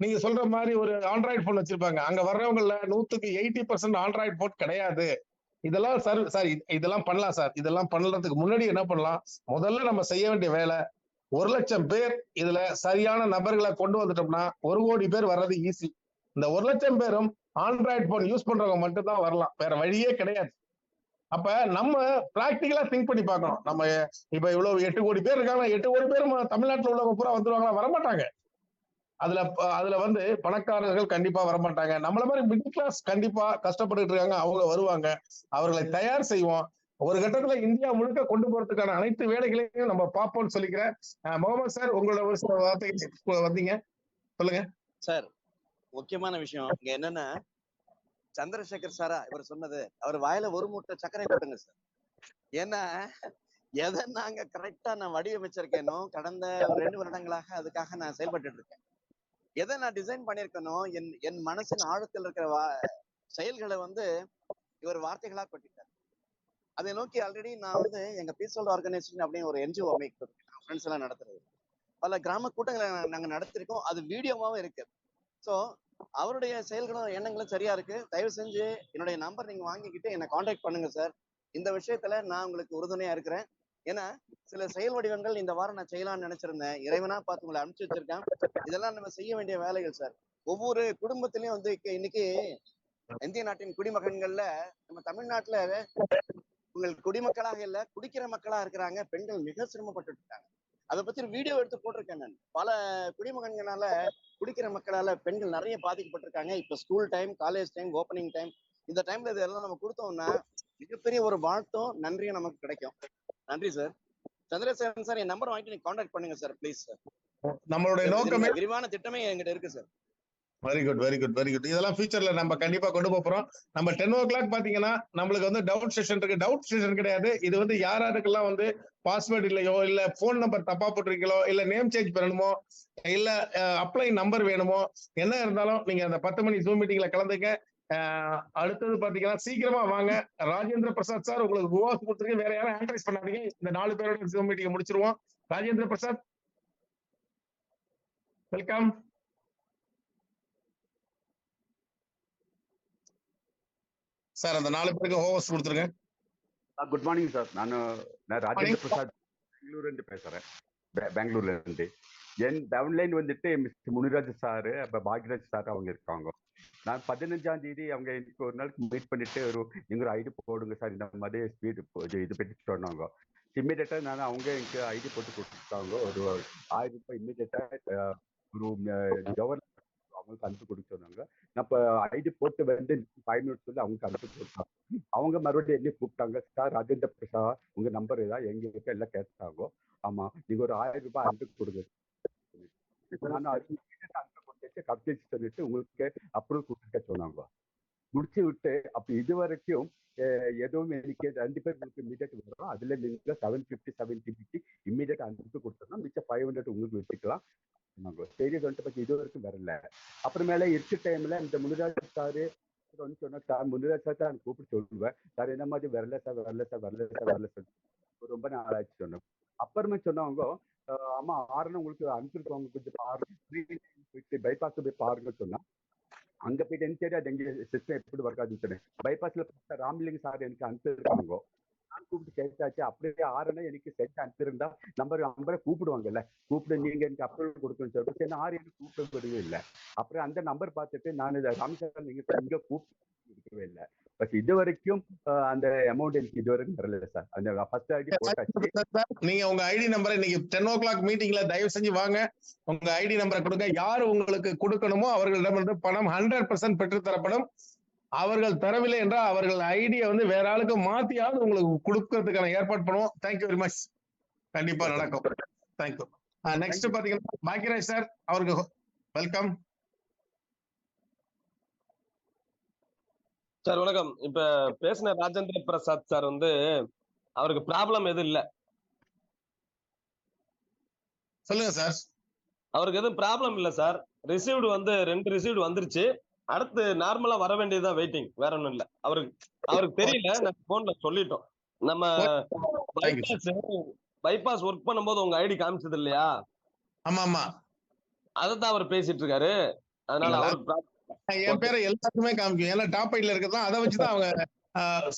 நீங்க சொல்ற மாதிரி ஒரு ஆண்ட்ராய்டு போன் வச்சிருப்பாங்க. அங்க வர்றவங்கல 100க்கு 80% ஆண்ட்ராய்டு போன் கிடையாது. இதெல்லாம் சார் இதெல்லாம் பண்ணலாம் சார். இதெல்லாம் பண்றதுக்கு முன்னாடி என்ன பண்ணலாம், முதல்ல நம்ம செய்ய வேண்டிய வேலை, 1 லட்சம் பேர் இதுல சரியான நபர்களை கொண்டு வந்துட்டோம்னா 1 கோடி பேர் வர்றது ஈஸி. இந்த 1 லட்சம் பேரும் ஆண்ட்ராய்டு போன் யூஸ் பண்றவங்க மட்டும் தான் வரலாம், வேற வழியே கிடையாது. அப்ப நம்ம பிராக்டிகலா திங்க் பண்ணி பார்க்கணும். நம்ம இப்ப இவ்வளவு 8 கோடி பேர் இருக்காங்க, 8 கோடி பேரும் தமிழ்நாட்டுல உள்ளவங்க பூரா வந்துருவாங்களா? வரமாட்டாங்க. அதுல வந்து பணக்காரர்கள் கண்டிப்பா வரமாட்டாங்க. நம்மள மாதிரி மிடில் கிளாஸ் கண்டிப்பா கஷ்டப்பட்டு இருக்காங்க, அவங்க வருவாங்க. அவர்களை தயார் செய்வோம். ஒரு கட்டத்துல இந்தியா முழுக்க கொண்டு போறதுக்கான அனைத்து வேலைகளையும் நம்ம பார்ப்போம்னு சொல்லிக்கிறேன். முகமது சார், உங்களோட ஒரு சில வார்த்தைகள் வந்தீங்க, சொல்லுங்க சார். முக்கியமான விஷயம் இங்க என்னன்னா, சந்திரசேகர் சாரா இவர் சொன்னது, அவர் வாயில ஒரு மூட்டை சர்க்கரை கொட்டுங்க சார். ஏன்னா எதை நாங்க கரெக்டா நான் வடிவமைச்சிருக்கேனோ, கடந்த 2 வருடங்களாக அதுக்காக நான் செயல்பட்டு இருக்கேன். எதை நான் டிசைன் பண்ணிருக்கேனோ, என் மனசின் ஆழத்தில் இருக்கிற செயல்களை வந்து இவர் வார்த்தைகளா கொட்டிட்டார். அதை நோக்கி ஆல்ரெடி நான் வந்து எங்க பீஸ்ஃபுல் ஆர்கனைசேஷன் அப்படின்னு ஒரு என்ஜிஓ அமைப்பு ஃப்ரெண்ட்ஸ் எல்லாம் நடத்துறது, பல கிராம கூட்டங்களை நாங்க நடத்திருக்கோம். அது வீடியோவாவும் இருக்கு. ஸோ அவருடைய செயல்களும் எண்ணங்களும் சரியா இருக்கு. தயவு செஞ்சு என்னுடைய நம்பர் நீங்க வாங்கிக்கிட்டு என்னை காண்டாக்ட் பண்ணுங்க சார். இந்த விஷயத்துல நான் உங்களுக்கு உறுதுணையா இருக்கிறேன். ஏன்னா சில செயல் வடிவங்கள் இந்த வாரம் நான் செய்யலாம்னு நினைச்சிருந்தேன். இறைவனா பார்த்து உங்களை அனுப்பிச்சு வச்சிருக்கேன். இதெல்லாம் நம்ம செய்ய வேண்டிய வேலைகள் சார். ஒவ்வொரு குடும்பத்திலயும் வந்து இன்னைக்கு இந்திய நாட்டின் குடிமகன்கள்ல நம்ம தமிழ்நாட்டுல உங்கள் குடிமக்களாக இல்ல, குடிக்கிற மக்களா இருக்கிறாங்க. பெண்கள் மிக சிரமப்பட்டு இருக்காங்க. அதை பத்தி வீடியோ எடுத்து போட்டிருக்கேன் நான். பல குடிமகன்களால, குடிக்கிற மக்களால பெண்கள் நிறைய பாதிக்கப்பட்டிருக்காங்க. இப்ப school time, college time, opening time, இந்த டைம்ல இதெல்லாம் நம்ம கொடுத்தோம்னா மிகப்பெரிய ஒரு வாழ்த்தும் நன்றியும் நமக்கு கிடைக்கும். நன்றி சார். சந்திரசேகரன் சார், என் நம்பர் வாங்கிட்டு நீங்க கான்டாக்ட் பண்ணுங்க சார், ப்ளீஸ் சார். நம்மளுடைய நோக்கமே விரிவான திட்டமே என்கிட்ட இருக்கு sir. Very good very good very good. இதெல்லாம் ஃபியூச்சர்ல நம்ம கண்டிப்பா கொண்டு போறோம். நம்ம 10 o'clock பாத்தீங்கன்னா நம்மளுக்கு வந்து டவுட் செஷன் இருக்கு. டவுட் செஷன் கிடையாது, இது வந்து யாருக்கெல்லாம் வந்து பாஸ்வேர்டு இல்லையோ, இல்ல போன் நம்பர் தப்பா போட்டிருக்கீங்களோ, இல்ல நேம் சேஞ்ச் பண்ணணுமோ, இல்ல அப்ளை நம்பர் வேணுமோ, என்ன இருந்தாலும் நீங்க அந்த 10 மணி ஜூம் மீட்டிங்ல கலந்துங்க. அடுத்தது பாத்தீங்கன்னா சீக்கிரமா வாங்க. ராஜேந்திர பிரசாத் சார் உங்களுக்கு குவாஸ் கொடுத்துருக்கு, வேற யாரும் ஆன்ட்ரைஸ் பண்ணாதீங்க. இந்த 4 பேரோட ஜூம் மீட்டிங் முடிச்சிருவோம். ராஜேந்திர பிரசாத், வெல்கம். சார் அந்த 4 பேருக்கு ஹோஸ்ட் கொடுத்துருங்க. Good morning sir. நான் ராஜேந்திர பிரசாத் பெங்களூர்ல இருந்து பேசுறேன். பெங்களூர்ல இருந்து. என் டவுன்லைன் வந்துட்டு மிஸ்டர் முனிராஜ் சாரு, அப்ப பாக்யராஜ் சார் அவங்க இருக்காங்க. நான் 15ஆம் தேதி அவங்க எனக்கு ஒரு நாளைக்கு மீட் பண்ணிட்டு நீங்க ஒரு ஐடி போடுங்க சார், இந்த மாதிரி ஸ்பீடு இது பற்றி சொன்னாங்க. இம்மிடியட்டா நான் அவங்க எனக்கு ஐடி போட்டு கொடுத்துருக்காங்க. ஒரு 1000 ரூபாய் இம்மிடியட்டா ஒரு கவர்னர் அவங்களுக்கு அனுப்பி கொடுக்க சொன்னாங்க. நான் இப்போ ஐடி போட்டு வந்து 5 மினிட்ஸ் சொல்லி அவங்களுக்கு அனுப்பி கொடுத்தாங்க. அவங்க மறுபடியும் என்ன கூப்பிட்டாங்க, சார் ராஜேந்திர பிரசாத் உங்க நம்பர் ஏதா எங்க இருக்க எல்லாம் கேட்டாங்க. ஆமா நீங்க ஒரு 1000 ரூபாய் அனுப்பி கொடுங்க. நான் அனுப்பி கொடுத்து கம்ப்ளீட் சொல்லிட்டு உங்களுக்கு அப்ரூவல் கொடுத்துக்க சொன்னாங்க. முடிச்சு விட்டு அப்ப இது வரைக்கும் எதுவும் எனக்கு 2 பேர் உங்களுக்கு இமீடியட் வரும். அதுல நீங்க 750 இமீடியட் அனுப்பி கொடுத்தோம்னா மிச்சம் 500 உங்களுக்கு வச்சுக்கலாம். சரி சொல்லிட்டு பத்தி இது வரைக்கும் வரல. அப்புறமேல இருக்க டைம்ல இந்த முனிராஜ் சாரு சொன்னா, சார் முனிராஜ் சார் தான் கூப்பிட்டு சொல்லுவேன், சார் என்ன மாதிரி வரல சார் வரல சார் வரல சார் வரல சார் ரொம்ப நாளாச்சு சொன்னோம். அப்புறமே சொன்னவங்க ஆமா ஆறுன்னு உங்களுக்கு அனுப்பிச்சிருக்கவங்க கொஞ்சம் பாருங்க, பைபாஸ் போய் பாருங்க சொன்னா அங்க போயிட்டு எனக்கு தெரியாது எங்க சிஸ்டம் எப்படி ஒர்க் ஆகுதுன்னு சொன்னேன். பைபாஸ்ல ராமலிங்க சார் எனக்கு அனுப்பிச்சிருக்காங்க. நான் கூப்பிட்டு கேட்டாச்சு, அப்படியே ஆறுனா எனக்கு செட் அனுப்பியிருந்தா நம்பரை கூப்பிடுவாங்கல்ல, கூப்பிட்டு நீங்க எனக்கு அப்ரூவல் கொடுக்கணும்னு சொல்லிட்டு சரி ஆறு எனக்கு கூப்பிடவே இல்லை. அப்புறம் அந்த நம்பர் பார்த்துட்டு நான் ராமசார் நீங்க இங்க கூப்பிட்டு இருக்கவே இல்லை. பட் இது வரைக்கும் அந்த அமௌண்ட் எனக்கு இது வரைக்கும் வரல சார். அந்த ஃபர்ஸ்ட் ஐடி போட்டாச்சு. நீங்க உங்க ஐடி நம்பரை இன்னைக்கு 10 o'clock மீட்டிங்ல தயவு செஞ்சு வாங்க, உங்க ஐடி நம்பரை கொடுங்க. யாரு உங்களுக்கு கொடுக்கணுமோ அவர்களிடம் பணம் 100% பெற்று தரப்படும். அவர்கள் தரவில்லை என்றால் அவர்கள் ஐடியை வந்து வேற ஆளுக்கு மாத்தியாவது உங்களுக்கு கொடுக்கறதுக்கான ஏற்பாடு பண்ணுவோம். Thank you very much. கண்டிப்பா நடக்கும். தேங்க்யூ. நெக்ஸ்ட் பாத்தீங்கன்னா பாக்கியராஜ் சார், அவருக்கு வெல்கம். சார் வணக்கம். இப்ப பேசின ராஜேந்திர பிரசாத் சார் வந்து அவருக்கு ப்ராப்ளம் எதுவும் இல்ல. சொல்லுங்க சார். அவருக்கு எதுவும் ப்ராப்ளம் இல்ல சார். ரிசீவ்டு வந்து 2 ரிசீவ்டு வந்துருச்சு. அடுத்து நார்மலா வர வேண்டியதுதான், வெயிட்டிங், வேற ஒண்ணும் இல்ல. அவருக்கு தெரியல, நான் போன்ல சொல்லிட்டோம். நம்ம பைபாஸ் ஒர்க் பண்ணும்போது உங்க ஐடி காமிச்சது இல்லையா? ஆமா ஆமா, அதான் அவர் பேசிட்டு இருக்காரு. அதனால அவருக்கு என் பேரை எல்லாத்துக்குமே காமிக்கும், ஏன்னா டாப் ஐட்ல இருக்கதான் அதை வச்சுதான் அவங்க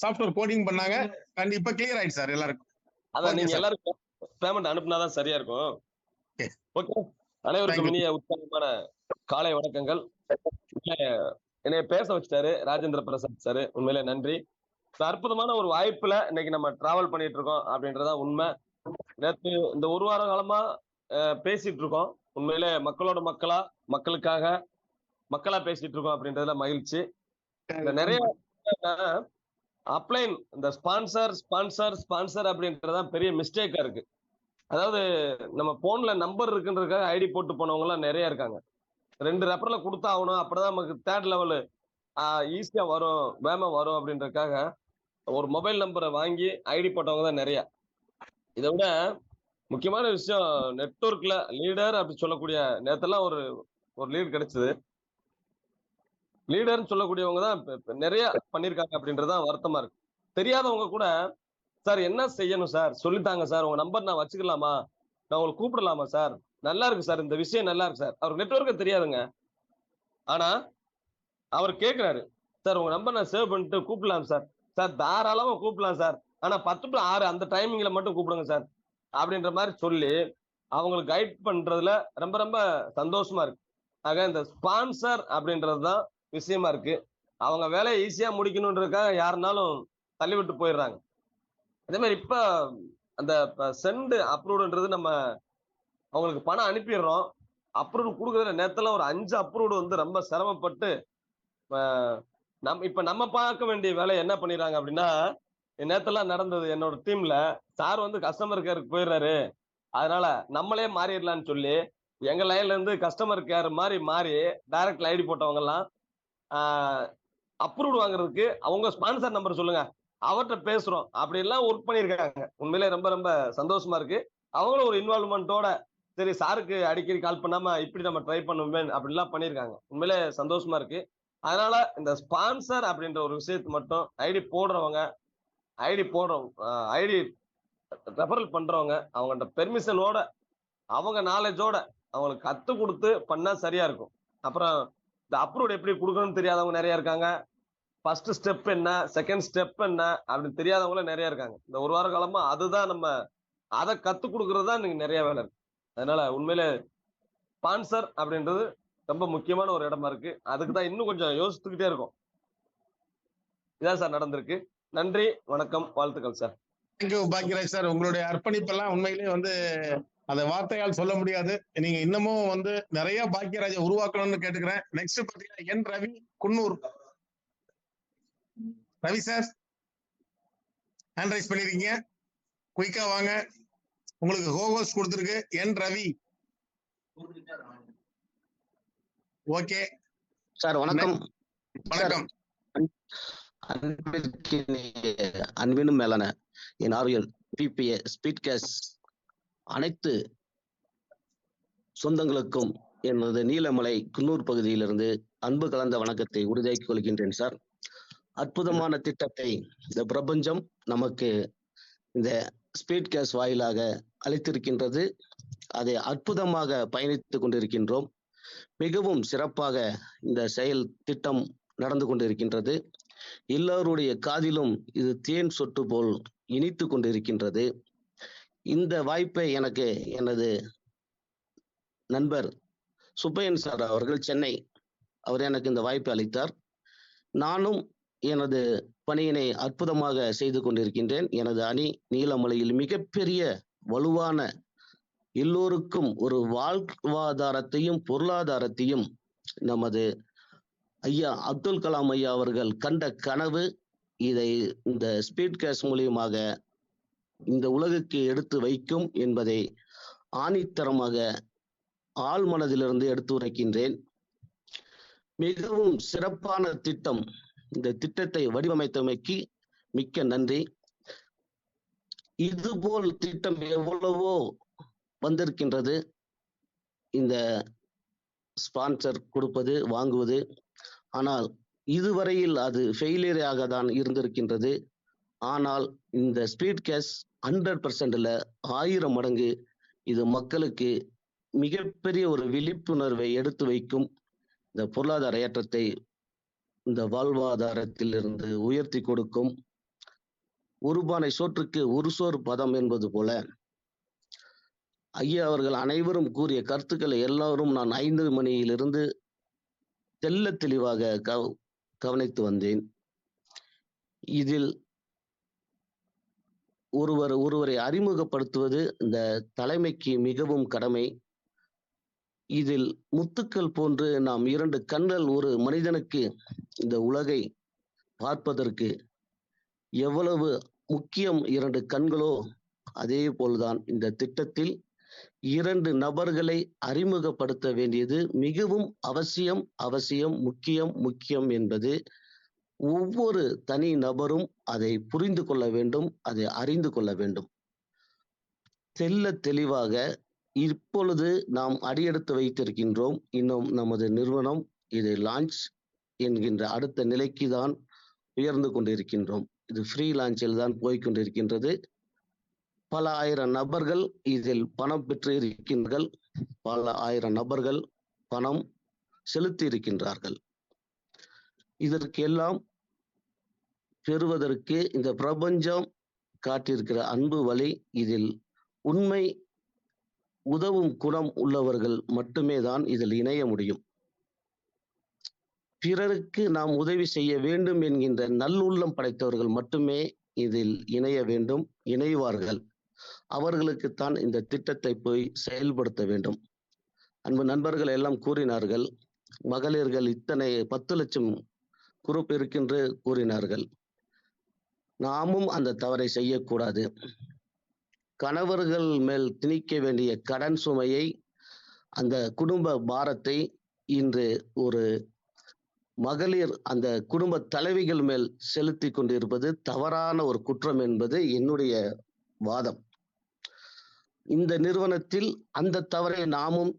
சாஃப்ட்வேர் கோடிங் பண்ணாங்க. கண்டிப்பா கிளியர் ஆயிடுச்சு சார் எல்லாருக்கும். அதான் நீங்க எல்லாருக்கும் பேமெண்ட் அனுப்புனாதான் சரியா இருக்கும். ஓகே, அனைவருக்கும் இனிய உற்சாகமான காலை வணக்கங்கள். என்னைய பேச வச்சுட்டாரு ராஜேந்திர பிரசாத் சார், உண்மையிலே நன்றி. அற்புதமான ஒரு வாய்ப்புல இன்னைக்கு நம்ம டிராவல் பண்ணிட்டு இருக்கோம் அப்படின்றதான் உண்மை. நேற்று இந்த 1 வார காலமா பேசிட்டு இருக்கோம். உண்மையிலே மக்களோட மக்களா, மக்களா பேசிட்டு இருக்கோம் அப்படின்றதுல மகிழ்ச்சி. இந்த நிறைய அப்ளைன் இந்த ஸ்பான்சர் அப்படின்றதான் பெரிய மிஸ்டேக்கா இருக்கு. அதாவது நம்ம போன்ல நம்பர் இருக்குன்றதுக்காக ஐடி போட்டு போனவங்க எல்லாம் நிறைய இருக்காங்க. 2 ரெஃபரல கொடுத்தா ஆகணும், அப்பதான் நமக்கு 3rd லெவலு ஈஸியா வரும், வேகமா வரும் அப்படின்றதுக்காக ஒரு மொபைல் நம்பரை வாங்கி ஐடி போட்டவங்க தான் நிறைய. இதை விட முக்கியமான விஷயம், நெட்வொர்க்ல லீடர் அப்படி சொல்லக்கூடிய நேரத்தெல்லாம் ஒரு லீட் கிடைச்சது. லீடர்னு சொல்லக்கூடியவங்க தான் நிறைய பண்ணியிருக்காங்க அப்படின்றதான் வருத்தமா இருக்கு. தெரியாதவங்க கூட சார் என்ன செய்யணும் சார் சொல்லித்தாங்க சார், உங்க நம்பர் நான் வச்சுக்கலாமா, நான் உங்களுக்கு கூப்பிடலாமா சார், நல்லா இருக்கு சார், இந்த விஷயம் நல்லா இருக்கு சார். அவருக்கு நெட்வொர்க்கு தெரியாதுங்க, ஆனா அவர் கேட்கிறாரு, சார் உங்க நம்பர் நான் சேவ் பண்ணிட்டு கூப்பிடலாம் சார், சார் தாராளமா கூப்பிடலாம் சார், ஆனா 10 to 6 அந்த டைமிங்ல மட்டும் கூப்பிடுங்க சார் அப்படின்ற மாதிரி சொல்லி அவங்களுக்கு கைட் பண்றதுல ரொம்ப ரொம்ப சந்தோஷமா இருக்கு. ஆக இந்த ஸ்பான்சர் அப்படின்றதுதான் விஷயமா இருக்கு. அவங்க வேலையை ஈஸியா முடிக்கணுன்றதுக்காக யாருனாலும் தள்ளி விட்டு போயிடுறாங்க. அதே மாதிரி இப்ப அந்த சென்ட் அப்ரூவ்டுன்றது நம்ம அவங்களுக்கு பணம் அனுப்பிடுறோம், அப்ரூவ் கொடுக்குறதுல நேரத்துல ஒரு 5 அப்ரூவ்டு வந்து ரொம்ப சிரமப்பட்டு நம்ம பார்க்க வேண்டிய வேலையை என்ன பண்ணிடுறாங்க அப்படின்னா, நேரத்தெல்லாம் நடந்தது என்னோட டீம்ல, சார் வந்து கஸ்டமர் கேருக்கு போயிடுறாரு, அதனால நம்மளே மாறிடலான்னு சொல்லி எங்க லைன்ல இருந்து கஸ்டமர் கேர் மாறி டைரக்ட் ஐடி போட்டவங்க எல்லாம் அப்ரூவ் வாங்குறதுக்கு அவங்க ஸ்பான்சர் நம்பர் சொல்லுங்க, அவர்கிட்ட பேசுறோம் அப்படி எல்லாம் ஒர்க் பண்ணியிருக்காங்க. உண்மையிலே ரொம்ப ரொம்ப சந்தோஷமா இருக்கு. அவங்களும் ஒரு இன்வால்வ்மெண்ட்டோட சரி சாருக்கு அடிக்கடி கால் பண்ணாம இப்படி நம்ம ட்ரை பண்ணுவோமே அப்படிலாம் பண்ணியிருக்காங்க. உண்மையிலே சந்தோஷமா இருக்கு. அதனால இந்த ஸ்பான்சர் அப்படின்ற ஒரு விஷயத்து மட்டும் ஐடி ரெஃபரல் பண்றவங்க அவங்கள்ட்ட பெர்மிஷனோட அவங்க நாலேஜோட அவங்களுக்கு கத்து கொடுத்து பண்ணா சரியா இருக்கும். அப்புறம் இந்த அப்ரூவ் எப்படி கொடுக்கணும்னு தெரியாதவங்க நிறைய இருக்காங்க. ஃபர்ஸ்ட் ஸ்டெப் என்ன, செகண்ட் ஸ்டெப் என்ன அப்படின்னு தெரியாதவங்களும் நிறைய இருக்காங்க. இந்த 1 வார காலமா அதுதான் நம்ம அதை கத்து கொடுக்கறது தான் இன்னைக்கு நிறைய வேலை இருக்கு. அதனால உண்மையிலே ஸ்பான்சர் அப்படின்றது ரொம்ப முக்கியமான ஒரு இடமா இருக்கு. அதுக்கு தான் இன்னும் கொஞ்சம் யோசித்துக்கிட்டே இருக்கும். இதான் சார் நடந்திருக்கு. நன்றி, வணக்கம், வாழ்த்துக்கள் சார். Thank you Bhagyaraj sir. உங்களுடைய அர்ப்பணிப்பெல்லாம் உண்மையிலேயே வந்து அந்த வார்த்தையால் சொல்ல முடியாது. நீங்க இன்னமும் வந்து நிறைய பாக்கியராஜ உருவாக்கணும்னு கேட்டுக்கிறேன். நெக்ஸ்ட் பாத்தீங்கன்னா என் Ravi Coonoor. Ravi sir hand raise பண்ணிருக்கீங்க, குயிக்கா வாங்க. உங்களுக்கு ஹோஸ்ட் கொடுத்துருக்கு என் ரவி. ஓகே சார் வணக்கம். வணக்கம். அன்பினும் மேலான என் ஆரியல் பிபிஏ ஸ்பீட் கேஸ் அனைத்து சொந்தங்களுக்கும் எனது நீலமலை குன்னூர் பகுதியிலிருந்து அன்பு கலந்த வணக்கத்தை உறுதியாக்கிக் கொள்கின்றேன் சார். அற்புதமான திட்டத்தை இந்த பிரபஞ்சம் நமக்கு இந்த ஸ்பீட் கேஸ் வாயிலாக அளித்திருக்கின்றது. அதை அற்புதமாக பயணித்துக் கொண்டிருக்கின்றோம். மிகவும் சிறப்பாக இந்த செயல் திட்டம் நடந்து கொண்டிருக்கின்றது. எல்லோருடைய காதிலும் இது தேன் சொட்டு போல் இனித்து கொண்டிருக்கின்றது. இந்த வாய்ப்பை எனக்கு எனது நண்பர் சுப்பையன் சார் அவர்கள் சென்னை அவர் எனக்கு இந்த வாய்ப்பை அளித்தார். நானும் எனது பணியினை அற்புதமாக செய்து கொண்டிருக்கின்றேன். எனது அணி நீலமலையில் மிகப்பெரிய வலுவான எல்லோருக்கும் ஒரு வாழ்வாதாரத்தையும் பொருளாதாரத்தையும் நமது ஐயா அப்துல் கலாம் ஐயா அவர்கள் கண்ட கனவு, இதை இந்த ஸ்பீட் கேஸ் மூலியமாக இந்த உலகுக்கு எடுத்து வைக்கும் என்பதை ஆணித்தரமாக ஆழ் மனதிலிருந்து எடுத்து உரைக்கின்றேன். மிகவும் சிறப்பான திட்டம். இந்த திட்டத்தை வடிவமைத்தமைக்கு மிக்க நன்றி. இதுபோல் திட்டம் எவ்வளவோ வந்திருக்கின்றது. இந்த ஸ்பான்சர் கொடுப்பது வாங்குவது, ஆனால் இதுவரையில் அது ஃபெயிலியராக தான் இருந்திருக்கின்றது. ஆனால் இந்த ஸ்பீட் கேஸ் 100%ல 1000 மடங்கு இது மக்களுக்கு மிகப்பெரிய ஒரு விழிப்புணர்வை எடுத்து வைக்கும். இந்த பொருளாதார ஏற்றத்தை இந்த வாழ்வாதாரத்திலிருந்து உயர்த்தி கொடுக்கும். ஒரு பானை சோற்றுக்கு ஒரு சோறு பதம் என்பது போல ஐயா அவர்கள் அனைவரும் கூறிய கருத்துக்களை எல்லாரும் நான் 5 மணியிலிருந்து தெல்ல தெளிவாக கவனித்து வந்தேன். இதில் ஒருவரை அறிமுகப்படுத்துவது இந்த தலைமைக்கு மிகவும் கடமை. இதில் முத்துக்கள் போன்று நாம் 2 கண்கள் ஒரு மனிதனுக்கு இந்த உலகை பார்ப்பதற்கு எவ்வளவு முக்கியம் 2 கண்களோ அதே போல்தான் இந்த திட்டத்தில் 2 நபர்களை அறிமுகப்படுத்த வேண்டியது மிகவும் அவசியம், முக்கியம் என்பது ஒவ்வொரு தனி நபரும் அதை புரிந்து கொள்ள வேண்டும், அதை அறிந்து கொள்ள வேண்டும். தெல்ல தெளிவாக இப்பொழுது நாம் அடியெடுத்து வைத்திருக்கின்றோம். இன்னும் நமது நிறுவனம் இதை லான்ச் என்கின்ற அடுத்த நிலைக்கு தான் உயர்ந்து கொண்டிருக்கின்றோம். இது ஃப்ரீ லான்ச்சில் தான் போய்கொண்டிருக்கின்றது. பல ஆயிரம் நபர்கள் இதில் பணம் பெற்று இருக்கின்றார்கள். பல ஆயிரம் நபர்கள் பணம் செலுத்தி இருக்கின்றார்கள். இதற்கெல்லாம் பெறுவதற்கு இந்த பிரபஞ்சம் காட்டியிருக்கிற அன்பு வழி. இதில் உண்மை உதவும் குணம் உள்ளவர்கள் மட்டுமே தான் இதில் இணைய முடியும். பிறருக்கு நாம் உதவி செய்ய வேண்டும் என்கின்ற நல்லுள்ளம் படைத்தவர்கள் மட்டுமே இதில் இணைய வேண்டும், இணைவார்கள். அவர்களுக்குத்தான் இந்த திட்டத்தை போய் செயல்படுத்த வேண்டும். அன்பு நண்பர்கள் எல்லாம் கூறினார்கள், மகளிர்கள் இத்தனை 10 லட்சம் குரூப் இருக்கின்ற கூறினார்கள். நாமும் அந்த தவறை செய்யக்கூடாது. கணவர்கள் மேல் திணிக்க வேண்டிய கடன் சுமையை, அந்த குடும்ப பாரத்தை இன்று ஒரு மகளிர் அந்த குடும்ப தலைவிகள் மேல் செலுத்தி கொண்டிருப்பது தவறான ஒரு குற்றம் என்பது என்னுடைய வாதம். இந்த நிறுவனத்தில் அந்த தவறை நாமும்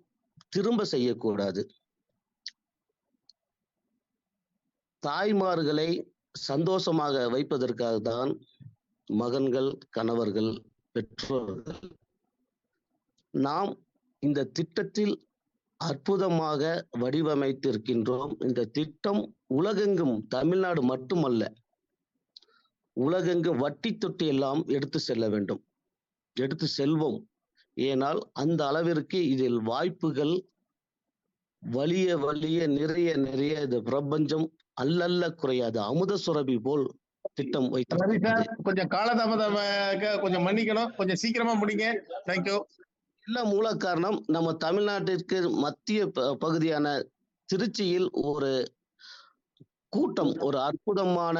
திரும்ப செய்யக்கூடாது. தாய்மார்களை சந்தோஷமாக வைப்பதற்காக தான் மகன்கள், கணவர்கள், பெற்றோர்கள் நாம் இந்த திட்டத்தில் அற்புதமாக வடிவமைத்திருக்கின்றோம். இந்த திட்டம் உலகெங்கும், தமிழ்நாடு மட்டுமல்ல, உலகெங்கும் வட்டி தொட்டி எல்லாம் எடுத்து செல்ல வேண்டும், எடுத்து செல்வோம். ஏனால் அந்த அளவிற்கு இதில் வாய்ப்புகள் வலிய நிறைய இந்த பிரபஞ்சம் அல்லல்ல குறையாது. அமுத சுரபி போல் திட்டம் வைத்திருக்கிறது. கொஞ்சம் காலதாமதமாக கொஞ்சம் மன்னிக்கணும், கொஞ்சம் சீக்கிரமா முடிங்க. தேங்க்யூ. எல்லாம் மூல காரணம் நம்ம தமிழ்நாட்டிற்கு மத்திய பகுதியான திருச்சியில் ஒரு கூட்டம், ஒரு அற்புதமான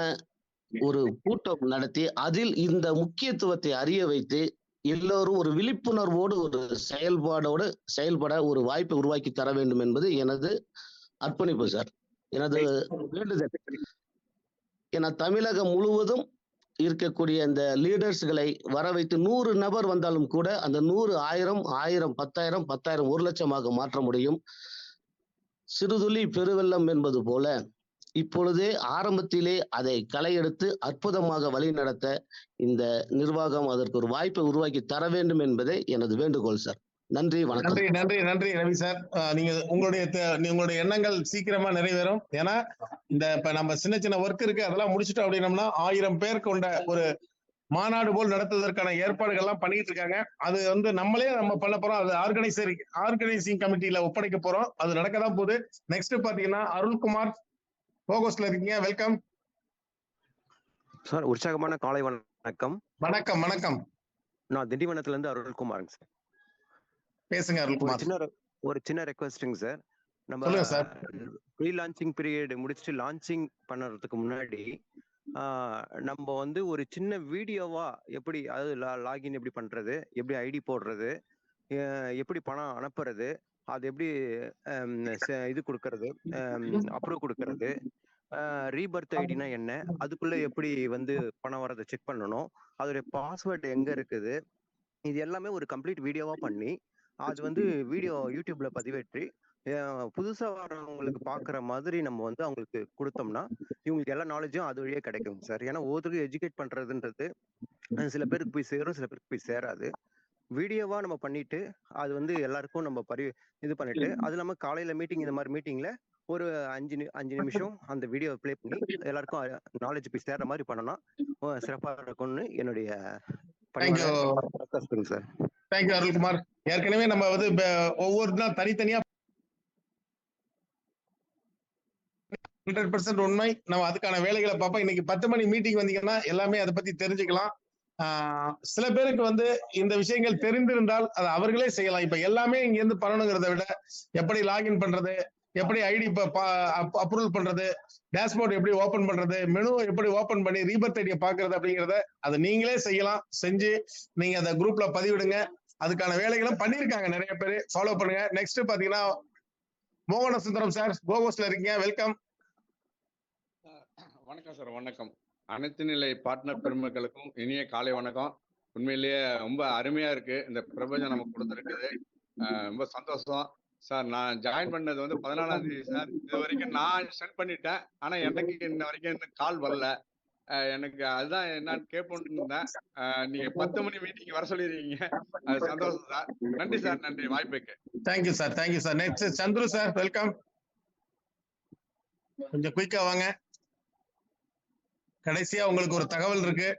ஒரு கூட்டம் நடத்தி அதில் இந்த முக்கியத்துவத்தை அறிய வைத்து எல்லோரும் ஒரு விழிப்புணர்வோடு ஒரு செயல்பட ஒரு வாய்ப்பை உருவாக்கி தர வேண்டும் என்பது எனது அர்ப்பணிப்பு சார், எனது வேண்டுதல். ஏன்னா தமிழகம் முழுவதும் இருக்கக்கூடிய இந்த லீடர்ஸ்களை வர வைத்து 100 நபர் வந்தாலும் கூட அந்த 100 1000 1000 10,000 10,000 1 லட்சமாக மாற்ற முடியும். சிறுதுளி பெருவெள்ளம் என்பது போல இப்பொழுதே ஆரம்பத்திலே அதை களை எடுத்து அற்புதமாக வழி நடத்த இந்த நிர்வாகம் அதற்கு ஒரு வாய்ப்பை உருவாக்கி தர வேண்டும் என்பதே எனது வேண்டுகோள் சார். நன்றி, வணக்கம். நன்றி நன்றி நன்றி ரவி சார். நீங்க உங்களுடைய எண்ணங்கள் சீக்கிரமா நிறைவேறும். ஏன்னா இப்ப நம்ம சின்ன சின்ன ஒர்க் இருக்கு, அதெல்லாம் முடிச்சுட்டோம் அப்படின்னம்னா 1000 பேர் கொண்ட ஒரு மாநாடு போல் நடத்துவதற்கான ஏற்பாடுகள் எல்லாம் பண்ணிட்டு இருக்காங்க. அது நம்ம பண்ண போறோம். அது ஆர்கனைசிங் கமிட்டியில ஒப்படைக்க போறோம். அது நடக்கதான் போகுது. நெக்ஸ்ட் பாத்தீங்கன்னா அருள்குமார் போகோஸ்ல இருக்கீங்க, வெல்கம் சார். உற்சாகமான காலை வணக்கம். வணக்கம் வணக்கம். நான் திண்டிவனத்துல இருந்து அருள்குமாருங்க சார். பேசுங்க அருள்குமார். ஒரு சின்ன ரெக்வஸ்டிங் சார். நம்ம சொல்லுங்க சார். ப்ரீ லான்ச்சிங் பீரியட் முடிச்சுட்டு லான்ச்சிங் பண்ணுறதுக்கு முன்னாடி நம்ம ஒரு சின்ன வீடியோவா எப்படி, அதாவது லாகின் எப்படி பண்றது, எப்படி ஐடி போடுறது, எப்படி பணம் அனுப்புறது, அது எப்படி இது கொடுக்கறது, அப்ரூவ் கொடுக்கறது, ரீபர்த் ஐடினா என்ன, அதுக்குள்ள எப்படி பணம் வரதை செக் பண்ணணும், அதோடைய பாஸ்வேர்டு எங்க இருக்குது, இது எல்லாமே ஒரு கம்ப்ளீட் வீடியோவா பண்ணி அது வீடியோ யூடியூப்ல பதிவேற்றி புதுசா வரவங்களுக்கு பாக்குற மாதிரி நம்ம அவங்களுக்கு கொடுத்தோம்னா இவங்களுக்கு எல்லா நாலேஜும் அது வழியே கிடைக்கும் சார். ஏன்னா ஒவ்வொருத்தருக்கும் எஜுகேட் பண்றதுன்றது சில பேருக்கு போய் சேரும், சில பேருக்கு போய் சேராது. வீடியோவா நம்ம பண்ணிட்டு அது எல்லாருக்கும் நம்ம இது பண்ணிட்டு, அது இல்லாம காலையில மீட்டிங், இந்த மாதிரி மீட்டிங்ல ஒரு 5 நிமிஷம் அந்த வீடியோ பிளே பண்ணி எல்லாருக்கும் நாலேஜ் போய் சேர்ற மாதிரி பண்ணனா சிறப்பா இருக்கும்னு என்னுடைய சார். தேங்க்யூ அருள்குமார். ஏற்கனவே நம்ம ஒவ்வொரு நாள் தனித்தனியா 100% உண்மை. நம்ம அதுக்கான வேலைகளை பார்ப்போம். இன்னைக்கு 10 மணி மீட்டிங் வந்தீங்கன்னா எல்லாமே அதை பத்தி தெரிஞ்சுக்கலாம். சில பேருக்கு இந்த விஷயங்கள் தெரிந்திருந்தால் அது அவர்களே செய்யலாம். இப்ப எல்லாமே இங்க இருந்து பண்ணணுங்கிறத விட எப்படி லாகின் பண்றது, எப்படி ஐடி அப்ரூவல் பண்றது, டேஷ்போர்ட் எப்படி ஓபன் பண்றது, மெனு எப்படி ஓபன் பண்ணி ரீபர்த் ஐடியை பாக்குறது அப்படிங்கறத அது நீங்களே செய்யலாம். செஞ்சு நீங்க அந்த குரூப்ல பதிவிடுங்க. அதுக்கான வேலைகளும் பண்ணிருக்காங்க நிறைய பேர், ஃபாலோ பண்ணுங்க. நெக்ஸ்ட் பாத்தீங்கன்னா மோகன சுந்தரம் சார், கோகோஸ்ல இருக்கீங்க, வெல்கம். வணக்கம் சார். வணக்கம். அனைத்து நிலை பார்ட்னர் பெருமக்களுக்கும் இனிய காலை வணக்கம். உண்மையிலேயே ரொம்ப அருமையா இருக்கு இந்த பிரபஞ்சம் நமக்கு கொடுத்துருக்குது. ரொம்ப சந்தோஷம் சார். நான் ஜாயின் பண்ணது 14ஆம் தேதி சார். இது வரைக்கும் நான் சென்ட் பண்ணிட்டேன். ஆனா எனக்கு இன்ன வரைக்கும் இந்த கால் வரல. எனக்கு அதுதான் என்னன்னு கேட்போன்னு இருந்தேன். நீங்க 10 மணி மீட்டிங் வர சொல்லிருக்கீங்க, அது சந்தோஷம் சார். நன்றி சார், நன்றி வாய்ப்புக்கு. Thank you sir, thank you sir. Next Chandru sir, welcome. கொஞ்சம் குயிக்கா வாங்க. கடைசியா உங்களுக்கு ஒரு தகவல் இருக்கு.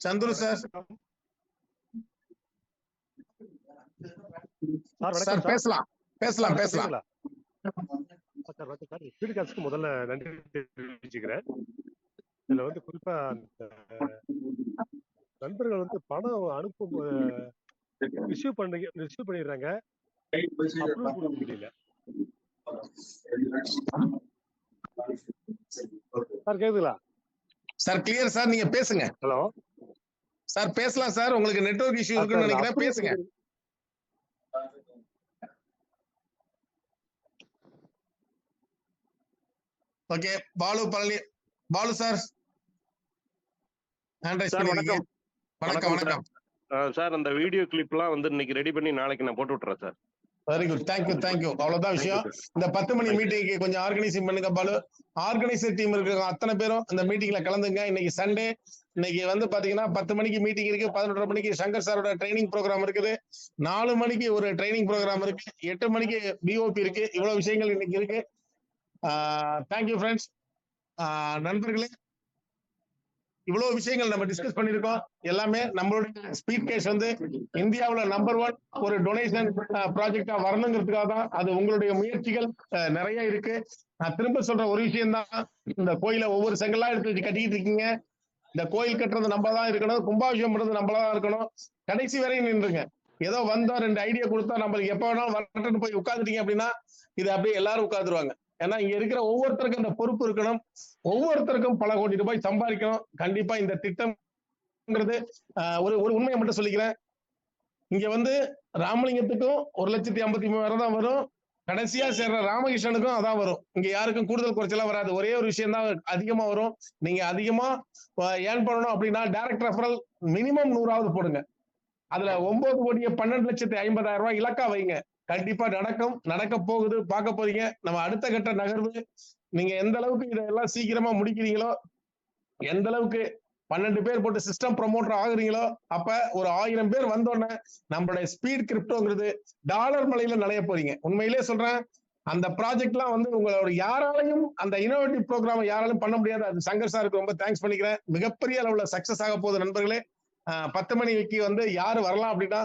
சந்துரு சார். சார் பேசலாம் பேசலாம் பேசலாம். முதல்ல நன்றி தெரிவிச்சுக்கிறேன். இதுல குறிப்பா நண்பர்கள் பணம் ரிசீவ் பண்ணிடுறாங்க, அப்ரூவ் கொடுக்க முடியல. சார் கேக்குதுங்களா? சார் கிளியர் சார், நீங்க பேசுங்க. ஹலோ சார் பேசலாம் சார். உங்களுக்கு நெட்வொர்க் இஷ்யூ இருக்குன்னு நினைக்கிறேன், பேசுங்க. Okay, Balu sir. வணக்கம் வணக்கம் வணக்கம் சார். அந்த வீடியோ கிளிப்லாம் இன்னைக்கு ரெடி பண்ணி நாளைக்கு நான் போட்டு விட்டுறேன் sir. Very good, thank you thank you. அவ்வளவுதான் விஷயம். இந்த 10 மணி மீட்டிங்க்கு கொஞ்சம் ஆர்கனைசிங் பண்ணுங்க பாலு. ஆர்கனைசர் டீம் இருக்க அத்தனை பேரும் இந்த மீட்டிங்ல கலந்துங்க. இன்னைக்கு சண்டே. இன்னைக்கு பாத்தீங்கன்னா 10 மணிக்கு மீட்டிங் இருக்கு, 11:30 மணிக்கு சங்கர் சாரோட ட்ரைனிங் ப்ரோக்ராம் இருக்குது, 4 மணிக்கு ஒரு ட்ரைனிங் ப்ரோக்ராம் இருக்கு, 8 மணிக்கு பிஓபி இருக்கு. இவ்வளவு விஷயங்கள் இன்னைக்கு இருக்கு. Thank you friends. நண்பர்களே, இவ்வளவு விஷயங்கள் நம்ம டிஸ்கஸ் பண்ணிருக்கோம். எல்லாமே நம்மளுடைய ஸ்பீட் கேஷ் இந்தியாவுல நம்பர் 1 ஒரு டொனேஷன் ப்ராஜெக்டா வரணுங்கிறதுக்காக தான். அது உங்களுடைய முயற்சிகள் நிறைய இருக்கு. நான் திரும்ப சொல்ற ஒரு விஷயம் தான், இந்த கோயில ஒவ்வொரு செங்கலா எடுத்து வச்சு கட்டிக்கிட்டு இருக்கீங்க. இந்த கோயில் கட்டுறது நம்ம தான் இருக்கணும், கும்பாபிஷேகம் பண்றது நம்மளா தான் இருக்கணும். கடைசி வரையும் நின்றுங்க. ஏதோ வந்தா 2 ஐடியா கொடுத்தா நம்மளுக்கு எப்ப வேணாலும் வரட்டுன்னு போய் உட்காந்துட்டீங்க அப்படின்னா இது அப்படியே எல்லாரும் உட்காந்துருவாங்க. ஏன்னா இங்க இருக்கிற ஒவ்வொருத்தருக்கும் அந்த பொறுப்பு இருக்கணும். ஒவ்வொருத்தருக்கும் பல கோடி ரூபாய் சம்பாதிக்கணும். கண்டிப்பா இந்த திட்டம்ங்கிறது ஒரு ஒரு உண்மையை மட்டும் சொல்லிக்கிறேன். இங்க வந்து ராமலிங்கத்துக்கும் 1,53,000 தான் வரும். கடைசியா சேர்ற ராமகிருஷ்ணனுக்கும் அதான் வரும். இங்க யாருக்கும் கூடுதல் குறைச்சலாம் வராது. ஒரே ஒரு விஷயம் தான் அதிகமா வரும். நீங்க அதிகமா ஏர்ன் பண்ணணும் அப்படின்னா டைரக்ட் ரெஃபரல் மினிமம் 100ஆவது போடுங்க. அதுல 9,12,50,000 ரூபாய் இலக்கா வைங்க. கண்டிப்பா நடக்க போகுது, பார்க்க போறீங்க. நம்ம அடுத்த கட்ட நகர்வு நீங்க எந்த அளவுக்கு இதெல்லாம் சீக்கிரமா முடிக்கிறீங்களோ, எந்த அளவுக்கு 12 பேர் போட்டு சிஸ்டம் ப்ரமோட்டர் ஆகுறீங்களோ, அப்ப ஒரு 1000 பேர் வந்தோடனே நம்மளுடைய ஸ்பீட் கிரிப்டோங்கிறது டாலர் மலையில நனைய போறீங்க. உண்மையிலே சொல்றேன், அந்த ப்ராஜெக்ட்லாம் வந்து உங்களோட யாராலையும் அந்த இனோவேட்டிவ் ப்ரோக்ராம் யாராலும் பண்ண முடியாது. அது சங்கர் சாருக்கு ரொம்ப தேங்க்ஸ் பண்ணிக்கிறேன். மிகப்பெரிய அளவுல சக்சஸ் ஆக போகுது நண்பர்களே. 10 மணிக்கு வந்து யாரு வரலாம் அப்படின்னா,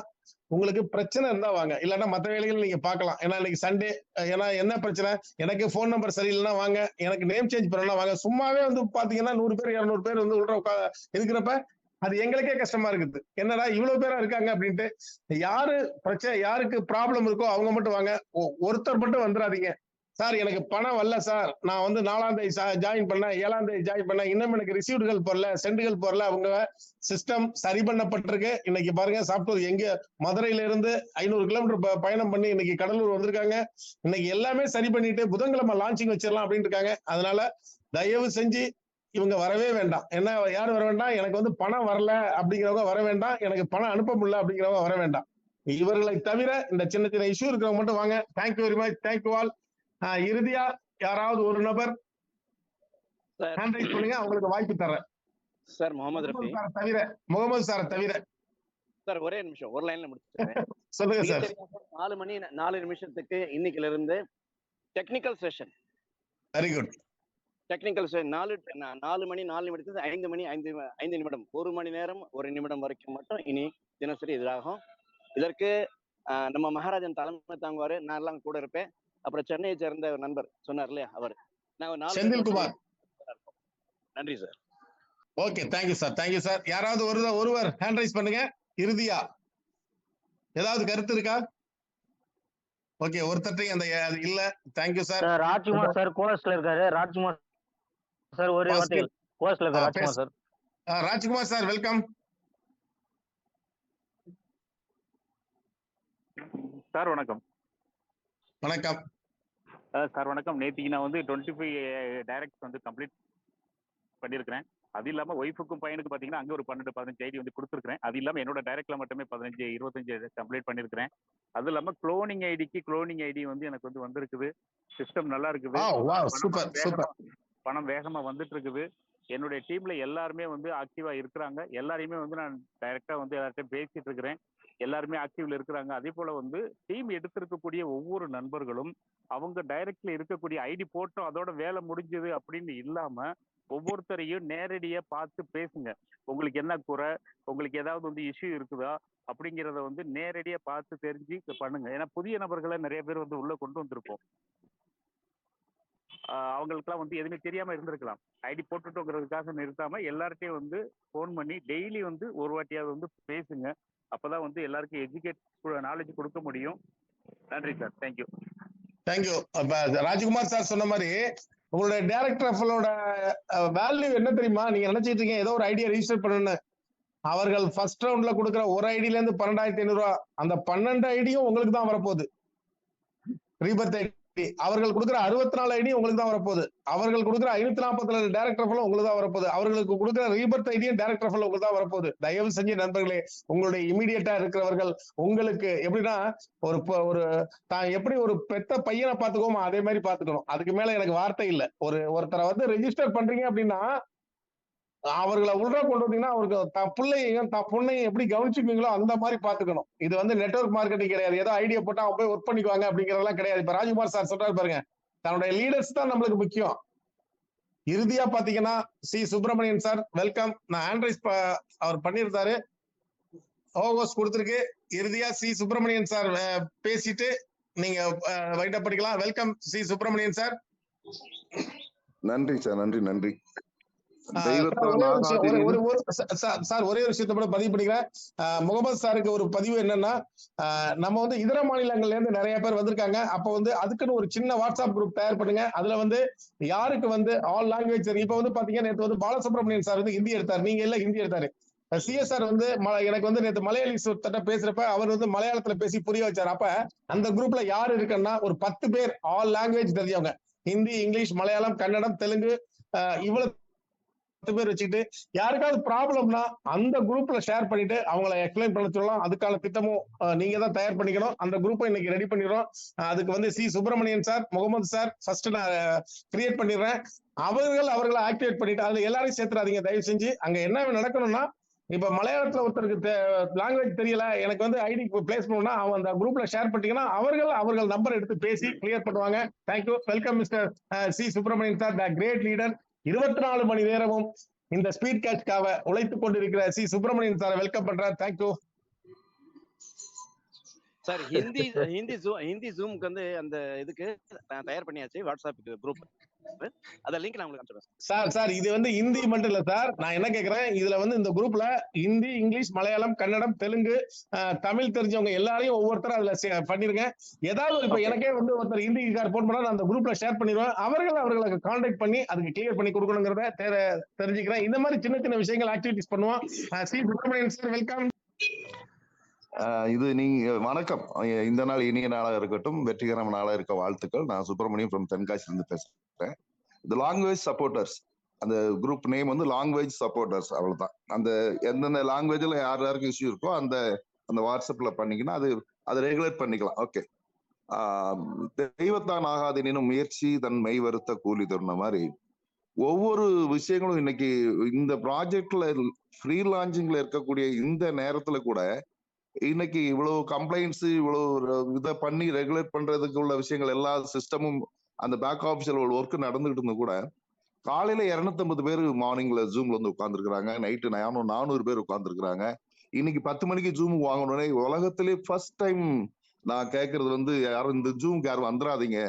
உங்களுக்கு பிரச்சனை இருந்தா வாங்க, இல்லைன்னா மற்ற வேலைகள் நீங்க பார்க்கலாம். ஏன்னா இன்னைக்கு சண்டே, ஏன்னா என்ன பிரச்சனை, எனக்கு போன் நம்பர் சரியில்லைன்னா வாங்க, எனக்கு நேம் சேஞ்ச் பண்ணலாம் வாங்க. சும்மாவே வந்து பாத்தீங்கன்னா 100 பேர் 200 பேர் வந்து உள்ள இருக்கிறப்ப அது எங்களுக்கே கஷ்டமா இருக்குது. என்னடா இவ்வளவு பேரா இருக்காங்க அப்படின்ட்டு. யாரு பிரச்சனை, யாருக்கு ப்ராப்ளம் இருக்கோ அவங்க மட்டும் வாங்க. ஒருத்தர் மட்டும் வந்துடாதீங்க. சார் எனக்கு பணம் வரல சார், நான் வந்து 4ஆம் தேதி ஜாயின் பண்ணேன், 7ஆம் தேதி ஜாயின் பண்ணேன், இன்னும் எனக்கு ரிசீவ்டுகள் போடல, சென்டுகள் போடல. அவங்க சிஸ்டம் சரி பண்ணப்பட்டிருக்கு. இன்னைக்கு பாருங்க சாப்பிட்டு எங்க மதுரையில இருந்து 500 கிலோமீட்டர் பயணம் பண்ணி இன்னைக்கு கடலூர் வந்திருக்காங்க. இன்னைக்கு எல்லாமே சரி பண்ணிட்டு புதன்கிழமை லான்ச்சிங் வச்சிடலாம் அப்படின்ட்டு இருக்காங்க. அதனால தயவு செஞ்சு இவங்க வரவே வேண்டாம். என்ன யாரும் வர வேண்டாம். எனக்கு வந்து பணம் வரல அப்படிங்கிறவங்க வர வேண்டாம். எனக்கு பணம் அனுப்ப முடியல அப்படிங்கிறவங்க வர வேண்டாம். இவர்களை தவிர இந்த சின்ன சின்ன இஷ்யூ இருக்கிறவங்க மட்டும் வாங்க. Thank you very much. Thank you all. இறுதியா யாராவது ஒரு நபர் ஹேண்ட் ரைஸ் பண்ணுங்க, அவங்களுக்கு வாய்ப்பு தரேன். சார் முகமது ரஃபி முகமது சாரை தவிர சார் ஒரே நிமிஷம், ஒரு லைன்ல முடிச்சுக்கிறேன். சொல்லுங்க சார். 4 மணி 4 நிமிஷத்துக்கு இன்னைக்குல இருந்து technical session. Very good. Technical session 4 மணி 4 நிமிடத்துக்கு 5 மணி 5 நிமிடம், 1 மணி நேரம் 1 நிமிடம் வரைக்கும் மட்டும் இனி தினசரி இதாகும். இதற்கு நம்ம மகாராஜன் தலைமை தாங்குவாரு, நான் எல்லாம் கூட இருப்பேன். அப்புறம் சென்னையை சேர்ந்த ஒரு நண்பர் சொன்னார் இல்லையா, அவர் செந்தில்குமார். நன்றி sir. Okay, thank you sir. Thank you sir. யாராவது ஒருவர் ஹேண்ட் ரைஸ் பண்ணுங்க. இறுதியா ஏதாவது கருத்து இருக்கா? ஓகே, ஒருத்தர் அந்த இல்ல. Thank you sir. ராஜ்குமார் சார் கோஸ்ட்ல இருக்காரு. ராஜ்குமார் சார் ஒரு வார்த்தை கோஸ்ட்ல இருக்காரு. Rajkumar sir. Rajkumar sir welcome sir. வணக்கம். வணக்கம் சார். வணக்கம். நேற்றுக்கு நான் வந்து 25 டைரக்ட் வந்து கம்ப்ளீட் பண்ணியிருக்கிறேன். அது இல்லாமல் ஒய்ஃபுக்கும் பையனுக்கு பார்த்தீங்கன்னா அங்கே ஒரு 12-15 ஐடி வந்து கொடுத்துருக்கிறேன். அது இல்லாமல் என்னோட டைரக்ட்ல மட்டுமே 15-25 கம்ப்ளீட் பண்ணியிருக்கிறேன். அது இல்லாமல் குளோனிங் ஐடி வந்து எனக்கு வந்து வந்திருக்குது. சிஸ்டம் நல்லா இருக்குது. பணம் வேகமாக வந்துட்டு இருக்குது. என்னுடைய டீம்ல எல்லாருமே வந்து ஆக்டிவா இருக்கிறாங்க. எல்லாரையுமே வந்து நான் டைரக்டா வந்து எல்லார்ட்டையும் பேசிட்டு இருக்கிறேன். எல்லாருமே ஆக்டிவ்ல இருக்கிறாங்க. அதே போல வந்து டீம் எடுத்திருக்கக்கூடிய ஒவ்வொரு நண்பர்களும் அவங்க டைரக்ட்ல இருக்கக்கூடிய ஐடி போட்டோம் அதோட வேலை முடிஞ்சது அப்படின்னு இல்லாம ஒவ்வொருத்தரையும் நேரடியா பார்த்து பேசுங்க. உங்களுக்கு என்ன குறை, உங்களுக்கு ஏதாவது வந்து இஷ்யூ இருக்குதா அப்படிங்கிறத வந்து நேரடியா பார்த்து தெரிஞ்சு பண்ணுங்க. ஏன்னா புதிய நபர்களை நிறைய பேர் வந்து உள்ள கொண்டு வந்திருப்போம். அவங்களுக்குலாம் வந்து எதுவுமே தெரியாம இருந்திருக்கலாம். ஐடி போட்டுட்டோங்கிறதுக்காக நிறுத்தாம எல்லார்ட்டையும் வந்து போன் பண்ணி டெய்லி வந்து ஒரு வாட்டியாவது வந்து பேசுங்க. அப்பதான் வந்து எல்லாருக்கும் நாலேஜ் கொடுக்க முடியும். நன்றி sir. Thank you. Thank you. Rajkumar sir சொன்ன மாதிரி உங்களுடைய டைரக்ட் ரெஃபரலோட வேல்யூ என்ன தெரியுமா? நீங்க நினைச்சிட்டு இருக்கீங்க ஏதோ ஒரு ஐடியா ரெஜிஸ்டர் பண்ணணும்னு. அவர்கள் ஃபர்ஸ்ட் ரவுண்ட்ல கொடுக்குற ஒரு ஐடியில இருந்து 12,500 ரூபாய், அந்த 12 ஐடியும் உங்களுக்கு தான் வரப்போகுது. ரீபர்த் ஐடி அவர்கள் கொடுக்குற 64 ஐடியும் உங்களுக்கு தான் வரப்போகுது. அவர்கள் கொடுக்குற 542 டைரக்ட் ரெஃபரல் உங்களுக்கு தான் வரப்போகுது. அவர்களுக்கு கொடுக்குற ரீபர்த் ஐடியும் டைரக்ட் ரெஃபரல் உங்களுக்கு தான் வரப்போகுது. தயவு செஞ்சு நண்பர்களே, உங்களுடைய இமீடியட்டா இருக்கிறவர்கள் உங்களுக்கு எப்படின்னா ஒரு எப்படி ஒரு பெத்த பையனை பாத்துக்கோமோ அதே மாதிரி பாத்துக்கணும். அதுக்கு மேல எனக்கு வார்த்தை இல்லை. ஒருத்தரை வந்து ரெஜிஸ்டர் பண்றீங்க அப்படின்னா அவர்களை உள்ள கொண்டு வந்தீங்கன்னா அவருக்கு தான் பிள்ளையும் தான் பொண்ணையும் எப்படி கவனிச்சுக்குவீங்களோ அந்த மாதிரி பாத்துக்கணும். இது வந்து நெட்வொர்க் மார்க்கெட்டிங் கிடையாது. ஏதோ ஐடியா போட்டா அவங்க போய் ஒர்க் பண்ணிக்குவாங்க அப்படிங்கறதெல்லாம் கிடையாது. இப்ப ராஜ்குமார் சார் சொல்றாரு பாருங்க, தன்னுடைய லீடர்ஸ் தான் நம்மளுக்கு முக்கியம். இறுதியா பாத்தீங்கன்னா சி சுப்பிரமணியன் சார் வெல்கம். நான் ஆண்ட்ரைஸ் அவர் பண்ணியிருந்தாரு, ஓகோஸ் கொடுத்துருக்கு. இறுதியா சி சுப்பிரமணியன் சார் பேசிட்டு நீங்க வைண்டப் பண்ணிக்கலாம். Welcome C Subramanian sir. நன்றி சார். நன்றி. சார் ஒரே ஒரு விஷயத்தை கூட பதிவு பண்ணிக்கிறேன். முகமது சாருக்கு ஒரு பதிவு என்னன்னா, நம்ம வந்து இதர மாநிலங்கள்ல இருந்து நிறைய பேர் வந்திருக்காங்க. அப்ப வந்து அதுக்குன்னு ஒரு சின்ன வாட்ஸ்அப் குரூப் தயார் பண்ணுங்க. அதுல வந்து யாருக்கு வந்து ஆல் லாங்குவேஜ் இப்ப வந்து பாத்தீங்கன்னா நேற்று வந்து பாலசுப்ரமணியன் சார் வந்து ஹிந்தி எடுத்தாரு, நீங்க எல்லாம் ஹிந்தி எடுத்தாரு. சிஎஸ்ஆர் வந்து எனக்கு வந்து நேற்று மலையாளி தட்ட பேசுறப்ப அவர் வந்து மலையாளத்துல பேசி புரிய வச்சாரு. அப்ப அந்த குரூப்ல யாரு இருக்குன்னா ஒரு 10 பேர் ஆல் லாங்குவேஜ் தெரிஞ்சவங்க, ஹிந்தி, இங்கிலீஷ், மலையாளம், கன்னடம், தெலுங்கு, இவ்வளவு 10 பேர் வச்சுக்கிட்டு யாருக்காவது ப்ராப்ளம்னா அந்த குரூப்ல ஷேர் பண்ணிட்டு அவங்களை எக்ஸ்பிளைன் பண்ண சொல்லலாம். அதுக்கான திட்டமும் நீங்க தான் தயார் பண்ணிக்கணும். அந்த குரூப்பை இன்னைக்கு ரெடி பண்ணிடுறோம். அதுக்கு வந்து C Subramanian sir, Mohammed sir first நான் கிரியேட் பண்ணிடுறேன். அவர்களை ஆக்டிவேட் பண்ணிட்டு அதுல எல்லாரையும் சேர்த்துறாதீங்க தயவு செஞ்சு. அங்க என்ன நடக்கணும்னா, இப்ப மலையாளத்துல ஒருத்தருக்கு லாங்குவேஜ் தெரியல, எனக்கு வந்து ஐடி பிளேஸ் பண்ணணும்னா அவன் அந்த குரூப்ல ஷேர் பண்ணிட்டீங்கன்னா அவர்கள் நம்பர் எடுத்து பேசி கிளியர் பண்ணுவாங்க. Thank you. Welcome mister C Subramanian sir, the great leader. 24 மணி நேரமும் இந்த ஸ்பீட் கேட்ச்காக உழைத்துக் கொண்டிருக்கிற சி சுப்பிரமணியன் சாரை வெல்கம் பண்றேன். Thank you sir. ஹிந்தி ஜூமுக்கு வந்து அந்த இதுக்கு நான் தயார் பண்ணியாச்சு, வாட்ஸ்அப் குரூப். அத லிங்க் நான் உங்களுக்கு அனுப்பிச்சுறேன் சார். இது வந்து ஹிந்தி மட்டும் இல்ல சார், நான் என்ன கேக்குறேன், இதுல வந்து இந்த குரூப்ல ஹிந்தி, இங்கிலீஷ், மலையாளம், கன்னடம், தெலுங்கு, தமிழ் தெரிஞ்சவங்க எல்லாரையும் ஒவ்வொருத்தரும் அதுல பண்ணிருங்க. ஏதாவது இப்ப எனக்கே வந்து ஒருத்தர் ஹிந்திக்கார் போன் பண்ணா நான் அந்த குரூப்ல ஷேர் பண்ணிடுவேன். அவர்களுக்கு கான்டாக்ட் பண்ணி அதுக்கு கிளியர் பண்ணி கொடுக்கணுங்கிறத தெரிஞ்சுக்கிறேன். இந்த மாதிரி சின்ன சின்ன விஷயங்கள் ஆக்டிவிட்டிஸ் பண்ணுவோம். C Subramanian sir welcome. இது நீங்க வணக்கம். இந்த நாள் இனிய நாளாக இருக்கட்டும், வெற்றிகரமான நாளாக இருக்க வாழ்த்துக்கள். நான் சுப்பிரமணியம் ஃப்ரம் தென்காசியிலிருந்து பேசுறேன். இந்த லாங்குவேஜ் சப்போர்ட்டர்ஸ், அந்த குரூப் நேம் வந்து லாங்குவேஜ் சப்போர்ட்டர்ஸ், அவ்வளவுதான். அந்த எந்தெந்த லாங்குவேஜ்ல யாருக்கு இஷ்யூ இருக்கோ அந்த வாட்ஸ்அப்ல பண்ணீங்கன்னா அது ரெகுலேட் பண்ணிக்கலாம். ஓகே. தெய்வத்தான் ஆகாதெனினும் முயற்சி தன் மெய் வருத்த கூலி தருண மாதிரி ஒவ்வொரு விஷயங்களும் இன்னைக்கு இந்த ப்ராஜெக்ட்ல ஃப்ரீ லான்ச்சிங்ல இருக்கக்கூடிய இந்த நேரத்துல கூட இன்னைக்கு இவ்வளவு கம்ப்ளைண்ட்ஸ், இவ்வளவு இதை பண்ணி ரெகுலேட் பண்றதுக்கு உள்ள விஷயங்கள் எல்லா சிஸ்டமும் அந்த பேக் ஆஃபீஸில் ஒர்க் நடந்துகிட்டு இருந்து கூட காலையில 250 பேர் மார்னிங்ல ஜூம்ல வந்து உட்கார்ந்துருக்காங்க, நைட்டு 400 பேர் உட்கார்ந்துருக்காங்க. இன்னைக்கு 10 மணிக்கு ஜூம் வாங்கணும்னே உலகத்திலே ஃபர்ஸ்ட் டைம் நான் கேட்கறது வந்து யாரும் இந்த ஜூமுக்கு யாரும் வந்துடாதீங்க,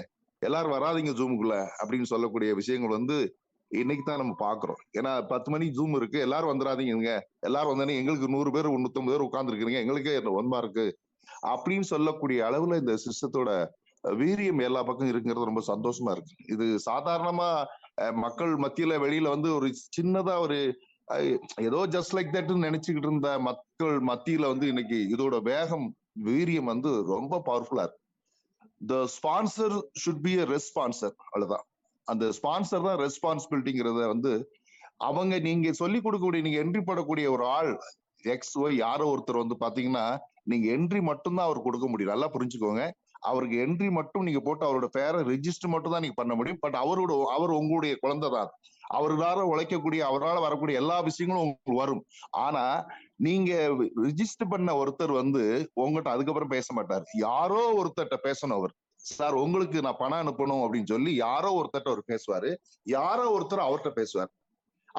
எல்லாரும் வராதிங்க ஜூமுக்குள்ள அப்படின்னு சொல்லக்கூடிய விஷயங்கள் வந்து இன்னைக்கு தான் நம்ம பாக்குறோம். ஏன்னா 10 மணிக்கு ஜூம் இருக்கு, எல்லாரும் வந்துடாதீங்க, எல்லாரும் வந்தானே எங்களுக்கு 100 பேர் 150 பேர் உட்கார்ந்துருக்கீங்க, எங்களுக்கே ஒன்பா இருக்கு அப்படின்னு சொல்லக்கூடிய அளவுல இந்த சிஸ்டத்தோட வீரியம் எல்லா பக்கம் இருக்குங்கிறது ரொம்ப சந்தோஷமா இருக்கு. இது சாதாரணமா மக்கள் மத்தியில வெளியில வந்து ஒரு சின்னதா ஒரு ஏதோ ஜஸ்ட் லைக் தட் நினைச்சுக்கிட்டு இருந்த மக்கள் மத்தியில வந்து இன்னைக்கு இதோட வேகம், வீரியம் வந்து ரொம்ப பவர்ஃபுல்லா இருக்கு. The sponsor should be a responsor, அவ்வளவுதான். அந்த ஸ்பான்சர் தான் ரெஸ்பான்சிபிலிட்டிங்கிறத வந்து அவங்க நீங்க சொல்லி கொடுக்கக்கூடிய, நீங்க என்ட்ரி போடக்கூடிய ஒரு ஆள் XY யாரோ ஒருத்தர் வந்து பாத்தீங்கன்னா நீங்க என்ட்ரி மட்டும் தான் அவர் கொடுக்க முடியும். நல்லா புரிஞ்சுக்கோங்க. அவருக்கு என்ட்ரி மட்டும் நீங்க போட்டு அவரோட பேரை ரெஜிஸ்டர் மட்டும் தான் நீங்க பண்ண முடியும். பட் அவர் உங்களுடைய குழந்தை தான். அவரால் உழைக்கக்கூடிய, அவரால் வரக்கூடிய எல்லா விஷயங்களும் உங்களுக்கு வரும். ஆனா நீங்க ரிஜிஸ்டர் பண்ண ஒருத்தர் வந்து உங்ககிட்ட அதுக்கப்புறம் பேச மாட்டார். யாரோ ஒருத்தர்கிட்ட பேசணும். அவர் சார் உங்களுக்கு நான் பணம் அனுப்பணும் அப்படின்னு சொல்லி யாரோ ஒருத்தர் அவர் பேசுவாரு, யாரோ ஒருத்தர் அவர்கிட்ட பேசுவார்.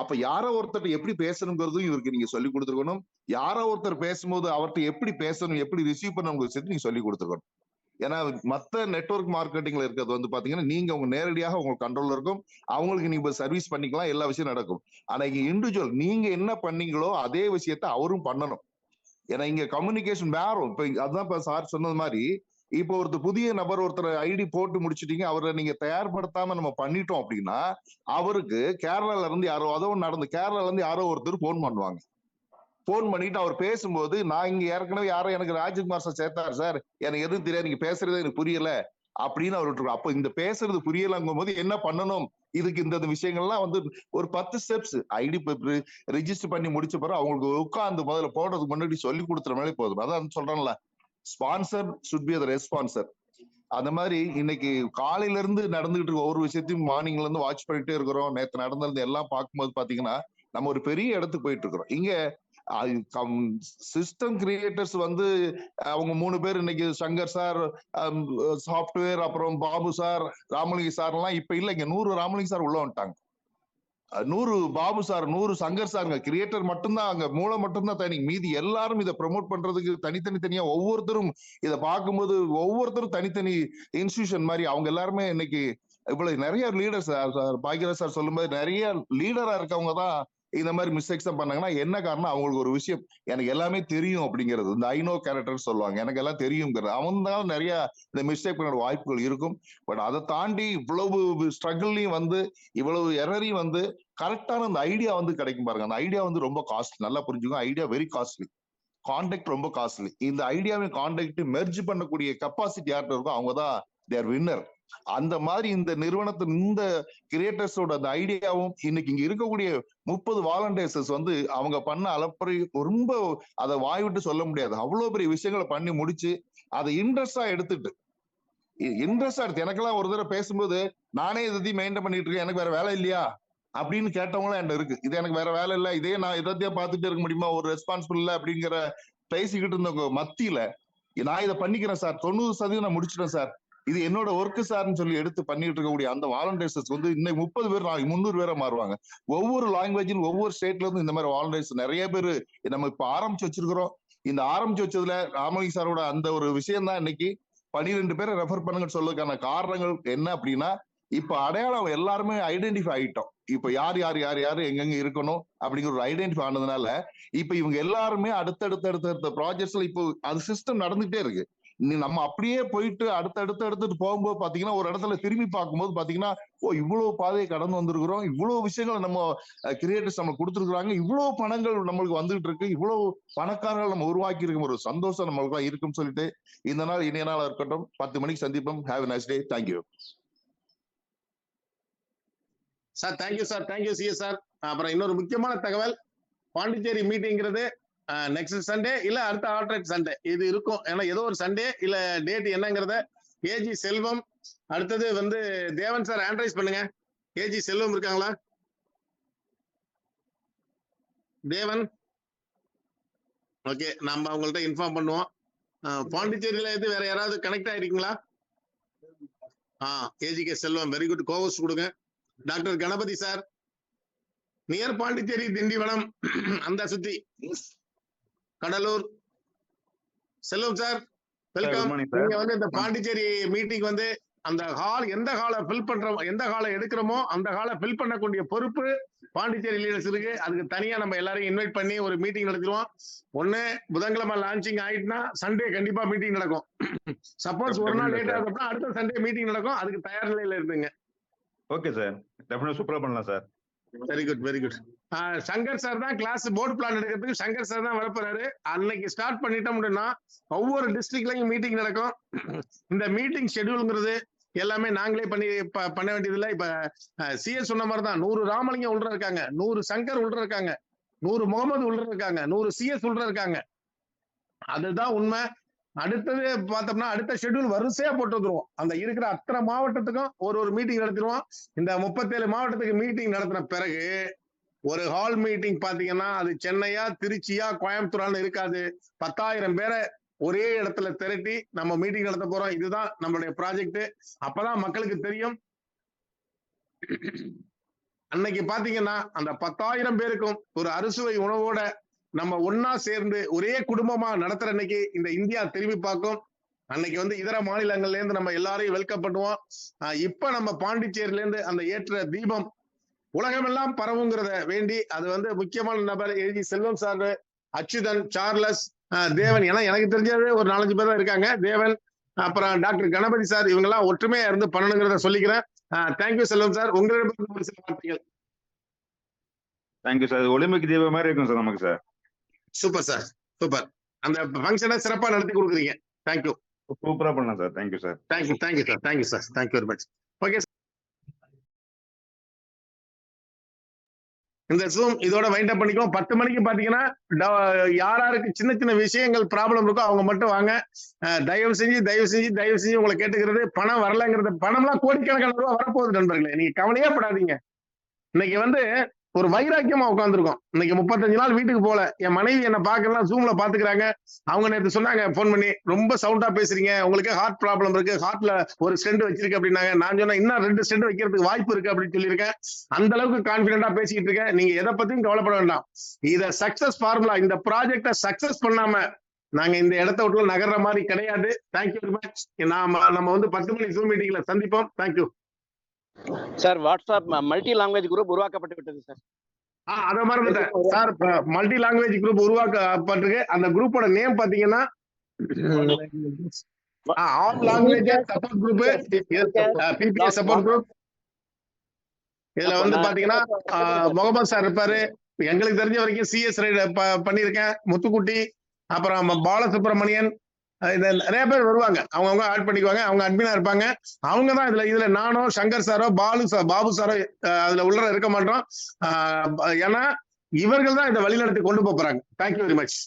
அப்ப யாரோ ஒருத்தர் எப்படி பேசணுங்கிறதும் இவருக்கு நீங்க சொல்லி கொடுத்துருக்கணும். யாரோ ஒருத்தர் பேசும்போது அவர்கிட்ட எப்படி பேசணும், எப்படி ரிசீவ் பண்ணணும் நீங்க சொல்லி கொடுத்துருக்கணும். ஏன்னா மத்த நெட்வொர்க் மார்க்கெட்டிங்ல இருக்கிறது வந்து பாத்தீங்கன்னா நீங்க உங்க நேரடியாக உங்களுக்கு கண்ட்ரோல்ல இருக்கும், அவங்களுக்கு நீங்க சர்வீஸ் பண்ணிக்கலாம், எல்லா விஷயம் நடக்கும். ஆனா இங்க இண்டிவிஜுவல் நீங்க என்ன பண்ணீங்களோ அதே விஷயத்த அவரும் பண்ணணும். ஏன்னா இங்க கம்யூனிகேஷன் வேறும். இப்ப அதுதான் இப்ப சார் சொன்னது மாதிரி, இப்போ ஒருத்தர் புதிய நபர் ஒருத்தர் ஐடி போட்டு முடிச்சுட்டீங்க, அவரை நீங்க தயார்படுத்தாம நம்ம பண்ணிட்டோம் அப்படின்னா அவருக்கு கேரளால இருந்து யாரோ கேரளால இருந்து யாரோ ஒருத்தர் போன் பண்ணுவாங்க. போன் பண்ணிட்டு அவர் பேசும்போது நான் இங்க ஏற்கனவே யாரோ எனக்கு ராஜ்குமார் சார் சேர்த்தாரு சார், எனக்கு எதுவும் தெரியாது, நீங்க பேசுறதே எனக்கு புரியல அப்படின்னு அவர். அப்ப இந்த பேசுறது புரியலங்கும் போது என்ன பண்ணணும், இதுக்கு இந்த விஷயங்கள்லாம் வந்து ஒரு 10 ஸ்டெப்ஸ் ஐடி ரெஜிஸ்டர் பண்ணி முடிச்ச பிறகு அவங்களுக்கு உட்காந்து முதல்ல போடுறதுக்கு முன்னாடி சொல்லி கொடுத்துற மாதிரி போதும். அதான் சொல்றேன்ல, ஸ்பான்சர் சுட் பி ரெஸ்பான்சர். அந்த மாதிரி இன்னைக்கு காலையில இருந்து நடந்துகிட்டு இருக்க ஒவ்வொரு விஷயத்தையும் மார்னிங்ல இருந்து வாட்ச் பண்ணிட்டே இருக்கிறோம். நேற்று நடந்திருந்து எல்லாம் பார்க்கும்போது பாத்தீங்கன்னா நம்ம ஒரு பெரிய இடத்துக்கு போயிட்டு இருக்கிறோம். இங்க சிஸ்டம் கிரியேட்டர்ஸ் வந்து அவங்க 3 பேர் இன்னைக்கு சங்கர் சார், சாஃப்ட்வேர், அப்புறம் பாபு சார், ராமலிங்க சார் எல்லாம் இப்ப இல்ல, இங்க 100 ராமலிங்க சார் உள்ள வந்துட்டாங்க, 100 பாபு சார், 100 சங்கர் சாருங்க. கிரியேட்டர் மட்டும்தான் அங்க, மூளை மட்டும்தான் தனி. மீதி எல்லாரும் இதை ப்ரமோட் பண்றதுக்கு தனித்தனியா ஒவ்வொருத்தரும் இதை பார்க்கும்போது ஒவ்வொருத்தரும் தனித்தனி இன்ஸ்டிடியூஷன் மாதிரி அவங்க எல்லாருமே இன்னைக்கு இவ்வளவு நிறைய லீடர்ஸ் பாக்கியராஜ் சார் சொல்லும்போது நிறைய லீடரா இருக்கவங்க தான் இந்த மாதிரி மிஸ்டேக்ஸ் பண்ணாங்கன்னா என்ன காரணம், அவங்களுக்கு ஒரு விஷயம் எனக்கு எல்லாமே தெரியும் அப்படிங்கிறது, இந்த ஐநோ கேரக்டர் சொல்லுவாங்க, எனக்கு எல்லாம் தெரியுங்கிறது. அவன் தான் நிறைய இந்த மிஸ்டேக் பண்ண வாய்ப்புகள் இருக்கும். பட் அதை தாண்டி இவ்வளவு ஸ்ட்ரகிள்லையும் வந்து இவ்வளவு எரரையும் வந்து கரெக்டான அந்த ஐடியா வந்து கிடைக்கும் பாருங்க. அந்த ஐடியா வந்து ரொம்ப காஸ்ட்லி, நல்லா புரிஞ்சுக்கோங்க. ஐடியா வெரி காஸ்ட்லி, கான்டாக்ட் ரொம்ப காஸ்ட்லி. இந்த ஐடியாவையும் கான்டாக்ட் மெர்ஜ் பண்ணக்கூடிய கெப்பாசிட்டி யார்கிட்ட இருக்கோ அவங்க தான் தேர் வின்னர். அந்த மாதிரி இந்த நிறுவனத்தின் இந்த கிரியேட்டர்ஸோட அந்த ஐடியாவும் இன்னைக்கு இங்க இருக்கக்கூடிய 30 வாலண்டியர்ஸ் வந்து அவங்க பண்ண அளப்பறை ரொம்ப அதை வாய் விட்டு சொல்ல முடியாது. அவ்வளவு பெரிய விஷயங்களை பண்ணி முடிச்சு அதை இன்ட்ரெஸ்டா எடுத்துட்டு எனக்கெல்லாம் ஒரு தடவை பேசும்போது நானே இதையும் மெயின்டைன் பண்ணிட்டு இருக்கேன், எனக்கு வேற வேலை இல்லையா அப்படின்னு கேட்டவங்களும் என்கிட்ட இருக்கு. இது எனக்கு வேற வேலை இல்லை, இதே நான் எதையும் பார்த்துட்டு இருக்க முடியுமா, ஒரு ரெஸ்பான்சிபிள் இல்லை அப்படிங்கிற பேசிக்கிட்டு இருந்தவங்க மத்தியில நான் இதை பண்ணிக்கிறேன் சார், 90% நான் முடிச்சிட்டேன் சார், இது என்னோட ஒர்க்கு சார்னு சொல்லி எடுத்து பண்ணிட்டு இருக்கக்கூடிய அந்த வாலண்டியர்ஸ் வந்து இன்னைக்கு 30 பேர் 300 பேரா மாறுவாங்க. ஒவ்வொரு லாங்குவேஜிலும் ஒவ்வொரு ஸ்டேட்ல இருந்து இந்த மாதிரி வாலண்டியர்ஸ் நிறைய பேர் நம்ம இப்ப ஆரம்பிச்சு வச்சிருக்கிறோம். இந்த ஆரம்பிச்சு வச்சதுல ராமலிங்க சாரோட அந்த ஒரு விஷயம் தான் இன்னைக்கு 12 பேரை ரெஃபர் பண்ணுங்கன்னு சொல்றதுக்கான காரணங்கள் என்ன அப்படின்னா, இப்ப அடையாளம் எல்லாருமே ஐடென்டிஃபை ஆயிட்டோம். இப்ப யார் யார் யார் யாரு எங்கெங்க இருக்கணும் அப்படிங்கிற ஒரு ஐடென்டிஃபை ஆனதுனால இப்ப இவங்க எல்லாருமே அடுத்தடுத்த ப்ராஜெக்ட்ஸ்ல இப்போ அது சிஸ்டம் நடந்துகிட்டே இருக்கு. நம்ம அப்படியே போயிட்டு அடுத்தடுத்து போகும்போது பாத்தீங்கன்னா ஒரு இடத்துல திரும்பி பார்க்கும்போது பாத்தீங்கன்னா இவ்வளவு பாதையை கடந்து வந்திருக்கிறோம், இவ்வளவு விஷயங்கள் நம்ம கிரியேட்டர்ஸ் நம்ம கொடுத்துருக்காங்க, இவ்வளவு பணங்கள் நம்மளுக்கு வந்துட்டு இருக்கு, இவ்வளவு பணக்காரர்கள் நம்ம உருவாக்கி இருக்கும் ஒரு சந்தோஷம் நம்மளுக்கு இருக்குன்னு சொல்லிட்டு இந்த நாள் இனிய நாளா இருக்கட்டும். 10 மணிக்கு சந்திப்போம். Have a nice day. Thank you sir. Thank you sir. Thank you CS sir. அப்புறம் இன்னொரு முக்கியமான தகவல், பாண்டிச்சேரி மீட்டிங்கிறது நெக்ஸ்ட் சண்டே இல்ல அடுத்த ஆல்டர்னேட் சண்டே இது இருக்கும். ஏன்னா ஏதோ ஒரு சண்டே இல்ல டேட் என்னங்கிறத ஏஜி செல்வம், அடுத்தது வந்து தேவன் சார் ஆண்ட்ரைஸ் பண்ணுங்க. ஏஜி செல்வம் இருக்காங்களா? தேவன், ஓகே, நம்ம அவங்கள்ட்ட இன்ஃபார்ம் பண்ணுவோம். பாண்டிச்சேரியில இது வேற யாராவது கனெக்ட் ஆயிருக்கீங்களா? ஏஜிகே செல்வம், வெரி குட், கோவஸ் கொடுங்க. Doctor Ganapathi sir, near Pondicherry, Tindivanam அந்த சுத்தி, கடலூர். செல்வம் சார், வெல்கம். நீங்க வந்து இந்த பாண்டிச்சேரி மீட்டிங் வந்து அந்த ஹால் எந்த ஹாலை ஃபில் பண்றோம், எந்த ஹாலை எடுக்கிறோமோ அந்த ஹாலை ஃபில் பண்ணக்கூடிய பொறுப்பு பாண்டிச்சேரி லீடர்ஸ் இருக்கு. அதுக்கு தனியா நம்ம எல்லாரையும் இன்வைட் பண்ணி ஒரு மீட்டிங் நடத்திடுவோம். ஒண்ணு புதன்கிழமை லான்ச்சிங் ஆயிட்டுனா சண்டே கண்டிப்பா மீட்டிங் நடக்கும். சப்போஸ் ஒரு நாள் லேட் ஆகுதுன்னா அடுத்த சண்டே மீட்டிங் நடக்கும். அதுக்கு தயார் நிலையில இருந்துங்க. ஓகே சார், டெஃபினட்டா சூப்பரா பண்ணலாம் sir. Very good, very good. Shankar sir தான் கிளாஸ் போர்டு பிளான் எடுக்கிறதுக்கு சங்கர் சார் தான் வரப்போறாரு. அன்னைக்கு ஸ்டார்ட் பண்ணிட்டோம் அப்படின்னா ஒவ்வொரு டிஸ்ட்ரிக்ட்லயும் மீட்டிங் நடக்கும். இந்த மீட்டிங் ஷெட்யூல்ங்கிறது எல்லாமே நாங்களே பண்ண வேண்டியதில்லை. இப்ப சிஎஸ் சொன்ன மாதிரி தான் 100 ராமலிங்கம் உள்ள இருக்காங்க, 100 சங்கர் உள்ள இருக்காங்க, 100 முகமது உள்ள இருக்காங்க, 100 சிஎஸ் உள்ள இருக்காங்க. அதுதான் உண்மை. அடுத்தது பார்த்தோம்னா அடுத்த ஷெட்யூல் வரிசையா போட்டு வந்துருவோம். அந்த இருக்கிற அத்தனை மாவட்டத்துக்கும் ஒரு மீட்டிங் நடத்திடுவோம். இந்த 37 மாவட்டத்துக்கு மீட்டிங் நடத்தின பிறகு ஒரு ஹால் மீட்டிங் பாத்தீங்கன்னா அது சென்னையா திருச்சியா கோயம்புத்தூரான்னு இருக்காது. 10,000 பேரை ஒரே இடத்துல திரட்டி நம்ம மீட்டிங் நடத்த போறோம். இதுதான் நம்மளுடைய ப்ராஜெக்ட். அப்பதான் மக்களுக்கு தெரியும். அன்னைக்கு பாத்தீங்கன்னா அந்த 10,000 பேருக்கும் ஒரு அறுசுவை உணவோட நம்ம ஒன்னா சேர்ந்து ஒரே குடும்பமா நடத்துற அன்னைக்கு இந்த இந்தியா திரும்பி பார்க்கும். அன்னைக்கு வந்து இதர மாநிலங்கள்ல இருந்து நம்ம எல்லாரையும் வெல்கம் பண்ணுவோம். இப்ப நம்ம பாண்டிச்சேரியில இருந்து அந்த ஏற்ற தீபம் உலகமெல்லாம் பரவுங்கிறத வேண்டி அது வந்து முக்கியமான நபர் ஏஜி செல்வம் சார், அச்சுதன், சார்லஸ், தேவன், ஏன்னா எனக்கு தெரிஞ்சது ஒரு 4-5 பேர் தான் இருக்காங்க. தேவன், அப்புறம் டாக்டர் கணபதி சார், இவங்க எல்லாம் ஒற்றுமையா இருந்து பண்ணணுங்கிறத சொல்லிக்கிறேன். தேங்க்யூ செல்வம் சார். உங்களிடம் ஒரு சில வார்த்தைகள். Thank you sir. ஒலிம்பிக் தீபம் மாதிரி இருக்கும் சார் நமக்கு சார். Super sir, super. அந்த ஃபங்க்ஷனை சிறப்பா நடத்தி கொடுக்குறீங்க. தேங்க்யூ. சூப்பரா பண்ணலாம் sir. Thank you sir. Thank you, thank you sir. Thank you sir. Thank you very much. Okay, இந்த ஜூம் இதோட வைண்ட் அப் பண்ணிக்கோ. 10 மணிக்கு பாத்தீங்கன்னா யாராருக்கு சின்ன சின்ன விஷயங்கள் ப்ராப்ளம் இருக்கோ அவங்க மட்டும் வாங்க. தயவு செஞ்சு உங்களை கேட்டுக்கிறது, பணம் வரலங்கிறது, பணம்லாம் கோடிக்கணக்கான ரூபா வரப்போகுது நண்பர்களே, நீங்க கவலையே படாதீங்க. இன்னைக்கு வந்து ஒரு வைராக்கியமா உட்காந்துருக்கோம். இன்னைக்கு 35 நாள் வீட்டுக்கு போல. என் மனைவி என்ன பாக்கலாம், ஜூம்ல பாத்துக்கிறாங்க. அவங்க நேற்று சொன்னாங்க போன் பண்ணி, ரொம்ப சவுண்டா பேசுறீங்க, உங்களுக்கு ஹார்ட் ப்ராப்ளம் இருக்கு, ஹார்ட்ல ஒரு ஸ்டெண்ட் வச்சிருக்கு அப்படின்னாங்க. நான் சொன்னேன் இன்னும் 2 ஸ்டெண்ட் வைக்கிறதுக்கு வாய்ப்பு இருக்கு அப்படின்னு சொல்லியிருக்கேன். அந்த அளவுக்கு கான்பிடண்டா பேசிக்கிட்டு இருக்கேன். நீங்க எதை பத்தியும் கவலைப்பட வேண்டாம். இத சக்சஸ் ஃபார்முலா, இந்த ப்ராஜெக்ட சக்சஸ் பண்ணாம நாங்க இந்த இடத்த விட்டு நகர்ற மாதிரி கிடையாது. Thank you very much. நம்ம வந்து 10 மணி ஜூம் மீட்டிங்ல சந்திப்போம். Thank you. Sir WhatsApp multi language group உருவாக்கப்பட்டு விட்டது சார். அத மறந்துட்டேன் சார். மல்டி லாங்குவேஜ் குரூப் உருவாக்கப்பட்டிருக்கு. அந்த குரூப்போட நேம் பாத்தீங்கன்னா all language support group, PPA support group. இதுல வந்து பாத்தீங்கன்னா முகமது சார் இருப்பாரு. எங்களுக்கு தெரிஞ்ச வரைக்கும் சிஎஸ் பண்ணியிருக்கேன், முத்துக்குட்டி, அப்புறம் பாலசுப்ரமணியன், நிறைய பேர் வருவாங்க. அவங்கவுங்க ஆட் பண்ணிக்குவாங்க. அவங்க அட்மினா இருப்பாங்க. அவங்க தான் இதுல நானோ சங்கர் சாரோ பாபு சாரோ அதுல உள்ள இருக்க மாட்டோம். ஏன்னா இவர்கள் தான் இதை வழிநடத்தி கொண்டு போறாங்க. Thank you very much.